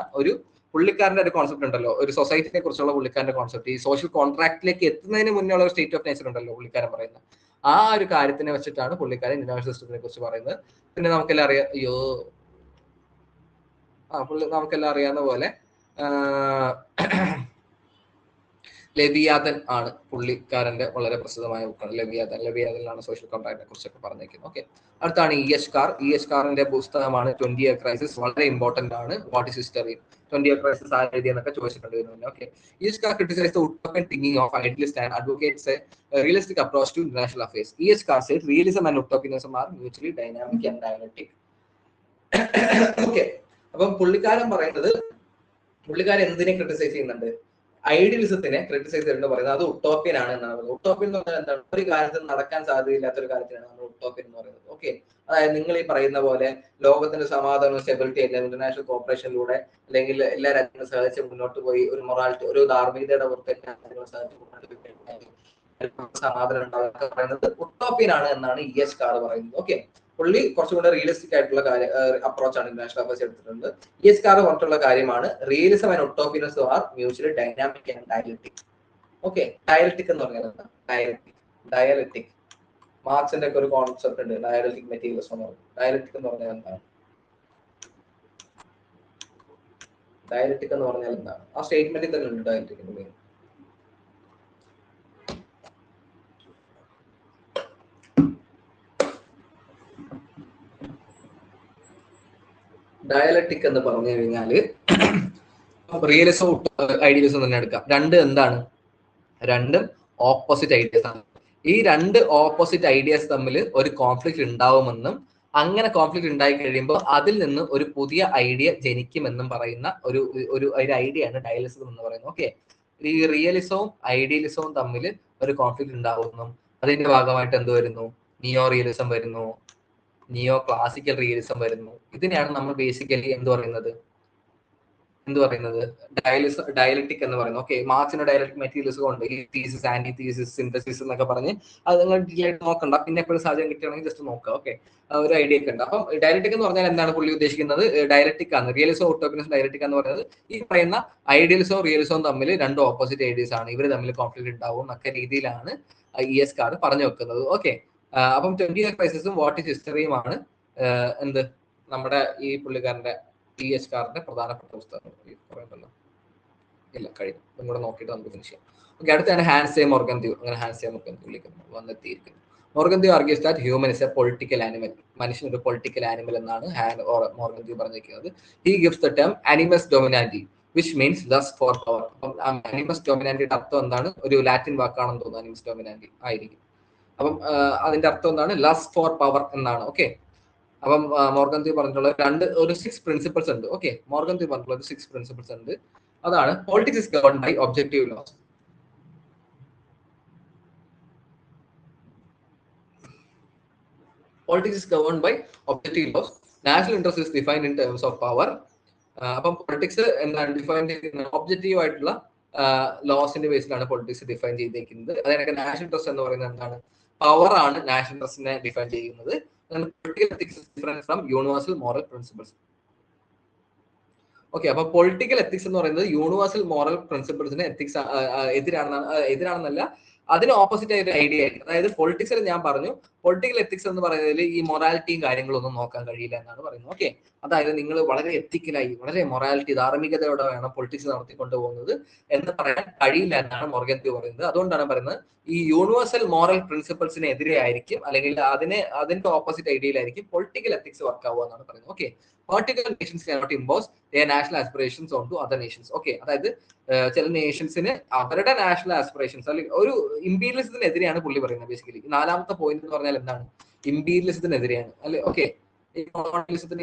പുള്ളിക്കാരന്റെ ഒരു കോൺസെപ്റ്റ് ഉണ്ടല്ലോ, ഒരു സൊസൈറ്റിനെ കുറിച്ചുള്ള പുള്ളിക്കാരന്റെ കോൺസെപ്റ്റ്, ഈ സോഷ്യൽ കോൺട്രാക്റ്റിലേക്ക് എത്തുന്നതിന് മുന്നേ ഉള്ള ഒരു സ്റ്റേറ്റ് ഓഫ് നേച്ചർ ഉണ്ടല്ലോ പുള്ളിക്കാരൻ പറയുന്നത്, ആ ഒരു കാര്യത്തിനെ വെച്ചിട്ടാണ് പുള്ളിക്കാരൻ ഇന്റർനാഷണൽ സിസ്റ്റത്തിനെ കുറിച്ച് പറയുന്നത്. പിന്നെ നമുക്കെല്ലാം അറിയാം, നമുക്കെല്ലാം അറിയാവുന്ന പോലെ ലെവിയാതൻ ആണ് പുള്ളിക്കാരന്റെ വളരെ പ്രസിദ്ധമായ ബുക്കാണ് ലെവിയാതനിലാണ് സോഷ്യൽ കോൺട്രാക്റ്റിനെ കുറിച്ചൊക്കെ പറഞ്ഞിരിക്കുന്നത്. ഓക്കെ, അടുത്താണ് ഇ എച്ച് കാറിന്റെ പുസ്തകമാണ് 20 Year Crisis. വളരെ ഇമ്പോർട്ടന്റ് ആണ്. What is history? 20th crisis എഴുതിയെന്നൊക്കെ ചോദിച്ചിട്ടുണ്ട്. Okay, EHK criticized the utopian thinking of idealist and advocates a realistic approach to international affairs. EHK said realism and utopianism are mutually dynamic and dialectic. Okay, അപ്പം പുള്ളിക്കാരൻ എന്തിനെ criticise ചെയ്യുന്നുണ്ട്? ഐഡിയലിസത്തിനെ criticise ചെയ്തിട്ട് പറയുന്നത് അത് utopian ആണ് എന്നാണ് പറയുന്നത്. ഉട്ടോപ്യൻ എന്ന് പറഞ്ഞാൽ എന്താണ്? ഒരു കാലത്ത് നടക്കാൻ സാധ്യതയില്ലാത്ത ഒരു കാര്യത്തിനാണ് നമ്മൾ ഉട്ടോപ്യൻ എന്ന് പറയുന്നത്. ഓക്കെ, അതായത് നിങ്ങൾ ഈ പറയുന്ന പോലെ ലോകത്തിന്റെ സമാധാനവും സ്റ്റെബിലിറ്റി എല്ലാം ഇന്റർനാഷണൽ കോർപ്പറേഷനിലൂടെ അല്ലെങ്കിൽ എല്ലാ രാജ്യങ്ങളും സഹായിച്ച് മുന്നോട്ട് പോയി ഒരു മൊറാലിറ്റി, ഒരു ധാർമ്മികതയുടെ പുറത്തേക്ക് സമാധാനം ഉണ്ടാകുക പറയുന്നത് ഉട്ടോപ്യൻ ആണ് എന്നാണ് EHK പറയുന്നത്. ഓക്കെ, പുള്ളി കുറച്ചുകൂടെ റിയലിസ്റ്റിക് ആയിട്ടുള്ള അപ്രോച്ചാണ് ഇന്റർനാഷണൽ അഫയേഴ്സ് എടുത്തിട്ടുണ്ട്. EHK പറഞ്ഞിട്ടുള്ള കാര്യമാണ് realism and utopianism are mutually dynamic and dialectic. Okay, dialectic എന്ന് പറഞ്ഞാൽ എന്താ? ഡയലക്റ്റിക് മാർക്സിന്റെ ഒക്കെ ഒരു കോൺസെപ്റ്റ് ഉണ്ട്, ഡയലക്റ്റിക് മെറ്റീരിയലിസം എന്ന് പറയുന്നത്. ഡയലക്റ്റിക് എന്ന് പറഞ്ഞാൽ എന്താണ്? ഡയലക്റ്റിക് എന്ന് പറഞ്ഞാൽ എന്താണ്? ആ സ്റ്റേറ്റ്മെന്റിൽ തന്നെ ഉണ്ട് ഡയലക്റ്റിക്കിന്റെ പേര്. ഡയലക്റ്റിക് എന്ന് പറഞ്ഞു കഴിഞ്ഞാല് റിയലിസം ഐഡിയലിസം തന്നെ എടുക്കാം. രണ്ടും ഓപ്പോസിറ്റ് ഐഡിയാസ് ആണ്. ഈ രണ്ട് ഓപ്പോസിറ്റ് ഐഡിയാസ് തമ്മിൽ ഒരു കോൺഫ്ലിക്റ്റ് ഉണ്ടാവുമെന്നും അങ്ങനെ കോൺഫ്ലിക്റ്റ് ഉണ്ടായി കഴിയുമ്പോൾ അതിൽ നിന്ന് ഒരു പുതിയ ഐഡിയ ജനിക്കുമെന്നും പറയുന്ന ഒരു ഐഡിയയാണ് ഡയലിസം എന്ന് പറയുന്നത്. ഓക്കെ, ഈ റിയലിസവും ഐഡിയലിസവും തമ്മിൽ ഒരു കോൺഫ്ലിക്റ്റ് ഉണ്ടാവുമെന്നും അതിന്റെ ഭാഗമായിട്ട് എന്ത് വരുന്നു? നിയോ റിയലിസം വരുന്നു, നിയോ ക്ലാസിക്കൽ റിയലിസം വരുന്നു. ഇതിനെയാണ് നമ്മൾ ബേസിക്കലി എന്ത് പറയുന്നത്? ഡയലക്റ്റിക് എന്ന് പറയുന്നത്. ഓക്കെ, മാർക്സിന്റെ ഡയലക്റ്റിക് മെറ്റീരിയൽസ് ഉണ്ട്, ഈ തീസിസ്, ആന്റി തീസിസ്, സിന്തസിസ് എന്നൊക്കെ പറഞ്ഞ് അത് നിങ്ങൾ ഡീറ്റെയിൽ ആയിട്ട് നോക്കണ്ട, പിന്നെ എപ്പോഴും സാഹചര്യം കിട്ടുകയാണെങ്കിൽ ജസ്റ്റ് നോക്കുക. ഓക്കെ, ഒരു ഐഡിയ ഒക്കെ ഉണ്ട്. അപ്പം ഡയലക്റ്റിക് എന്ന് പറഞ്ഞാൽ എന്താണ് പുള്ളി ഉദ്ദേശിക്കുന്നത്? ഡയലക്റ്റിക് ആണ്, റിയലിസവും ഉട്ടോപ്പിയനിസം ഡയലക്റ്റിക് എന്ന് പറയുന്നത് ഈ പറയുന്ന ഐഡിയലിസവും റിയലിസവും തമ്മിൽ രണ്ട് ഓപ്പോസിറ്റ് ഐഡിയസ് ആണ്, ഇവർ തമ്മിൽ കോൺഫ്ലിക്റ്റ് ഉണ്ടാവും എന്നൊക്കെ രീതിയിലാണ് EHK പറഞ്ഞു വെക്കുന്നത്. ഓക്കെ, അപ്പം 20th ക്രൈസിസും വാട്ട് ഈസ് ഹിസ്റ്ററിയുമാണ് എന്ത് നമ്മുടെ ഈ പുള്ളിക്കാരന്റെ EHK പ്രധാനപ്പെട്ട പുസ്തകം. ഇല്ല, കഴിയും, നിങ്ങളൂടെ നോക്കിയിട്ട് നമുക്ക് ഫിനിഷ് ചെയ്യാം. ഓക്കെ, അടുത്താണ് ഹാൻസ് മോർഗന്ത്യൂ. അങ്ങനെ ഹാൻസ് മോർഗന്ത്യൂ വിളിക്കുന്നു, വന്നെത്തിയിരിക്കുന്നു. Morgenthau argues that human is a political animal. മനുഷ്യൻ ഒരു പൊളിറ്റിക്കൽ ആനിമൽ എന്നാണ് മോർഗന്ത്യൂ പറഞ്ഞിരിക്കുന്നത്. He gives the term animus dominandi which means lust for power. Animus ഡൊമിനാന്റിയുടെ അർത്ഥം എന്താണ്? ഒരു ലാറ്റിൻ വാക്കാണെന്ന് തോന്നുന്നു, അനിമസ് ഡൊമിനാന്റി ആയിരിക്കും. അപ്പം അതിന്റെ അർത്ഥം എന്താണ്? ലസ്റ്റ് ഫോർ പവർ എന്നാണ്. ഓക്കെ, അപ്പം മോർഗന്ത്യൂ പറഞ്ഞിട്ടുള്ള 6 പ്രിൻസിപ്പിൾസ് ഉണ്ട്. ഓക്കെ, മോർഗന്ത്യൂ പറഞ്ഞിട്ടുള്ള 6 പ്രിൻസിപ്പിൾസ് ഉണ്ട്. അതാണ് politics is governed by objective laws. Politics is governed by objective laws. National interest is defined in terms of power. അപ്പം പൊളിറ്റിക്സ് എന്താണ് ഡിഫൈൻ ചെയ്യുന്ന? ഒബ്ജക്റ്റീവ് ആയിട്ടുള്ള ലോസിന്റെ ബേസിലാണ് പൊളിറ്റിക്സ് ഡിഫൈൻ ചെയ്തിരിക്കുന്നത്. അതിനൊക്കെ നാഷണൽ ഇൻട്രസ്റ്റ് എന്ന് പറയുന്നത് എന്താണ്? പവർ ആണ് നാഷണൽ ഇൻട്രസ്റ്റിനെ ഡിഫൈൻ ചെയ്യുന്നത്. Political ethics is different from universal moral principles. Okay, അപ്പൊ പൊളിറ്റിക്കൽ എത്തിക്സ് എന്ന് പറയുന്നത് യൂണിവേഴ്സൽ മോറൽ പ്രിൻസിപ്പിൾസിന് എതിരാണെന്നല്ല, അതിന് ഓപ്പോസിറ്റ് ആയിട്ട് ഐഡിയ ആയിരിക്കും. അതായത് പൊളിറ്റിക്സിൽ ഞാൻ പറഞ്ഞു, പൊളിറ്റിക്കൽ എത്തിക്സ് എന്ന് പറയുന്നതിൽ ഈ മൊറാലിറ്റിയും കാര്യങ്ങളൊന്നും നോക്കാൻ കഴിയില്ല എന്നാണ് പറയുന്നത്. ഓക്കെ, അതായത് നിങ്ങൾ വളരെ എത്തിക്കലായി, വളരെ മൊറാലിറ്റി, ധാർമ്മികതയോടെ വേണം പൊളിറ്റിക്സ് നടത്തിക്കൊണ്ടു പോകുന്നത് എന്ന് പറയാൻ കഴിയില്ല എന്നാണ് മോർഗന്ത്യൂ പറയുന്നത്. അതുകൊണ്ടാണ് പറയുന്നത് ഈ യൂണിവേഴ്സൽ മോറൽ പ്രിൻസിപ്പിൾസിന് എതിരെ ആയിരിക്കും, അല്ലെങ്കിൽ അതിന്റെ ഓപ്പോസിറ്റ് ഐഡിയയിലായിരിക്കും പൊളിറ്റിക്കൽ എത്തിക്സ് വർക്ക് ആവുക എന്നാണ് പറയുന്നത്. Okay, particular nations cannot impose their national aspirations onto other nations. Okay, അതായത് ചില നേഷൻസിന് അവരുടെ നാഷണൽ ആസ്പിറേഷൻസ് അല്ലെങ്കിൽ ഒരു ഇമ്പീരിയലിസത്തിനെതിരെയാണ് പുള്ളി പറയുന്നത്. ബേസിക്കലി 4ാമത്തെ പോയിന്റ് എന്ന് പറഞ്ഞാൽ എന്താണ്? ഇമ്പീരിയലിസത്തിനെതിരെയാണ് അല്ലെ? ഓക്കെ,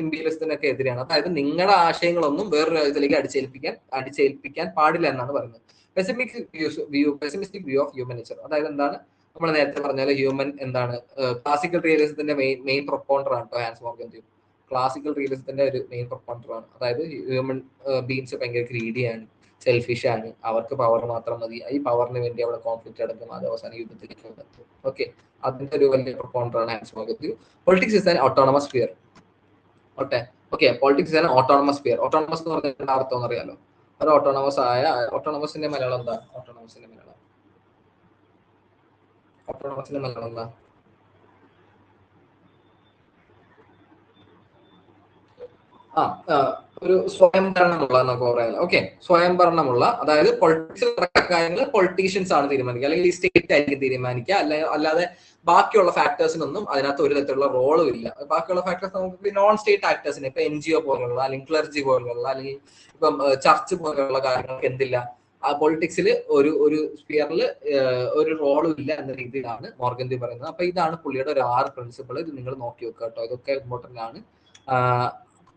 ഇമ്പീരിയലിസത്തിനൊക്കെ എതിരെയാണ്. അതായത് നിങ്ങളുടെ ആശയങ്ങളൊന്നും വേറൊരു രാജ്യത്തിലേക്ക് അടിച്ചേൽപ്പിക്കാൻ പാടില്ല എന്നാണ് പറയുന്നത്. Pessimistic view of human nature. അതായത് എന്താണ്? നമ്മൾ നേരത്തെ പറഞ്ഞാൽ ഹ്യൂമൻ എന്താണ്? ക്ലാസിക്കൽ റിയലിസത്തിന്റെ മെയിൻ പ്രൊപ്പോണ്ടർ ആണ് കേട്ടോ ഹാൻസ് മോർഗന്ത്യൂ. ക്ലാസിക്കൽ റിയലിസത്തിന്റെ ഒരു മെയിൻ പ്രൊപ്പോണ്ടർ ആണ്. അതായത് ഹ്യൂമൻ ബീങ്സ് ഭയങ്കര ഗ്രീഡിയാണ്, സെൽഫിഷ് ആണ്, അവർക്ക് പവർ മാത്രം മതി, ഈ പവറിന് വേണ്ടി അവിടെ കോൺഫ്ലിക്റ്റ് അടക്കും, അത് അവസാനം യുദ്ധത്തിലേക്ക് എത്തും. ഓക്കെ, അതിന്റെ ഒരു വലിയ പ്രൊപ്പോണ്ടർ ആണ് Hans Morgenthau. Politics is an autonomous sphere. Okay, politics is an autonomous sphere. Autonomous എന്ന് പറഞ്ഞാൽ എന്താ അർത്ഥം എന്നറിയാലോ? ഒരു ഓട്ടോണമസിന്റെ മലയാളം എന്താ? ഓട്ടോണമസിന്റെ മലയാളം എന്താ? ഒരു സ്വയംഭരണമുള്ള എന്നൊക്കെ പറയാം. ഓക്കെ, സ്വയംഭരണമുള്ള, അതായത് പൊളിറ്റിക്സിൽ കാര്യങ്ങൾ പൊളിറ്റീഷ്യൻസ് ആണ് തീരുമാനിക്കുക, അല്ലെങ്കിൽ ഈ സ്റ്റേറ്റ് ആയിരിക്കും തീരുമാനിക്കുക. അല്ലാതെ ബാക്കിയുള്ള ഫാക്ടേഴ്സിനൊന്നും അതിനകത്ത് ഒരു തരത്തിലുള്ള റോളും ഇല്ല. ബാക്കിയുള്ള ഫാക്ടേഴ്സ് നമുക്ക് നോൺ സ്റ്റേറ്റ് ആക്ടേഴ്സിന്, ഇപ്പൊ NGO പോലുള്ള, അല്ലെങ്കിൽ ക്ലർജി പോലുള്ള, അല്ലെങ്കിൽ ഇപ്പം ചർച്ച് പോലുള്ള കാര്യങ്ങൾക്ക് എന്തില്ല, ആ പൊളിറ്റിക്സിൽ ഒരു സ്പിയറിൽ ഒരു റോളും ഇല്ല എന്ന രീതിയിലാണ് മോർഗന്തി പറയുന്നത്. അപ്പൊ ഇതാണ് പുള്ളിയുടെ ഒരു 6 പ്രിൻസിപ്പിൾ. ഇത് നിങ്ങൾ നോക്കി വെക്കുക കേട്ടോ, ഇതൊക്കെ ഇമ്പോർട്ടന്റ് ആണ്.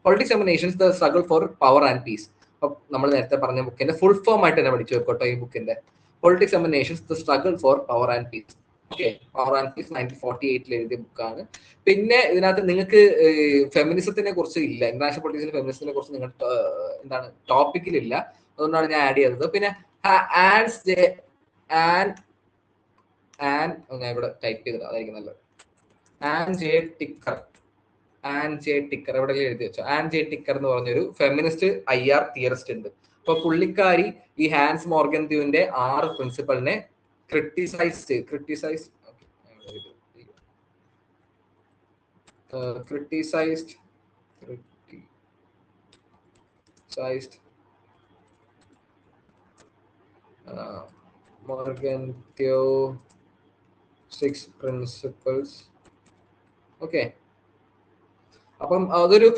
Politics and Nations, the struggle for power and piece. അപ്പൊ നമ്മൾ നേരത്തെ പറഞ്ഞ ബുക്കിന്റെ ഫുൾ ഫോം ആയിട്ട് തന്നെ പഠിച്ചു വെക്കോട്ടോ ഈ ബുക്കിന്റെ. Politics and Nations, the struggle for power and piece. Okay, power and piece 1948 എഴുതിയ ബുക്കാണ്. പിന്നെ ഇതിനകത്ത് നിങ്ങൾക്ക് ഫെമിനിസത്തിനെ കുറിച്ച് ഇല്ല, ഇന്റർനാഷണൽ പൊളിറ്റിക്സിൽ ഫെമിനിസത്തിനെ കുറിച്ച് നിങ്ങൾ എന്താണ് ടോപ്പിക്കിലില്ല, അതുകൊണ്ടാണ് ഞാൻ ആഡ് ചെയ്തത്. പിന്നെ ഞാൻ ഇവിടെ ടൈപ്പ് ചെയ്തത് അതായിരിക്കും നല്ലത്. ആൻ ജെ ടിക്കർ എവിടെ എഴുതി വെച്ചോ. ആൻ ജെ ടിക്കർ എന്ന് പറഞ്ഞൊരു ഫെമിനിസ്റ്റ് IR തിയറിസ്റ്റ് ഉണ്ട്. അപ്പൊ പുള്ളിക്കാരി ഈ ഹാൻസ് മോർഗന്ത്യുവിന്റെ 6 പ്രിൻസിപ്പളിനെ ക്രിട്ടിസൈസ്ഡ് മോർഗന്ത്യു 6 പ്രിൻസിപ്പൾസ്. ഓക്കെ, അപ്പം അതൊരു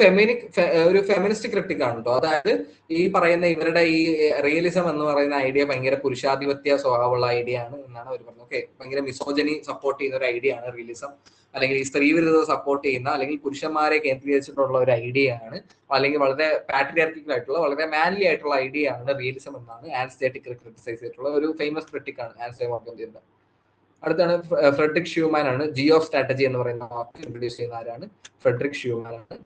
ഫെമിനിസ്റ്റ് ക്രിട്ടിക് ആണ് കേട്ടോ. അതായത് ഈ പറയുന്ന ഇവരുടെ ഈ റിയലിസം എന്ന് പറയുന്ന ഐഡിയ ഭയങ്കര പുരുഷാധിപത്യ സ്വഭാവമുള്ള ഐഡിയ ആണ് എന്നാണ് അവർ പറഞ്ഞത്. ഓക്കെ, ഭയങ്കര മിസോജനി സപ്പോർട്ട് ചെയ്യുന്ന ഒരു ഐഡിയ ആണ് റിയലിസം, അല്ലെങ്കിൽ ഈ സ്ത്രീ വിരുദ്ധത സപ്പോർട്ട് ചെയ്യുന്ന, അല്ലെങ്കിൽ പുരുഷന്മാരെ കേന്ദ്രീകരിച്ചിട്ടുള്ള ഒരു ഐഡിയ ആണ്, അല്ലെങ്കിൽ വളരെ പാട്രിയാർക്കിക്കൽ ആയിട്ടുള്ള, വളരെ മാൻലി ആയിട്ടുള്ള ഐഡിയ ആണ് റിയലിസം എന്നാണ് ആൻസ് ജെ ടിക്കർ ക്രിട്ടിസൈസ് ചെയ്തിട്ടുള്ള ഒരു ഫേമസ് ക്രിട്ടിക് ആണ് ആൻസ് ജെ മോർഗന്ത്യയുടെ. അടുത്താണ് ഫ്രെഡറിക് ഷ്യൂമാൻ ആണ്. ജി ഓഫ് സ്ട്രാറ്റജി എന്ന് പറയുന്ന വാക്ക് ഇൻട്രൊഡ്യൂസ് ചെയ്യുന്ന ആരാണ്? ഫ്രെഡറിക് ഷ്യൂമാൻ ആണ്.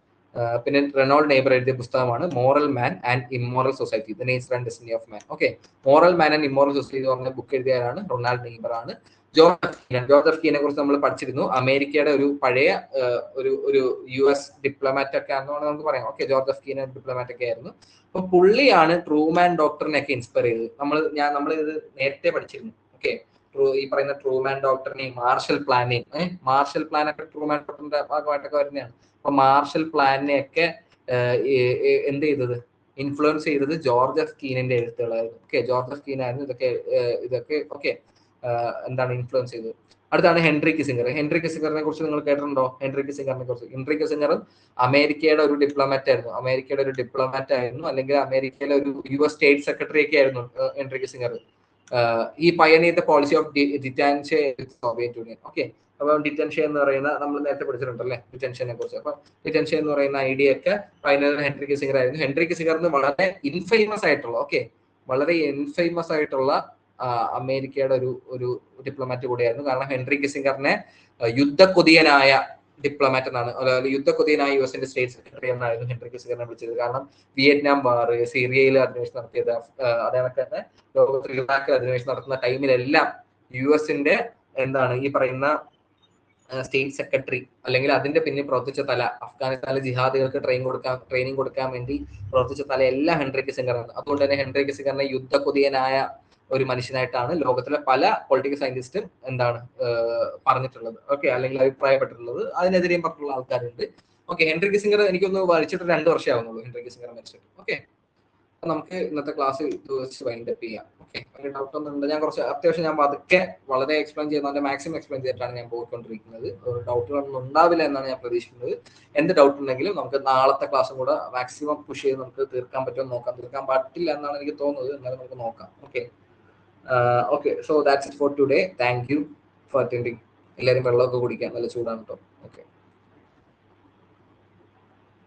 പിന്നെ റെനോൾഡ് നെയ്ബർ എഴുതിയ പുസ്തകമാണ് moral man and immoral society, the nature and destiny of man. Okay, moral man and immoral society എന്ന് പറഞ്ഞ ബുക്ക് എഴുതിയ ആരാണ്? റൊണാൾഡ് നെയ്ബർ ആണ്. ജോർജ് എഫ് കീനെ കുറിച്ച് നമ്മൾ പഠിച്ചിരുന്നു. അമേരിക്കയുടെ ഒരു പഴയ ഒരു US ഡിപ്ലോമാറ്റ് ഒക്കെ ആണെന്ന് നമുക്ക് പറയാം. Okay, George F Kennan diplomat ഒക്കെ ആയിരുന്നു. അപ്പൊ പുള്ളിയാണ് ട്രൂമാൻ ഡോക്ടറിനെ ഒക്കെ ഇൻസ്പയർ ചെയ്തത്. നമ്മൾ ഇത് നേരത്തെ പഠിച്ചിരുന്നു. ഓക്കെ, ഈ പറയുന്ന ട്രൂമാൻ ഡോക്ടറിനെയും മാർഷൽ പ്ലാനെയും, മാർഷൽ പ്ലാൻ ഒക്കെ ട്രൂമാൻ ഡോക്ടറിന്റെ ഭാഗമായിട്ടൊക്കെ വരുന്നതാണ്. അപ്പൊ മാർഷൽ പ്ലാനിനെ ഒക്കെ എന്ത് ചെയ്തത്, ഇൻഫ്ലുവൻസ് ചെയ്തത് ജോർജ് എഫ് കീനിന്റെ എഴുത്തുകളായിരുന്നു. ഓക്കെ, ജോർജ് എഫ് കീൻ ആയിരുന്നു ഇതൊക്കെ ഓക്കെ എന്താണ് ഇൻഫ്ലുവൻസ് ചെയ്തത്. അടുത്താണ് ഹെൻറി കിസിംഗർ. ഹെൻറി കിസിംഗറിനെ കുറിച്ച് നിങ്ങൾ കേട്ടിട്ടുണ്ടോ? ഹെൻറി കിസിംഗർ അമേരിക്കയുടെ ഒരു ഡിപ്ലോമാറ്റ് ആയിരുന്നു, അല്ലെങ്കിൽ അമേരിക്കയിലെ ഒരു US സ്റ്റേറ്റ് സെക്രട്ടറി ഒക്കെ ആയിരുന്നു ഹെൻറി കിസിംഗർ. ഈ pioneer the policy of detente Soviet Union. Okay, അപ്പൊ ഡിറ്റൻഷൻ എന്ന് പറയുന്ന നമ്മൾ നേരത്തെ പഠിച്ചിട്ടുണ്ടല്ലേ ഡിറ്റൻഷനെ കുറിച്ച്. അപ്പൊ ഡിറ്റൻഷൻ എന്ന് പറയുന്ന ഐഡിയ ഒക്കെ പയനീർ ഹെൻറി കിസിംഗർ ആയിരുന്നു. ഹെൻറി കിസിംഗറിന് വളരെ ഇൻഫേമസ് ആയിട്ടുള്ള അമേരിക്കയുടെ ഒരു ഡിപ്ലോമാറ്റ് കൂടിയായിരുന്നു. കാരണം ഹെൻറി കിസിംഗറിനെ യുദ്ധക്കൊതിയനായ ഡിപ്ലോമാറ്റ് എന്നാണ്, യുദ്ധക്കൊതിയനായ US സ്റ്റേറ്റ് സെക്രട്ടറി എന്നായിരുന്നു ഹെൻറി കിസിംഗറിനെ വിളിച്ചത്. കാരണം വിയറ്റ്നാം വാർ, സിറിയയിൽ അധിനിവേശം നടത്തിയത്, അതേപോലെ തന്നെ ലോകത്തിൽ ഇറാഖിൽ അധിനിവേശം നടത്തുന്ന ടൈമിലെല്ലാം US എന്താണ് ഈ പറയുന്ന സ്റ്റേറ്റ് സെക്രട്ടറി, അല്ലെങ്കിൽ അതിന്റെ പിന്നിൽ പ്രവർത്തിച്ച തല, അഫ്ഗാനിസ്ഥാനിലെ ജിഹാദികൾക്ക് ട്രെയിനിങ് കൊടുക്കാൻ വേണ്ടി പ്രവർത്തിച്ച തല എല്ലാം ഹെൻറി കിസിംഗറാണ്. അതുകൊണ്ട് തന്നെ ഹെൻറി കിസിംഗറിനെ യുദ്ധക്കൊതിയനായ ഒരു മനുഷ്യനായിട്ടാണ് ലോകത്തിലെ പല പൊളിറ്റിക്കൽ സയന്റിസ്റ്റും എന്താണ് പറഞ്ഞിട്ടുള്ളത്. ഓക്കെ, അല്ലെങ്കിൽ അഭിപ്രായപ്പെട്ടിട്ടുള്ളത്. അതിനെതിരെയും പറഞ്ഞിട്ടുള്ള ആൾക്കാരുണ്ട്. ഓക്കെ, ഹെൻറി കിസിംഗർ എനിക്കൊന്ന് വായിച്ചിട്ട് 2 വർഷമേ ആവുന്നുള്ളൂ ഹെൻറി കിസിംഗർ മരിച്ചിട്ട്. ഓക്കെ, നമുക്ക് ഇന്നത്തെ ക്ലാസ് വൈൻഡ് അപ്പ് ചെയ്യാം. ഓക്കെ, അതിന്റെ ഡൗട്ട് ഒന്നും ഉണ്ട്? ഞാൻ അത്യാവശ്യം ഞാൻ പതുക്കെ വളരെ എക്സ്പ്ലെയിൻ ചെയ്യുന്നതിന്റെ മാക്സിമം എക്സ്പ്ലെയിൻ ചെയ്തിട്ടാണ് ഞാൻ പോയിക്കൊണ്ടിരിക്കുന്നത്. ഡൗട്ടുകളൊന്നും ഉണ്ടാവില്ല എന്നാണ് ഞാൻ പ്രതീക്ഷിക്കുന്നത്. എന്ത് ഡൗട്ട് ഉണ്ടെങ്കിലും നമുക്ക് നാളത്തെ ക്ലാസ്സും കൂടെ മാക്സിമം പുഷ് ചെയ്ത് നമുക്ക് തീർക്കാൻ പറ്റുമോ നോക്കാം. തീർക്കാൻ പറ്റില്ല എന്നാണ് എനിക്ക് തോന്നുന്നത്, എന്നാലും നമുക്ക് നോക്കാം. Okay, so that's it for today. Thank you for attending. എല്ലാവരും വെള്ളമൊക്കെ കുടിക്കാം, നല്ല ചൂടാണ് കേട്ടോ. ഓക്കെ.